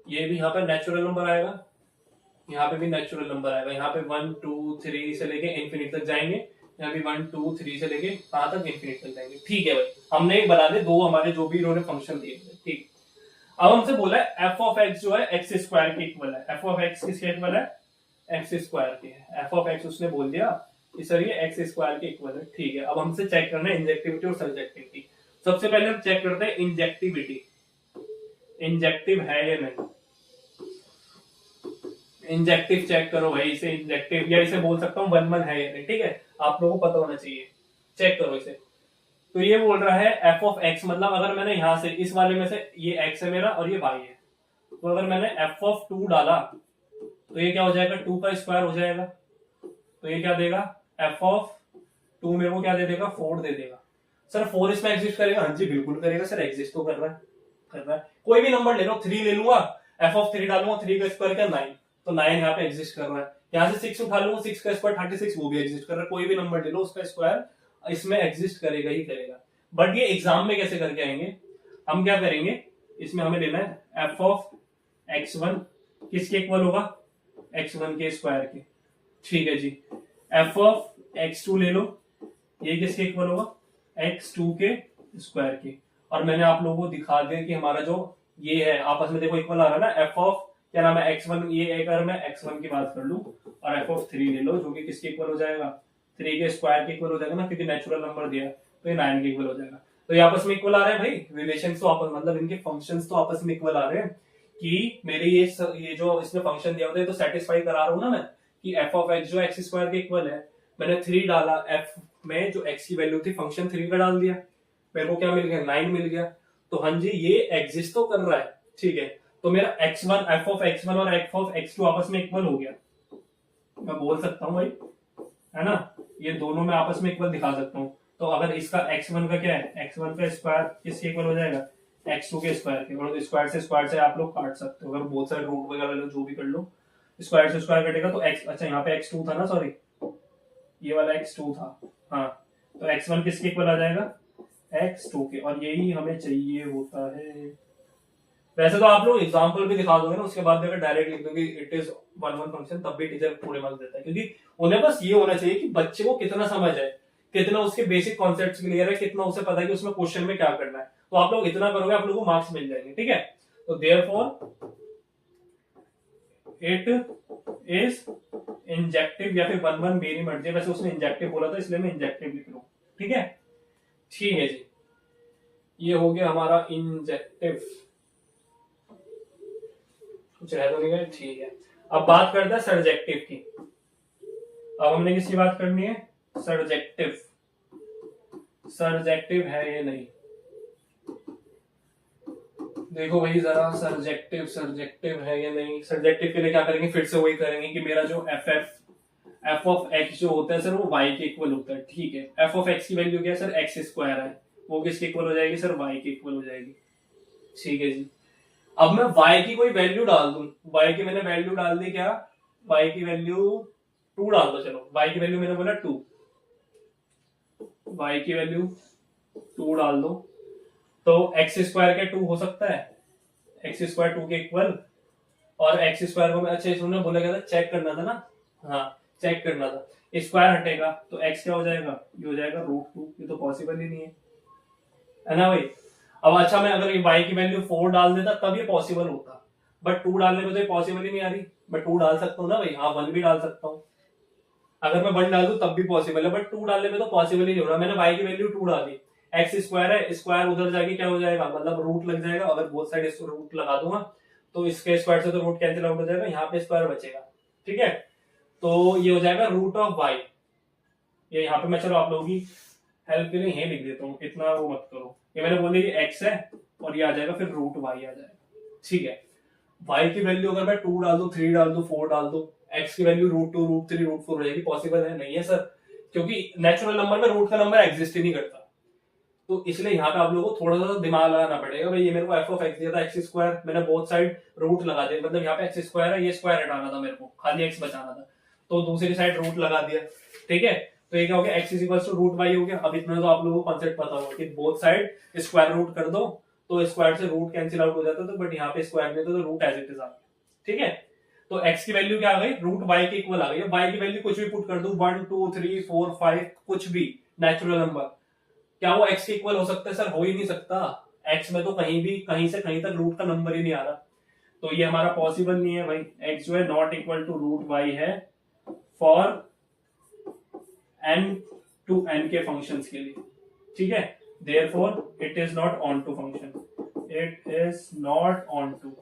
ये भी यहाँ पे नेचुरल नंबर आएगा, यहाँ पे भी नेचुरल नंबर आएगा, यहाँ पे 1 2 3 से लेके इंफिनिट तक जाएंगे, यहाँ भी 1 2 3 से लेके कहां तक? इंफिनिट तक जाएंगे, ठीक है भाई। हमने एक बना दे दो हमारे जो भी इन्होंने फंक्शन दिए थे, ठीक। अब हमसे बोला है एफ ऑफ एक्स जो है एक्स स्क्वायर के इक्वल है। एफ ऑफ एक्स किसके इक्वल है? एक्स स्क्वायर के। एफ ऑफ एक्स उसने बोल दिया कि सर ये एक्स स्क्वायर के इक्वल है, ठीक है। अब हमसे चेक करना है इंजेक्टिविटी और सब्जेक्टिविटी। सबसे पहले हम चेक करते हैं इंजेक्टिविटी, इंजेक्टिव है या नहीं। इंजेक्टिव चेक करो भाई, इसे इंजेक्टिव या इसे बोल सकता हूँ वन वन है या नहीं, ठीक है। आप लोगों को पता होना चाहिए, चेक करो इसे। तो ये बोल रहा है एफ ऑफ एक्स, मतलब अगर मैंने यहां से इस वाले में से ये एक्स है मेरा और ये वाई है, तो अगर मैंने एफ ऑफ 2 डाला तो ये क्या हो जाएगा? 2 का स्क्वायर हो जाएगा। तो ये क्या देगा? एफ ऑफ 2 मेरे को क्या दे देगा? 4 दे देगा। सर 4 इसमें एग्जिस्ट करेगा? हाँ जी बिल्कुल करेगा सर, एग्जिस्ट तो कर रहा है, कर रहा है। कोई भी नंबर ले लो, 3 ले लूंगा, एफ ऑफ 3 डालूंगा, 3 का स्क्वायर क्या? 9, तो 9 यहाँ पे एग्जिस्ट कर रहा है। यहाँ से 6 उठा लूंगा, 6 का स्क्वायर 36, वो भी एग्जिस्ट कर रहा है। कोई भी नंबर ले लो, उसका स्क्वायर इसमें एग्जिस्ट करेगा ही करेगा। बट ये एग्जाम में कैसे करके आएंगे? हम क्या करेंगे, इसमें हमें लेना है एफ ऑफ x1 किसके इक्वल होगा? x1 के स्क्वायर के, ठीक है जी। एफ ऑफ x2 ले लो, ये किसके इक्वल होगा? x2 के स्क्वायर के। और मैंने आप लोगों को दिखा दिया कि हमारा जो ये है आपस में देखो इक्वल आ रहा है ना, एफ ऑफ क्या नाम है? x1, ये अगर मैं x1 की बात कर लूं और एफ ऑफ 3 ले लो जो कि किसके इक्वल हो जाएगा? 3 के स्क्वायर के इक्वल हो जाएगा ना, क्योंकि नेचुरल नंबर दिया है, तो ये 9 के इक्वल हो जाएगा। तो ये आपस में इक्वल आ रहे हैं भाई, रिलेशन तो आपस मतलब इनके फंक्शंस तो आपस में इक्वल आ रहे हैं कि मेरे ये जो इसमें फंक्शन दिया होता है तो सेटिस्फाई करा रहा हूं ना मैं कि एफ ऑफ एक्स जो एक्स स्क्वायर के इक्वल है। मैंने 3 डाला, एफ में जो एक्स की वैल्यू थी फंक्शन 3 का डाल दिया, मेरे को क्या मिल गया? 9 मिल गया। तो हाँ जी ये एग्जिस्ट तो कर रहा है, ठीक है। तो मेरा x1 एफ ऑफ x1 और एफ ऑफ x2 आपस में इक्वल हो गया, मैं बोल सकता हूँ भाई, है ना। ये दोनों में आपस में इक्वल दिखा सकता हूँ। तो अगर इसका x1 का क्या है? x1 का स्क्वायर किसके इक्वल हो जाएगा? x2 के स्क्वायर के। और स्क्वायर से आप लोग काट सकते हो, अगर बहुत सारे रूट वगैरह लो जो भी कर लो, स्क्वायर से स्क्वायर कटेगा तो x, अच्छा यहाँ पे x2 था ना, सॉरी ये वाला x2 था, हाँ। तो x1 किसके इक्वल आ जाएगा? x2 के। और यही हमें चाहिए होता है। वैसे तो आप लोग एग्जांपल भी दिखा दोगे ना, उसके बाद अगर डायरेक्ट लिख दोगे it is one one function, तब भी टीचर पूरे मार्क्स देता है, क्योंकि उन्हें बस ये होना चाहिए कि बच्चे को कितना समझ है, कितना उसके बेसिक कॉन्सेप्ट्स क्लियर है, कितना उसे पता है कि उसमें क्वेश्चन में क्या करना है। तो आप लोग इतना करोगे आप लोगों को मार्क्स मिल जाएंगे, ठीक है। तो देयरफॉर इट इज इंजेक्टिव या फिर वन वन, मेरी मर्जी। वैसे उसने इंजेक्टिव बोला था इसलिए मैं इंजेक्टिव लिख रहा हूं, ठीक है। ठीक है जी, ये हो गया हमारा इंजेक्टिव। कुछ रह तो नहीं गया, ठीक है। अब बात करते हैं सर्जेक्टिव की। अब हमने किसकी बात करनी है? सर्जेक्टिव। सर्जेक्टिव है ये नहीं, देखो भाई जरा सर्जेक्टिव, सर्जेक्टिव है या नहीं। सर्जेक्टिव के लिए क्या करेंगे? फिर से वही करेंगे कि मेरा जो एफ ऑफ एक्स जो होता है सर वो वाई के इक्वल होता है, ठीक है। एफ ऑफ एक्स की वैल्यू क्या है सर? एक्स स्क्वायर है, वो किसके इक्वल हो जाएगी सर? वाई के इक्वल हो जाएगी, ठीक है जी। अब मैं y की कोई वैल्यू डाल दूं, y की मैंने वैल्यू डाल दी क्या? y की वैल्यू 2 डाल दो, चलो y की वैल्यू मैंने बोला 2, y की वैल्यू 2 डाल दो, तो एक्स स्क्वायर के 2 हो सकता है, एक्स स्क्वायर 2 के इक्वल। और एक्स स्क्वायर को मैं, अच्छा इसमें बोला गया था चेक करना था ना, हाँ चेक करना था। स्क्वायर हटेगा तो x क्या हो जाएगा? ये हो जाएगा √2। ये तो पॉसिबल ही नहीं है ना भाई। अब अच्छा मैं अगर y की वैल्यू 4 डाल देता तब ये पॉसिबल होता, बट 2 डालने में तो ये पॉसिबल ही नहीं आ रही। मैं 2 डाल सकता हूँ ना भाई, हाँ 1 भी डाल सकता हूँ, अगर मैं 1 डाल दूं तब भी पॉसिबल है, बट 2 डालने में तो पॉसिबल ही नहीं हो रहा। मैंने y की वैल्यू 2 डाली, एक्स स्क्वायर है, स्क्वायर उधर जाके क्या हो जाएगा? मतलब रूट लग जाएगा। अगर बोथ साइड रूट लगा दूंगा तो इसके स्क्वायर से तो रूट कैंसिल आउट हो जाएगा, यहाँ पे स्क्वायर बचेगा, ठीक है। तो ये हो जाएगा √y। ये यहाँ पे मैं चलो आप लोगों की हेल्प के लिए यही लिख देता हूँ, इतना वो मत करो। ये मैंने बोल दिया कि x है और ये आ जाएगा फिर √y आ जाएगा, ठीक है। y की वैल्यू अगर मैं 2 डाल दूं, 3 डाल दूं, 4 डाल दूं, x की वैल्यू √2, √3, √4 हो जाएगी। पॉसिबल है? नहीं है सर, क्योंकि नेचुरल नंबर में रूट का नंबर एग्जिस्ट ही नहीं करता। तो इसलिए यहाँ पे आप लोगों को थोड़ा सा दिमाग लगाना पड़ेगा। भाई ये मेरे को एफ ऑफ एक्स दिया था एक्स स्क्वायर, मैंने बोथ साइड रूट लगा दिया, मतलब यहाँ पे एक्स स्क्वायर है, ये स्क्वायर हटाना था मेरे को, खाली एक्स बचाना था, तो दूसरी साइड रूट लगा दिया। ठीक है, तो ये क्या हो गया, x is equal to root y हो गया। अब इतना तो आप लोगों को कॉन्सेप्ट पता होगा कि बोथ साइड स्क्वायर रूट कर दो तो स्क्वायर से रूट कैंसिल आउट हो जाता था, बट यहाँ पे स्क्वायर में तो रूट एज इट इज आ गया। ठीक है, तो x की वैल्यू क्या आ गई, रूट y के इक्वल आ गई। y की वैल्यू कुछ भी पुट कर दो, 1 2 3 4 5 कुछ भी नेचुरल नंबर, क्या वो x के इक्वल हो सकता है? सर हो ही नहीं सकता, x में तो कहीं भी कहीं से कहीं तक रूट का नंबर ही नहीं आ रहा, तो ये हमारा पॉसिबल नहीं है भाई। x जो है not equal to root y है फॉर n टू n के फंक्शंस के लिए। ठीक है, therefore it is not onto function, it is not onto,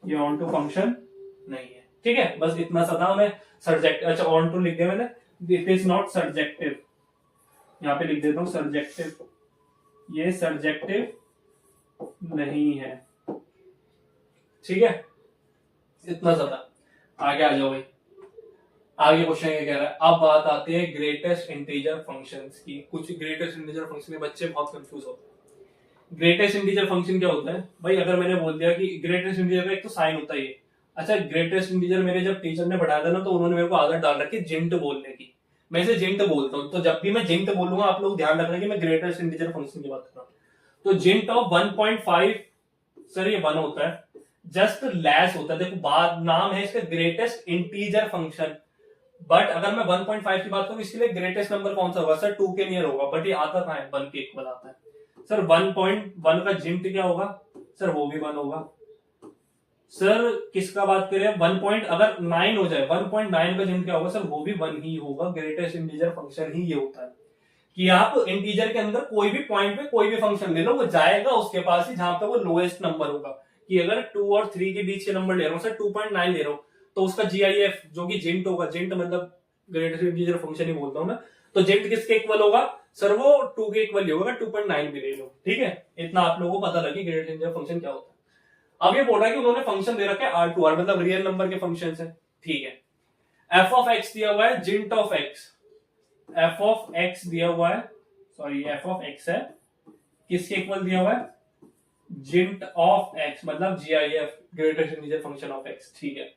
ये ऑन टू फंक्शन नहीं है। ठीक है, बस इतना सा था हमें सर्जेक्टिव, अच्छा ऑन टू लिख दिया मैंने, इट इज नॉट सर्जेक्टिव, यहां पे लिख देता हूं सर्जेक्टिव, ये सर्जेक्टिव नहीं है। ठीक है, इतना सा था। आगे आ जाओ भाई, आगे क्वेश्चन क्या कह रहा है। अब बात आती है ग्रेटेस्ट इंटीजर फंक्शंस की। कुछ ग्रेटेस्ट इंटीजर फंक्शन में बच्चे बहुत कंफ्यूज होते हैं। ग्रेटेस्ट इंटीजर फंक्शन क्या होता है भाई? अगर मैंने बोल दिया कि ग्रेटेस्ट इंटीजर का एक तो साइन होता है ये, अच्छा ग्रेटेस्ट इंटीजर मेरे जब टीचर ने पढ़ाया था ना, तो उन्होंने मेरे को आदत डाल रखी जिंट बोलने की, मैं इसे जिंट बोलता हूँ, तो जब भी मैं जिंट बोलूंगा आप लोग ध्यान रखना कि मैं ग्रेटेस्ट इंटीजर फंक्शन की बात कर रहा हूँ। तो जिंट ऑफ 1.5, सर ये 1 होता है, जस्ट लेस होता है। देखो बात नाम है इसका ग्रेटेस्ट इंटीजर फंक्शन, बट अगर मैं 1.5 की बात करूं इसके लिए ग्रेटेस्ट नंबर कौन सा होगा? सर 2 के नियर होगा, बट ये आता कहां है? 1 के इक्वल आता है। सर 1.1 का जिंट क्या होगा? सर वो भी 1 होगा। सर किसका बात करें? 1. अगर 9 हो जाए, 1.9 का जिंट क्या होगा? सर वो भी 1 ही होगा। ग्रेटेस्ट इंटीजर फंक्शन ही ये होता है कि आप इंटीजर के अंदर कोई भी पॉइंट पे कोई भी फंक्शन ले लो, वो जाएगा उसके पास ही जहां पे वो लोएस्ट नंबर होगा। कि अगर 2 और 3 के बीच के नंबर ले रहा हूं, सर 2.9 ले रहा हूं, तो उसका GIF जो कि जिंट होगा, जिंट मतलब ग्रेटेस्ट इंटीजर फंक्शन ही बोलता हूं मैं, तो जिंट किसके इक्वल होगा? सर वो 2 के इक्वल ही होगा, 2.9 भी ले लो। ठीक है, इतना आप लोगों को पता लगे ग्रेटेस्ट इंटीजर फंक्शन क्या होता है। अब ये बोल रहा है कि उन्होंने फंक्शन दे रखा है R2R, मतलब रियल नंबर के फंक्शन है। ठीक है, एफ ऑफ एक्स दिया हुआ है, जिंट of X, F of x दिया हुआ है, सॉरी एफ ऑफ एक्स है, किसके इक्वल दिया हुआ है? जिंट ऑफ एक्स, मतलब GIF greatest integer function of x. ठीक है,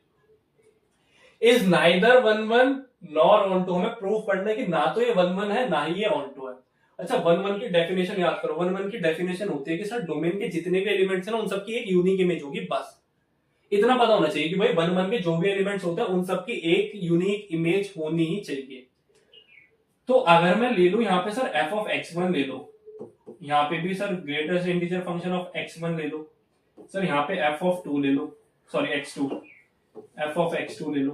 is neither 1 nor onto, हमें प्रूफ करना है कि ना तो ये 1 है ना ही ये ऑन टू है। अच्छा 1 की डेफिनेशन याद करो। 1 की डेफिनेशन होती है कि सर डोमेन के जितने भी एलिमेंट्स हैं ना, उन सबकी एक यूनिक इमेज होगी, बस इतना पता होना चाहिए कि भाई 1 के जो भी एलिमेंट्स होते हैं उन सबकी एक यूनिक इमेज होनी ही चाहिए। तो अगर मैं ले लू यहाँ पे सर एफ ऑफ x1 ले लो, यहाँ पे भी sir greatest integer function of x1 ले लो, सर यहाँ पे एफ ऑफ 2 ले लो, sorry x2, F of x2 ले लो,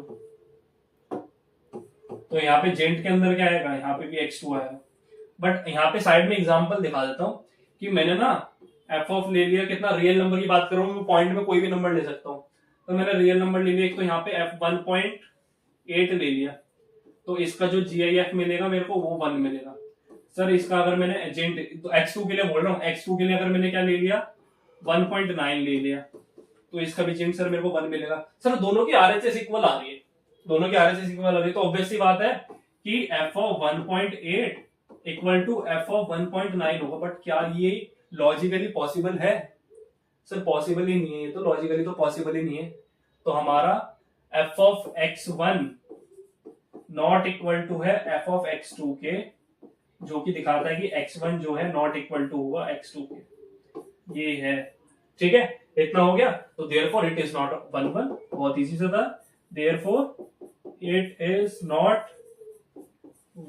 तो यहाँ पे जेंट के अंदर क्या आएगा? यहाँ पे भी x2 आएगा। बट यहाँ पे साइड में एग्जांपल दिखा देता हूँ कि मैंने ना एफ ऑफ ले लिया, कितना रियल नंबर की बात करूँ मैं, पॉइंट में कोई भी नंबर ले सकता हूँ, तो मैंने रियल नंबर ले लिया एक, तो यहाँ पे f 1.8 ले लिया, तो इसका जो GIF मिलेगा मेरे को वो 1 मिलेगा। सर इसका अगर मैंने जेंट, तो x2 के लिए बोल रहा हूँ, x2 के लिए अगर मैंने क्या ले लिया? 1.9 ले लिया, तो इसका भी जेंट सर मेरे को 1 मिलेगा। सर दोनों की RHS इक्वल आ रही है, दोनों की RHS इक्वल आ रही है, तो ऑब्वियस सी बात है कि f of 1.8 equal to f of 1.9 होगा। बट क्या ये लॉजिकली पॉसिबल है? सर पॉसिबल ही नहीं है, ये तो लॉजिकली तो पॉसिबल ही नहीं है। तो हमारा f of x1 not equal to है f ऑफ x2 के, जो कि दिखाता है कि x1 जो है नॉट इक्वल टू होगा x2 के, ये है। ठीक है, इतना हो गया। तो देयरफॉर इट इज नॉट 1 बहुत इजी से था, therefore it is not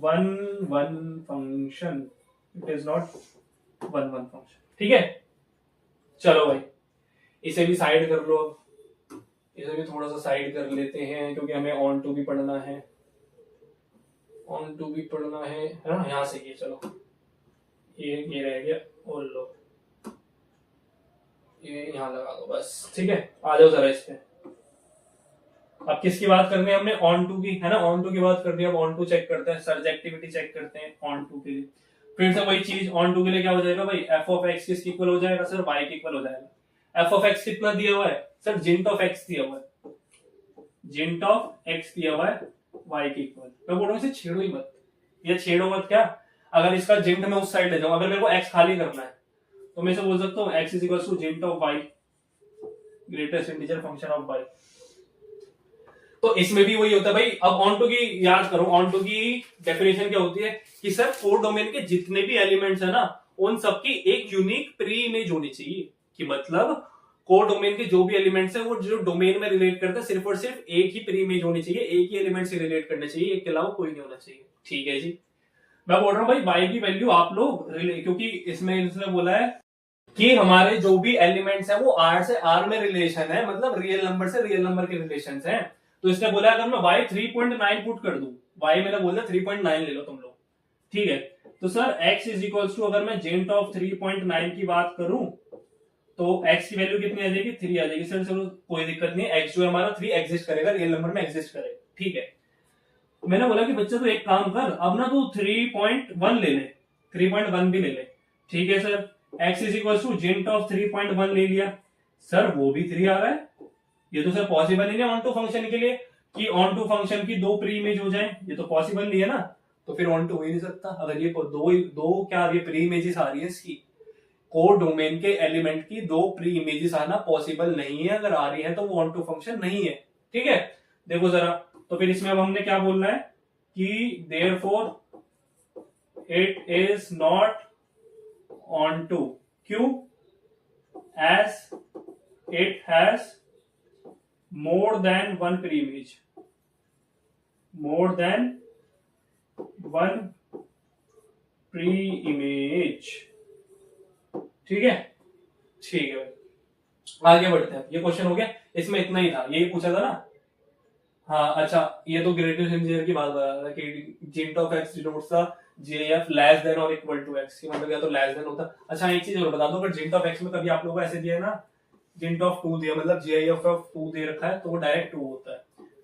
1 function, it is not 1 function. ठीक है, चलो भाई इसे भी साइड कर लो, इसे भी थोड़ा सा साइड कर लेते हैं क्योंकि हमें ऑन टू भी पढ़ना है, ऑन टू भी पढ़ना है ना। यहां से ये चलो, ये रह गया, और लो ये यहां लगा दो बस। ठीक है, आ जाओ जरा इस पे। अब किसकी बात करनी है हमने? ऑन टू की, है ना, ऑन टू की बात कर दी। अब ऑन टू चेक करते हैं, सर्जेक्टिविटी चेक करते हैं ऑन टू के लिए। फिर से वही चीज, ऑन टू के लिए क्या हो जाएगा भाई? एफ ऑफ एक्स किसके इक्वल हो जाएगा? सर वाई के इक्वल हो जाएगा। एफ ऑफ एक्स कितना दिया हुआ है? सर जिंट ऑफ एक्स दिया हुआ है, जिंट ऑफ एक्स दिया हुआ है वाई के इक्वल। मैं बोल रहा हूँ इसे छेड़ो ही मत, या छेड़ो मत क्या, अगर इसका जिंट में उस साइड ले जाऊं, अगर मेरे को एक्स खाली करना है तो मैं इसे बोल सकता हूँ X is equal to GINT of Y, greatest integer function of Y. तो इसमें भी वही होता है भाई। अब ऑन टू की याद करो, ऑन टू की डेफिनेशन क्या होती है कि सर कोडोमेन के जितने भी एलिमेंट्स है ना उन सबकी एक यूनिक प्री इमेज होनी चाहिए। कि मतलब कोडोमेन के जो भी एलिमेंट्स है वो जो डोमेन में रिलेट करते हैं सिर्फ और सिर्फ एक ही प्री इमेज होनी चाहिए, एक ही एलिमेंट से रिलेट करना चाहिए, एक के अलावा कोई नहीं होना चाहिए। ठीक है जी। मैं बोल रहा हूँ भाई वाई की वैल्यू आप लोग, क्योंकि इसमें इसने बोला है कि हमारे जो भी एलिमेंट्स है वो आर से आर में रिलेशन है, मतलब रियल नंबर से रियल नंबर के रिलेशन है। तो इसने बोला अगर मैं y 3.9 पुट कर दूं, y मैंने बोला 3.9 ले लो तुम लोग, ठीक है। तो sir x is equals to, अगर मैं जेंट ऑफ 3.9 की बात करूं तो x की वैल्यू कितनी आ जाएगी, 3 आ जाएगी। सर चलो कोई दिक्कत नहीं, x जो है हमारा 3 एग्जिस्ट करेगा, रियल नंबर में एग्जिस्ट करेगा, ठीक है। मैंने बोला कि बच्चा तो एक काम कर, अब ना तू 3.1 ले ले, 3.1 भी ले ले, ठीक है sir. x is equal to जेंट ऑफ 3.1 ले लिया, सर वो भी 3 आ रहा है। ये तो सर पॉसिबल ही नहीं ऑन टू फंक्शन के लिए कि ऑन टू फंक्शन की दो प्री इमेज हो जाए, ये तो पॉसिबल नहीं है ना, तो फिर ऑन टू हो ही नहीं सकता। अगर ये दो क्या ये प्री इमेजेस आ रही है इसकी, कोड डोमेन के एलिमेंट की दो प्री इमेजेस आना पॉसिबल नहीं है, अगर आ रही है तो वो ऑन टू फंक्शन नहीं है, ठीक है। देखो जरा, तो फिर इसमें अब हमने क्या बोलना है कि therefore it is not onto, क्यों, as it has more than one pre-image, more than one pre-image, ठीक है। ठीक है, आगे बढ़ते हैं। ये क्वेश्चन हो गया, इसमें इतना ही था, ये पूछा था ना। हाँ अच्छा, ये तो ग्रेटेस्ट इंटीजर की बात बता रहा था कि GINT of X denotes the GF less than or equal to X, की मतलब या तो लेस देन होता। अच्छा एक चीज और बता दो, अगर जिंट ऑफ एक्स में कभी आप लोगों को ऐसे दिया है ना, जिंट ऑफ 2 दिया, मतलब जीआईएफ ऑफ 2 दे रखा है तो वो डायरेक्ट 2 होता है,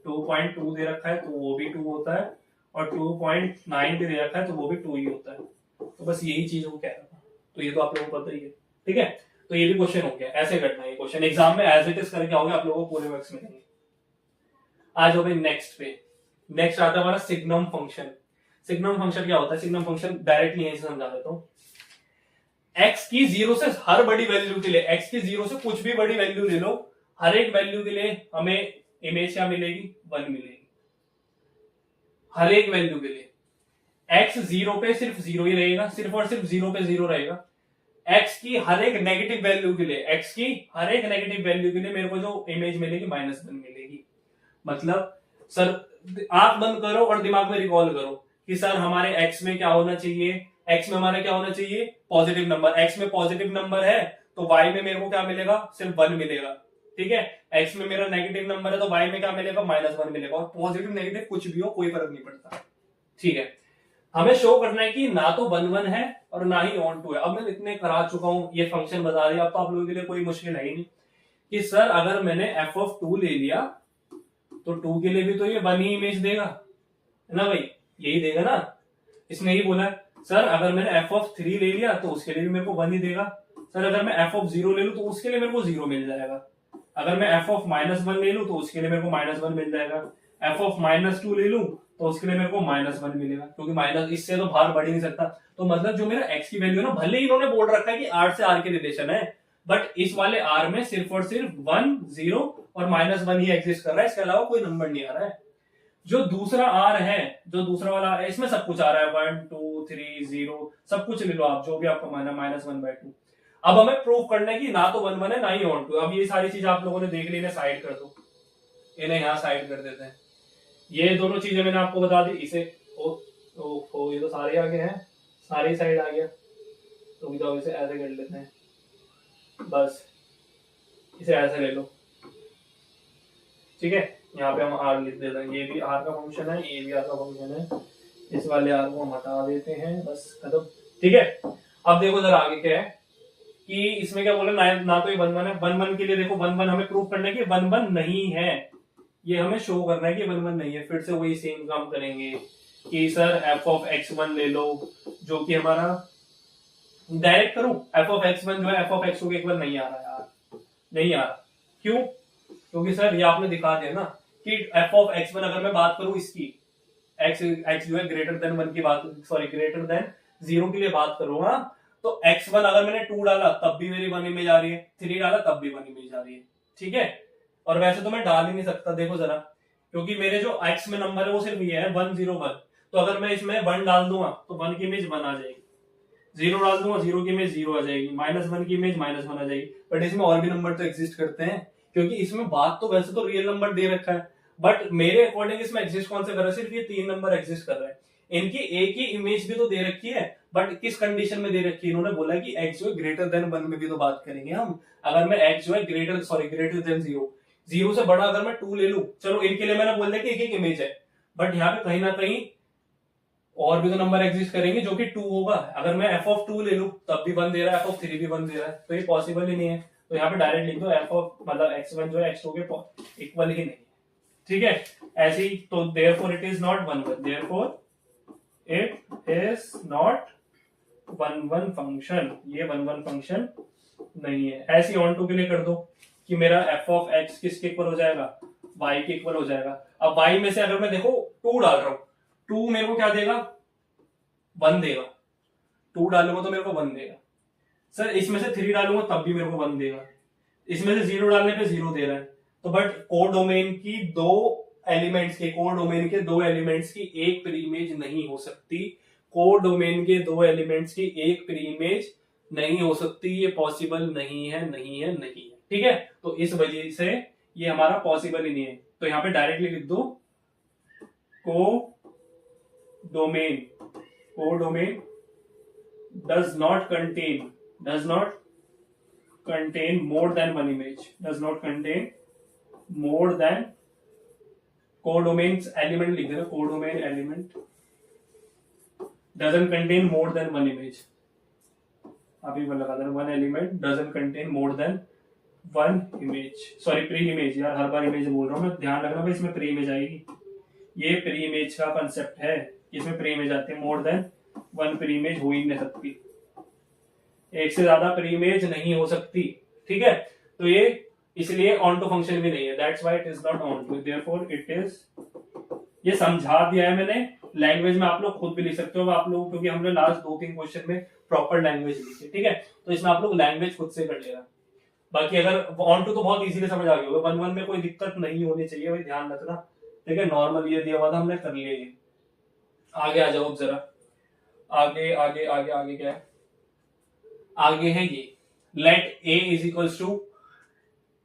2.2 दे रखा है तो वो भी 2 होता है, और 2.9 भी दे रखा है तो वो भी 2 ही होता है। तो बस यही चीज वो कह रहा था, तो ये तो आप लोगों को पता ही है, ठीक है। तो ये भी क्वेश्चन हो गया, ऐसे करना है ये क्वेश्चन एग्जाम में एज इट इज करके आओगे आप लोगों को पूरे मार्क्स मिलेंगे। आ जाओ भाई नेक्स्ट पे। नेक्स्ट आता है हमारा सिग्नम फंक्शन। सिग्नम फंक्शन क्या होता है, सिग्नम फंक्शन डायरेक्टली यहीं से समझा देता हूं। x की 0 से हर बड़ी वैल्यू के लिए, x की 0 से कुछ भी बड़ी वैल्यू ले लो, हर एक वैल्यू के लिए हमें इमेज क्या मिलेगी, 1 मिलेगी, हर एक वैल्यू के लिए। x 0 पे सिर्फ 0 ही रहेगा, सिर्फ और सिर्फ 0 पे 0 रहेगा। x की हर एक नेगेटिव वैल्यू के लिए, x की हर एक नेगेटिव वैल्यू के लिए मेरे को जो इमेज मिलेगी -1 मिलेगी। मतलब सर आंख बंद करो और दिमाग में रिकॉल करो कि सर हमारे x में क्या होना चाहिए, x में हमारा क्या होना चाहिए, पॉजिटिव नंबर। x में पॉजिटिव नंबर है तो y में मेरे को क्या मिलेगा, सिर्फ 1 मिलेगा, ठीक है। x में मेरा नेगेटिव नंबर है तो y में क्या मिलेगा, -1 मिलेगा। और पॉजिटिव नेगेटिव कुछ भी हो कोई फर्क नहीं पड़ता, ठीक है। हमें शो करना है कि ना तो 1 1 है और ना ही ऑन टू है। अब मैं इतने करा चुका हूं, ये फंक्शन बता दिया, अब तो आप लोगों के लिए कोई मुश्किल है ही नहीं कि सर अगर मैंने f(2) ले लिया तो 2 के लिए भी तो ये 1 ही इमेज देगा, है ना भाई, यही देगा ना। इसने ही बोला है सर अगर मैंने f(3) ले लिया तो उसके लिए भी मेरे को 1 ही देगा। सर अगर मैं f(0) ले लूं तो उसके लिए मेरे को 0 मिल जाएगा। अगर मैं f(-1) ले लूं तो उसके लिए मेरे को -1 मिल जाएगा। f(-2) ले लूं तो उसके लिए मेरे को -1 मिलेगा, क्योंकि माइनस इससे तो बाहर बढ़ ही नहीं सकता। तो मतलब जो मेरा x की वैल्यू है ना, भले ही इन्होंने बोल रखा है कि r से r के रिलेशन है, बट इस वाले r में सिर्फ और सिर्फ 1 0 और -1 ही एग्जिस्ट कर रहा है, इसके अलावा कोई नंबर नहीं आ रहा है। जो दूसरा R है, जो दूसरा वाला है, इसमें सब कुछ आ रहा है, 1 2 3 0 सब कुछ ले लो आप, जो भी आपका माना, -1/2। अब हमें प्रूव करना है कि ना तो 1 1 है ना ही ऑन टू। अब ये सारी चीज आप लोगों ने देख ली, इन्हें साइड कर दो, इन्हें यहाँ साइड कर देते हैं। ये दोनों चीजें मैंने आपको बता दी, इसे ओ ये तो सारे आगे हैं, सारे साइड आ गया, तो जाओ इसे ऐसे कर लेते हैं, बस इसे ऐसे ले लो, ठीक है। यहाँ पे हम आर लिख देते हैं, ये भी आर का फंक्शन है, ये भी आर का फंक्शन है, इस वाले आर को हम हटा देते हैं, बस खत्म, ठीक है। अब देखो जरा आगे क्या है कि इसमें क्या बोला, ना तो ये 1 1 है। 1 1 के लिए देखो 1 1 हमें प्रूव करना है कि 1 1 नहीं है, ये हमें शो करना है कि 1 1 नहीं है। फिर से वही सेम काम करेंगे कि सर f(x1) ले लो, जो कि हमारा डायरेक्ट करूं, f(x1) जो है f(x2) के इक्वल नहीं आ रहा यार, नहीं आ रहा। क्यों? क्योंकि सर ये आपने दिखा दिया ना कि f(x1) अगर मैं बात करूं इसकी, x जो है ग्रेटर देन 1 की बात, सॉरी ग्रेटर देन जीरो के लिए बात करूंगा, तो x1 अगर मैंने 2 डाला तब भी मेरी 1 इमेज आ रही है, 3 डाला तब भी 1 इमेज आ रही है, ठीक है। और वैसे तो मैं डाल ही नहीं सकता, देखो जरा, क्योंकि मेरे जो x में नंबर है वो सिर्फ ये है 101, तो अगर मैं इसमें 1 डाल दूंगा तो 1 की इमेज 1 आ जाएगी, 0 डाल दूंगा 0 की इमेज 0 आ जाएगी, -1 की इमेज -1 आ जाएगी। बट इसमें और भी नंबर तो एग्जिस्ट करते हैं, क्योंकि इसमें बात तो वैसे तो रियल नंबर दे रखा है, बट मेरे अकॉर्डिंग इसमें एग्जिस्ट कौन से कर रहा है, सिर्फ ये 3 नंबर एग्जिस्ट कर रहे हैं। इनकी एक ही इमेज भी तो दे रखी है, बट किस कंडीशन में दे रखी है, इन्होंने बोला कि x जो है ग्रेटर देन 1 में भी तो बात करेंगे हम। अगर मैं x जो है ग्रेटर देन 0, 0 से बड़ा अगर मैं 2 ले लूं, चलो इनके लिए मैंने बोल दिया कि एक एक इमेज है, बट यहाँ पे कहीं ना कहीं और भी तो नंबर एग्जिस्ट करेंगे जो कि 2 होगा। अगर मैं f ऑफ 2 ले लूं तब भी 1 दे रहा है, f ऑफ 3 भी 1 दे रहा है, तो ये पॉसिबल ही नहीं है। तो यहाँ पे डायरेक्ट लिख दो f ऑफ मतलब x1 जो है x2 के इक्वल ही नहीं है, ठीक है। ऐसे ही तो therefore it is not 1 1, therefore it is not 1 1 function, ये 1 1 फंक्शन नहीं है। ऐसे ही ऑन टू के लिए कर दो कि मेरा f ऑफ x किसके इक्वल हो जाएगा, y के इक्वल हो जाएगा। अब y में से अगर मैं देखो 2 डाल रहा हूं, 2 मेरे को क्या देगा, 1 देगा, 2 डालूंगा तो मेरे को 1 देगा। सर इसमें से 3 डालूंगा तब भी मेरे को 1 देगा, इसमें से 0 डालने पे 0 दे रहा है। तो बट कोड डोमेन की दो एलिमेंट्स की एक प्री इमेज नहीं हो सकती, कोड डोमेन के 2 एलिमेंट्स की एक प्री इमेज नहीं हो सकती, ये पॉसिबल नहीं है, ठीक है। तो इस वजह से ये हमारा पॉसिबल ही नहीं है। तो यहाँ पे डायरेक्टली लिख दो को domain does not contain more than one image, codomain element लिख देना, codomain element doesn't contain more than one image, अभी मैं लगा देना one element doesn't contain more than one image, sorry pre image, यार हर बार इमेज बोल रहा हूँ मैं, ध्यान रखना भाई इसमें प्री इमेज आएगी, ये प्री इमेज का कंसेप्ट है, इसमें प्री इमेज आती है, मोर देन 1 प्री इमेज हो ही नहीं सकती, एक से ज्यादा प्री इमेज नहीं हो सकती, ठीक है। तो ये इसलिए ऑन टू फंक्शन भी नहीं है, that's why it is not onto, therefore it is, ये समझा दिया है मैंने लैंग्वेज में, आप लोग खुद भी लिख सकते हो आप लोग, क्योंकि हमने लास्ट 2-3 क्वेश्चन में प्रॉपर लैंग्वेज लिखी, ठीक है। तो इसमें आप लोग लैंग्वेज खुद से कर लेना। बाकी अगर ऑन टू तो बहुत इजीली समझ आ गई होगा, 1 1 में कोई दिक्कत नहीं होनी चाहिए भाई, ध्यान रखना, ठीक है। नॉर्मल ये दिया हुआ था, हमने कर लिया ये। आगे आ जाओ जरा, आगे आगे आगे आगे क्या है, आगे है ये let a is equals to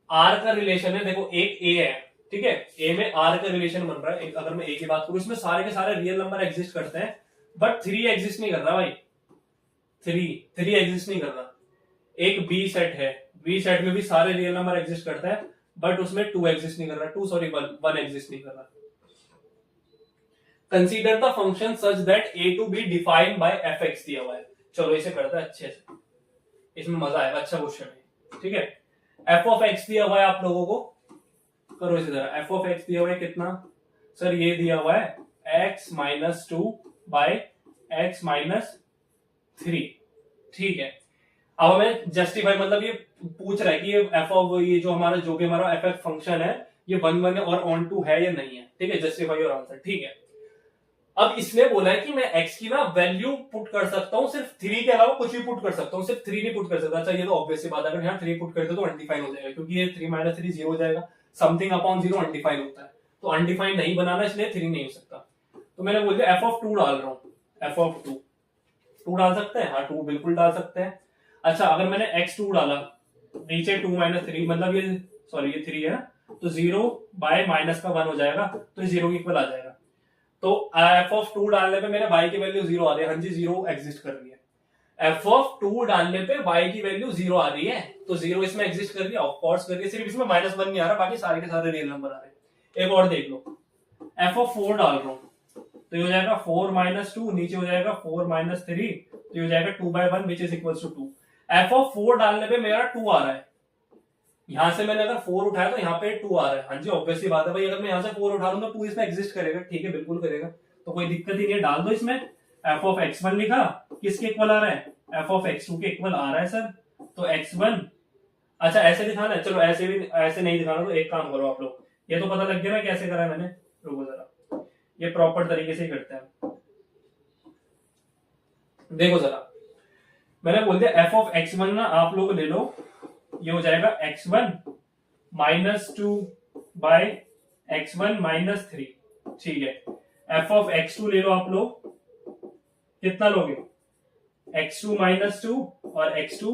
r का रिलेशन है, देखो एक a है, ठीक है, a में r का रिलेशन बन रहा है। अगर मैं a की बात करूं, इसमें सारे के सारे रियल नंबर एग्जिस्ट करते हैं, बट 3 एग्जिस्ट नहीं कर रहा भाई, 3 एग्जिस्ट नहीं कर रहा। एक b सेट है, b सेट में भी सारे रियल नंबर एग्जिस्ट करते हैं, बट उसमें 2 एग्जिस्ट नहीं कर रहा, 1 एग्जिस्ट नहीं कर रहा। Consider the function such that a to be defined by fx दिया हुआ है, चलो इसे करते हैं अच्छे से, इसमें मजा आएगा, अच्छा क्वेश्चन है, ठीक है। f ऑफ x दिया हुआ है आप लोगों को, करो इसे जरा, f ऑफ x दिया हुआ है कितना, सर ये दिया हुआ है x minus 2 by x minus 3, ठीक है। अब हमें जस्टिफाई, मतलब ये पूछ रहा है कि ये f ऑफ, ये जो भी हमारा f फंक्शन है, ये 1 1 और ऑन टू है या नहीं है, ठीक है, जस्टिफाई योर आंसर, ठीक है। अब इसने बोला है कि मैं x की ना वैल्यू पुट कर सकता हूं, सिर्फ 3 के अलावा कुछ भी पुट कर सकता हूं, सिर्फ 3 नहीं पुट कर सकता। अच्छा ये तो ऑब्वियस सी बात है, अगर यहाँ 3 पुट करते तो अनडिफाइन हो जाएगा, क्योंकि ये 3 - 3 0 हो जाएगा, समथिंग अपॉन 0 अनडिफाइन होता है, तो अनडिफाइन नहीं बनाना, इसलिए 3 नहीं हो सकता। तो मैंने बोल दिया f ऑफ 2 डाल रहा हूँ, f ऑफ 2 डाल सकते हैं, हाँ 2 बिल्कुल डाल सकते हैं। अच्छा अगर मैंने x2 डाला, नीचे 2 - 3 मतलब ये, सॉरी ये 3 है ना, तो 0 बाय माइनस का 1 हो जाएगा, तो 0 के इक्वल आ जाएगा। तो f ऑफ 2 डालने पे मेरे y की वैल्यू 0 आ रही है, हाँ जी 0 एग्जिस्ट कर रही है। f ऑफ 2 डालने पे y की वैल्यू 0 आ रही है, तो 0 इसमें एग्जिस्ट कर रही है, ऑफ कोर्स कर रही है, सिर्फ इसमें -1 नहीं आ रहा, बाकी सारे के सारे रियल नंबर आ रहे हैं। एक और देख लो, f ऑफ 4 डाल रहा हूँ, तो ये हो जाएगा 4 - 2, नीचे हो जाएगा 4 - 3, तो ये हो जाएगा 2/1 which is equals to 2। f of 4 डालने पे मेरा 2 आ रहा है, यहां से मैंने अगर 4 उठाया तो यहाँ पे 2 आ रहा है, हाँ जी ऑब्वियसली बात है भाई, अगर मैं यहाँ से 4 उठा लूं तो 2 इसमें एग्जिस्ट करेगा, ठीक है बिल्कुल करेगा, तो कोई दिक्कत ही नहीं है, डाल दो इसमें। f ऑफ x1 लिखा, किसके इक्वल आ रहा है, f ऑफ x2 के इक्वल आ रहा है सर, तो x1, अच्छा ऐसे दिखाना है, चलो ऐसे भी, ऐसे नहीं दिखाना, तो एक काम करो आप लोग, ये तो पता लग गया ना कैसे करा है मैंने, रुको जरा, ये प्रॉपर तरीके से ही करते हैं। देखो जरा, मैंने बोल दिया एफ ऑफ एक्स वन ना आप लोग ले लो, ये हो जाएगा x one minus two by x one minus three, ठीक है। एफ ऑफ एक्स टू ले लो आप लोग, कितना लोगे, एक्स टू माइनस टू और एक्स टू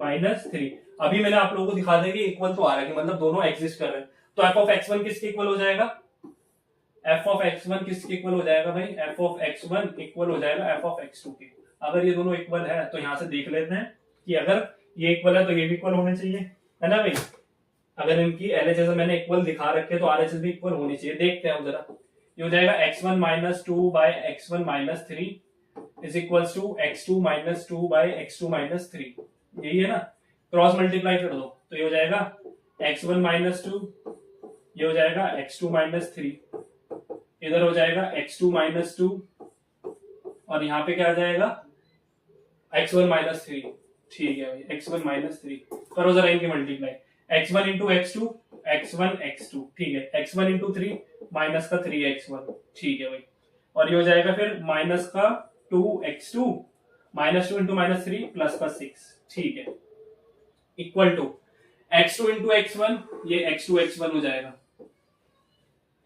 माइनस थ्री। अभी मैंने आप लोगों को दिखा दिया कि इक्वल तो आ रहा है, कि मतलब दोनों एग्जिस्ट कर रहे हैं। तो एफ ऑफ एक्स वन किसके इक्वल हो जाएगा, एफ ऑफ एक्स वन किसके इक्वल हो जाएगा भाई, F of x one equal हो जाएगा एफ ऑफ एक्स टू के। अगर ये दोनों इक्वल है तो यहां से देख लेते हैं कि अगर ये इक्वल है तो ये भी इक्वल होने चाहिए, है ना भाई। अगर इनकी एलएचएस मैंने इक्वल दिखा रखे तो आरएचएस भी इक्वल होनी चाहिए। देखते हैं हम जरा, ये हो जाएगा x one minus two by x one minus three is equals to x two minus two by x two minus three, यही है ना। क्रॉस मल्टीप्लाई कर दो तो ये हो जाएगा एक्स वन माइनस टू, ये हो जाएगा एक्स टू माइनस थ्री, इधर हो जाएगा एक्स टू माइनस टू और यहाँ पे क्या आ जाएगा एक्स वन माइनस थ्री, ठीक है भाई, एक्स वन माइनस थ्री। करो जरा इनकी multiply, x one into x two, x one x two, ठीक है, x one into three minus का थ्री एक्स वन, ठीक है भाई। और ये हो जाएगा फिर माइनस का two x two, minus two into minus three plus का सिक्स, ठीक है, equal to x two into x one, ये एक्स टू एक्स वन हो जाएगा,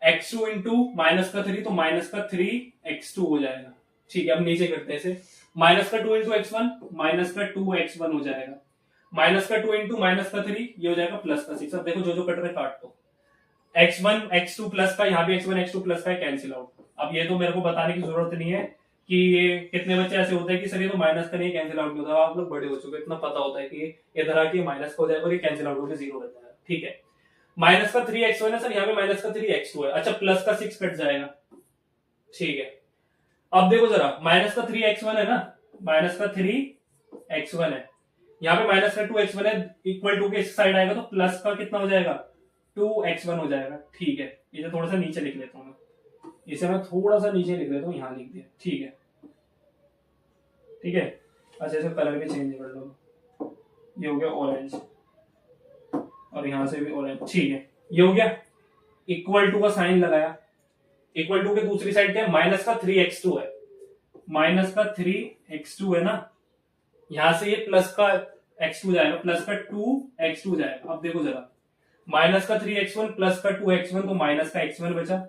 एक्स टू इंटू माइनस का थ्री तो माइनस का थ्री एक्स टू हो जाएगा, ठीक है। अब नीचे करते हैं इसे, माइनस का to into x one minus का टू एक्स वन हो जाएगा, माइनस का टू इंटू माइनस का थ्री ये हो जाएगा प्लस का सिक्स। अब देखो जो जो कट रहे काट दो, x one x two plus का, यहाँ भी x one x two plus का कैंसिल आउट। अब ये तो मेरे को बताने की जरूरत नहीं है कि ये कितने बच्चे ऐसे होते हैं कि सर ये तो माइनस का नहीं कैंसिल आउट नहीं होता, आप लोग बड़े हो चुके, इतना पता होता है कि इधर आके माइनस का हो जाएगा और ये कैंसिल आउट होकर जीरो बन जाएगा, ठीक है। माइनस का थ्री एक्स वन है सर, यहाँ पे माइनस का थ्री एक्स टू है, अच्छा प्लस का सिक्स कट जाएगा, ठीक है। अब देखो जरा, माइनस का थ्री एक्स वन है ना, माइनस का थ्री एक्स वन है, यहाँ पे माइनस का टू एक्स वन है, इक्वल टू के इस साइड आएगा तो प्लस का कितना हो जाएगा, टू एक्स वन हो जाएगा, ठीक है। इसे थोड़ा सा नीचे लिख लेता हूँ मैं, इसे मैं थोड़ा सा नीचे लिख लेता हूँ, यहाँ लिख दिया, ठीक है, ठीक है। अच्छा इसे कलर भी चेंज कर लो, ये हो गया ऑरेंज और यहां से भी ऑरेंज, ठीक है, ये हो गया। इक्वल टू का साइन लगाया, इक्वल टू के दूसरी साइड क्या है, माइनस का थ्री एक्स टू है, माइनस का थ्री एक्स टू है ना, यहां से ये प्लस का एक्स टू जाएगा, प्लस का टू एक्स टू जाएगा। अब देखो जरा, माइनस का थ्री एक्स वन प्लस का टू एक्स वन तो माइनस का एक्स वन बचा,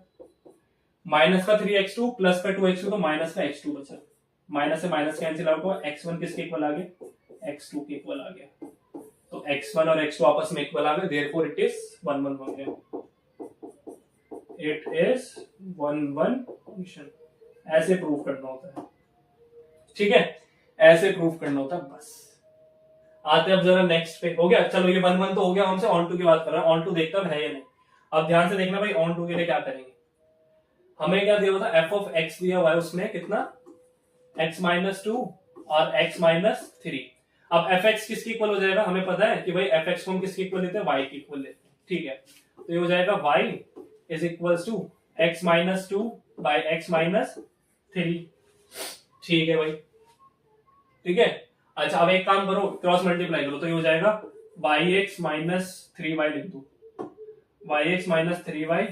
माइनस का थ्री एक्स टू प्लस का टू एक्स टू तो माइनस का एक्स टू बचा, माइनस से माइनस कैंसिल आउट हुआ, एक्स वन किसके इक्वल आ गया, एक्स टू के इक्वल आ गया, तो एक्स वन और एक्स टू आपस में इक्वल आ गए, therefore it is one one function, it is one one function. ऐसे प्रूव करना होता है, ठीक है, ऐसे प्रूव करना होता है बस। आते अब जरा नेक्स्ट पे, हो गया, चलो ये वन वन तो हो गया, हमसे ऑन टू की बात कर रहा है, ऑन टू देखता है या नहीं। अब ध्यान से देखना भाई, ऑन टू के लिए क्या करेंगे, हमें क्या दिया था, एफ ऑफ एक्स दिया हुआ है, उसमें कितना एक्स माइनस टू और एक्स माइनस थ्री। अब एफ एक्स किसकी इक्वल हो जाएगा, हमें पता है कि भाई एफ एक्स को हम किसकी इक्वल लेते हैं, वाई की इक्वल लेते हैं, ठीक है। तो ये हो जाएगा y is equal to x minus two by x minus three, ठीक है भाई, ठीक है। अच्छा अब एक काम करो, क्रॉस मल्टीप्लाई करो, तो ये हो जाएगा y x minus three y लिख दो, y x minus three y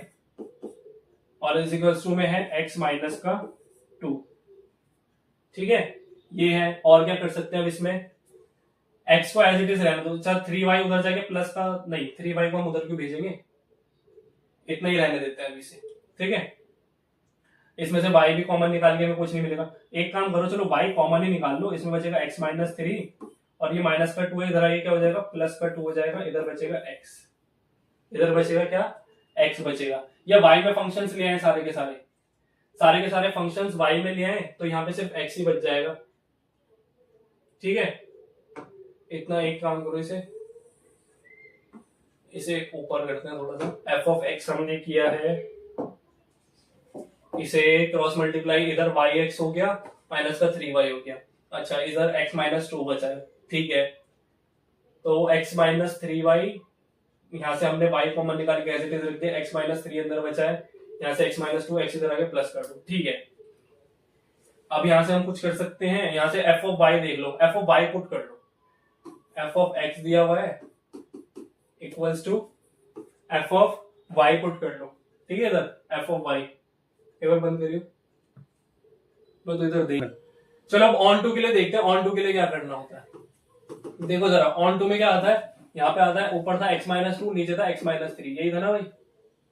और इज इक्वल टू में है एक्स माइनस का टू, ठीक है, ये है। और क्या कर सकते हैं अब इसमें, एक्स को एज इट इज रहने दो, अच्छा थ्री वाई उधर जाके प्लस का नहीं, थ्री वाई को हम उधर क्यों भेजेंगे, इतना ही रहने देते हैं अभी से, ठीक है। इसमें से y भी कॉमन निकाल के हमें कुछ नहीं मिलेगा, एक काम करो, चलो y कॉमन ही निकाल लो, इसमें बचेगा x माइनस थ्री और ये माइनस का टू है, इधर आगे क्या हो जाएगा, प्लस का टू हो जाएगा, इधर बचेगा x, इधर बचेगा क्या, x बचेगा। या y में फंक्शंस ले आए सारे के सारे फंक्शंस y में ले आए, तो यहाँ पे सिर्फ x ही बच जाएगा, ठीक है। इतना एक काम करो, इसे ऊपर करते हैं थोड़ा सा, एफ ऑफ एक्स हमने किया है, इसे क्रॉस मल्टीप्लाई, इधर वाई एक्स हो गया माइनस का थ्री वाई हो गया, अच्छा इधर एक्स माइनस टू बचा है, ठीक है। तो एक्स माइनस थ्री वाई, यहां से हमने वाई कॉमन निकाल के ऐसे रख दिया, एक्स माइनस थ्री अंदर बचा है, यहाँ से एक्स माइनस टू, एक्स इधर आगे प्लस कर दो, ठीक है। अब यहां से हम कुछ कर सकते हैं, यहां से एफ ऑफ वाई देख लो, एफ ऑफ वाई पुट कर लो, एफ ऑफ एक्स दिया हुआ है equals to f of y put कर लो, ठीक है। इधर एफ ऑफ वाई एक बार बंद करियो, मैं तो इधर देख, चलो अब ऑन टू के लिए देखते हैं ऑन टू के लिए क्या करना होता है। देखो जरा ऑन टू में क्या आता है, यहाँ पे आता है ऊपर था x-2, नीचे था x-3, यही था ना भाई।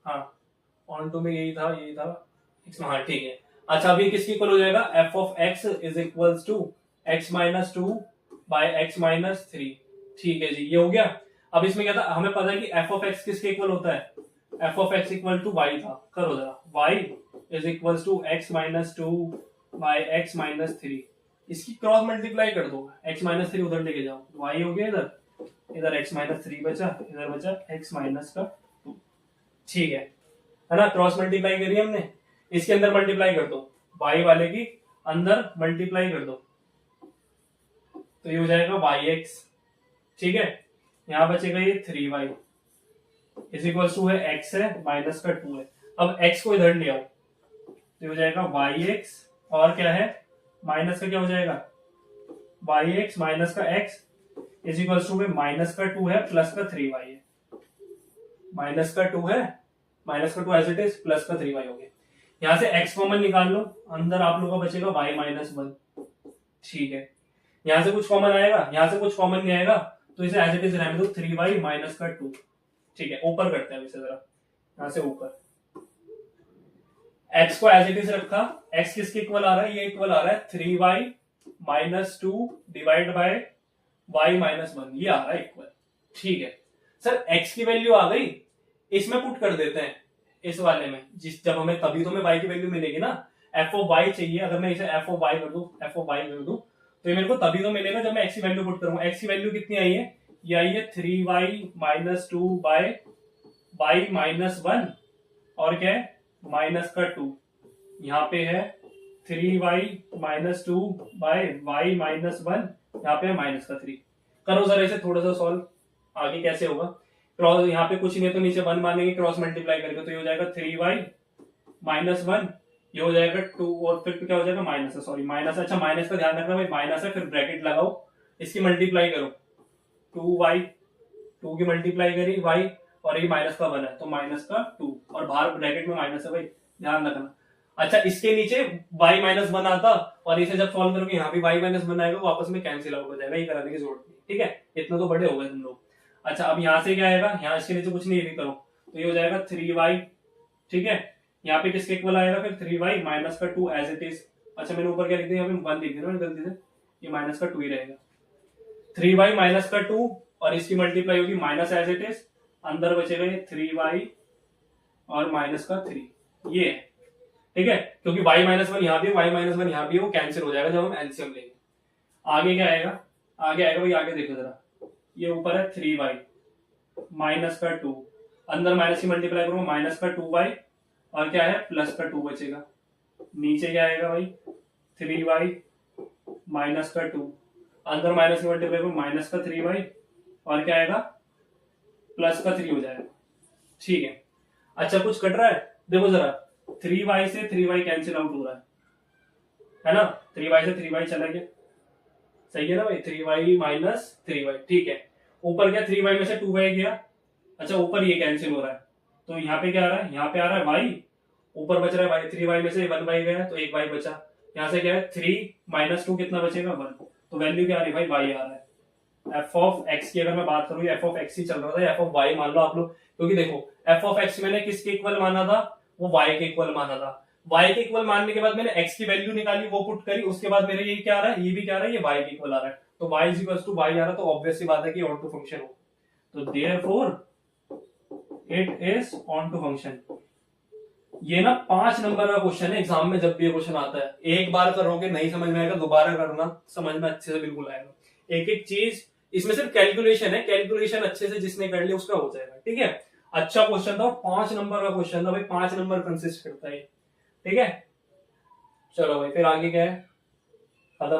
हाँ ऑन टू में यही था हाँ ठीक है। अच्छा अभी किसकी इक्वल हो जाएगा, f of x is equals to x-2 by x-3। ठीक है जी, ये हो गया। अब इसमें क्या था, हमें पता है कि f ऑफ x किसके इक्वल होता है, f of x equal to y था। करो जरा, y is equals to x-2 by x-3। इसकी क्रॉस मल्टीप्लाई कर दो, x-3 उधर लेके जाओ, y हो गया इधर, इधर x-3 बचा, इधर बचा x-2। ठीक है ना, क्रॉस मल्टीप्लाई करी हमने, इसके अंदर मल्टीप्लाई कर दो, y वाले की अंदर मल्टीप्लाई कर दो, तो ये हो जाएगा yx। ठीक है, यहां बचेगा ये 3y इज इक्वल टू है x है माइनस का 2 है। अब x को इधर ले आओ तो हो जाएगा yx, और क्या है माइनस का क्या हो जाएगा yx माइनस का x इज इक्वल टू में माइनस का 2 है प्लस का 3y है, माइनस का 2 है, माइनस का 2 एज इट इज, प्लस का 3y हो गया। यहां से x कॉमन निकाल लो, अंदर आप लोगों का बचेगा y-1। ठीक है, यहां से कुछ कॉमन आएगा, यहां से कुछ कॉमन नहीं आएगा, तो इसे एज इट इज रहने दो 3y माइनस का 2। ठीक है, ऊपर करते हैं इसे जरा, यहां से ऊपर x को एज इट इज रखा, x किसके इक्वल आ रहा है, ये इक्वल आ रहा है 3y minus 2 divide by y-1, ये आ रहा है इक्वल। ठीक है सर, x की वैल्यू आ गई, इसमें पुट कर देते हैं इस वाले में, जब हमें तभी तो हमें y की वैल्यू मिलेगी ना। f ऑफ y चाहिए, अगर मैं इसे f ऑफ y कर दूं तो ये मेरे को तभी तो मिलेगा जब मैं x की वैल्यू पुट करूंगा। x की वैल्यू कितनी आई है, ये आई है 3y माइनस 2 बाय y-1, और क्या है माइनस का 2, यहाँ पे है 3y माइनस 2 बाय y-1, यहाँ पे है माइनस का 3। करो जरा इसे थोड़ा सा सॉल्व, आगे कैसे होगा। क्रॉस यहाँ पे कुछ नहीं है तो नीचे 1 मानेंगे, क्रॉस मल्टीप्लाई करके तो ये हो जाएगा 3y-1, ये हो जाएगा 2, और फिर क्या हो जाएगा माइनस है, सॉरी माइनस, अच्छा माइनस का ध्यान रखना भाई, माइनस है फिर ब्रैकेट लगाओ, इसकी मल्टीप्लाई करो 2y, 2 की मल्टीप्लाई करी y, और ये माइनस का 1 है तो माइनस का 2, और बाहर ब्रैकेट में माइनस है भाई, ध्यान रखना। अच्छा इसके नीचे y-1 आता, और इसे जब सॉल्व करोगे यहाँ भी y-1 आएगा, वो आपस में कैंसिल आउट हो जाएगा, ये कराने की जरूरत नहीं। ठीक है, इतना तो बड़े हो गए तुम लोग। अच्छा अब यहाँ से क्या आएगा, यहाँ इसके नीचे कुछ नहीं, ये भी करो तो ये हो जाएगा 3y। ठीक है, यहाँ पे किसके इक्वल आएगा फिर 3y माइनस का 2 एज इट इज। अच्छा मैंने ऊपर क्या लिख दिया, यहाँ पे 1 लिख दिया गलती से, ये माइनस का 2 ही रहेगा, 3y माइनस का 2, और इसकी मल्टीप्लाई होगी माइनस एज इट इज, अंदर बचेगा ये 3y और माइनस का 3, ये है। ठीक है, क्योंकि y-1 यहाँ भी है, y-1 यहाँ भी है, वो कैंसिल हो जाएगा जब हम एलसीएम लेंगे। आगे क्या आएगा, आगे आएगा भाई, आगे देखो जरा, ये ऊपर है 3y माइनस का 2, अंदर माइनस की मल्टीप्लाई करूंगा माइनस का 2y, और क्या है प्लस का 2 बचेगा। नीचे क्या आएगा भाई 3y माइनस का 2, अंदर माइनस की मल्टीप्लाई करूंगा माइनस का 3y, और क्या आएगा प्लस का 3 हो जाएगा। ठीक है, अच्छा कुछ कट रहा है, देखो जरा 3y से 3y कैंसिल आउट हो रहा है ना, 3y से 3y चला गया, सही है ना भाई, 3y माइनस 3y। ठीक है, ऊपर क्या 3y में से 2y गया, अच्छा ऊपर ये कैंसिल हो रहा है, तो यहाँ पे क्या आ रहा है, यहाँ पे आ रहा है y, ऊपर बच रहा है y, 3y में से 1y गया तो 1y बचा, यहाँ से क्या है 3 माइनस 2 कितना बचेगा 1, तो वैल्यू क्या आ रही है भाई y आ रहा है। f ऑफ x की अगर मैं बात करूँ, f ऑफ x ही चल रहा था, f ऑफ y मान लो आप लोग, क्योंकि देखो f ऑफ x मैंने किसके इक्वल माना था, वो y के इक्वल माना था, y के इक्वल मानने के बाद मैंने x की वैल्यू निकाली, वो पुट करी, उसके बाद मेरे ये क्या आ रहा है, ये भी क्या आ रहा है, ये y के इक्वल आ रहा है, तो y is equal to y आ रहा है, तो ऑब्वियस सी बात है कि ऑन टू फंक्शन हो, तो therefore it is onto function. ये ना 5 नंबर का क्वेश्चन है एग्जाम में, जब भी ये क्वेश्चन आता है, एक बार करोगे नहीं समझ में आएगा, दोबारा करना समझ में अच्छे से बिल्कुल आएगा। एक एक चीज इसमें सिर्फ कैलकुलेशन है, कैलकुलेशन अच्छे से जिसने कर लिया उसका हो जाएगा। ठीक है, अच्छा क्वेश्चन था, 5 नंबर का क्वेश्चन था भाई, 5 नंबर कंसिस्ट करता है। ठीक है, चलो भाई फिर आगे क्या है, खत्म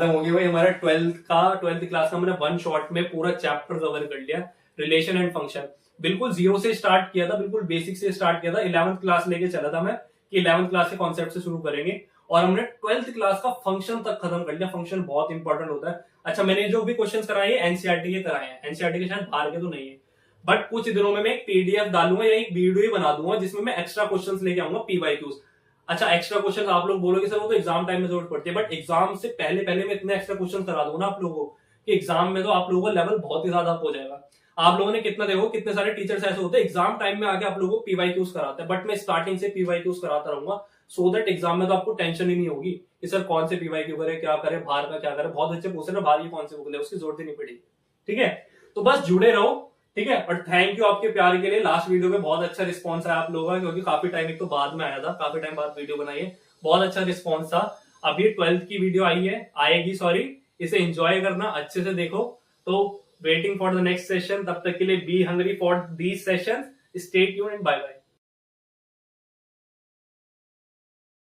हो गया भाई हमारा 12th क्लास का। हमने 1 शॉट में पूरा चैप्टर कवर कर लिया, रिलेशन एंड फंक्शन, बिल्कुल जीरो से स्टार्ट किया था, बिल्कुल बेसिक से स्टार्ट किया था, 11th क्लास लेके चला था मैं कि 11th क्लास के कॉन्सेप्ट से शुरू करेंगे, और हमने 12th क्लास का फंक्शन तक खत्म कर लिया। फंक्शन बहुत इंपॉर्टेंट होता है। अच्छा मैंने जो भी क्वेश्चंस कराए हैं एनसीईआरटी के कराए हैं, एनसीईआरटी के शायद बाहर के तो नहीं है, बट कुछ दिनों में मैं एक पीडीएफ डालूंगा या एक वीडियो ही बना दूंगा जिसमें मैं एक्स्ट्रा क्वेश्चंस लेके आऊंगा, पीवाईक्यूज। अच्छा एक्स्ट्रा क्वेश्चन आप लोग बोलोगे सर वो तो एग्जाम टाइम में जरूरत पड़ती है, बट एग्जाम से पहले पहले मैं इतने एक्स्ट्रा क्वेश्चन करा दूंगा ना आप लोगों को कि एग्जाम में तो आप लोगों का लेवल बहुत ही ज्यादा अप हो जाएगा। आप लोगों ने कितना देखो कितने सारे टीचर्स ऐसे होते हैं एग्जाम टाइम में आके आप लोगों को पीवाईक्यूज कराते हैं, बट मैं स्टार्टिंग से पीवाईक्यूज कराता रहूंगा सो दैट एग्जाम में तो आपको टेंशन ही नहीं होगी कि सर कौन से पीवाईक्यू करे, क्या करे, बाहर का क्या करे। बहुत अच्छे पूछ रहे हैं बाहर की कौन से बुक ले, उसकी जरूरत ही नहीं पड़ेगी। ठीक है, तो बस जुड़े रहो। ठीक है, और थैंक यू आपके प्यार के लिए। लास्ट वीडियो में बहुत अच्छा रिस्पॉन्स आया आप लोगों का, क्योंकि काफी टाइम एक तो बाद में आया था, काफी टाइम बाद वीडियो बनाई है, बहुत अच्छा रिस्पॉन्स था। अभी 12th की वीडियो आई है, आएगी सॉरी, इसे एंजॉय करना, अच्छे से देखो। तो waiting for the next session, तब तक के लिए be hungry for these sessions, stay tuned and bye bye.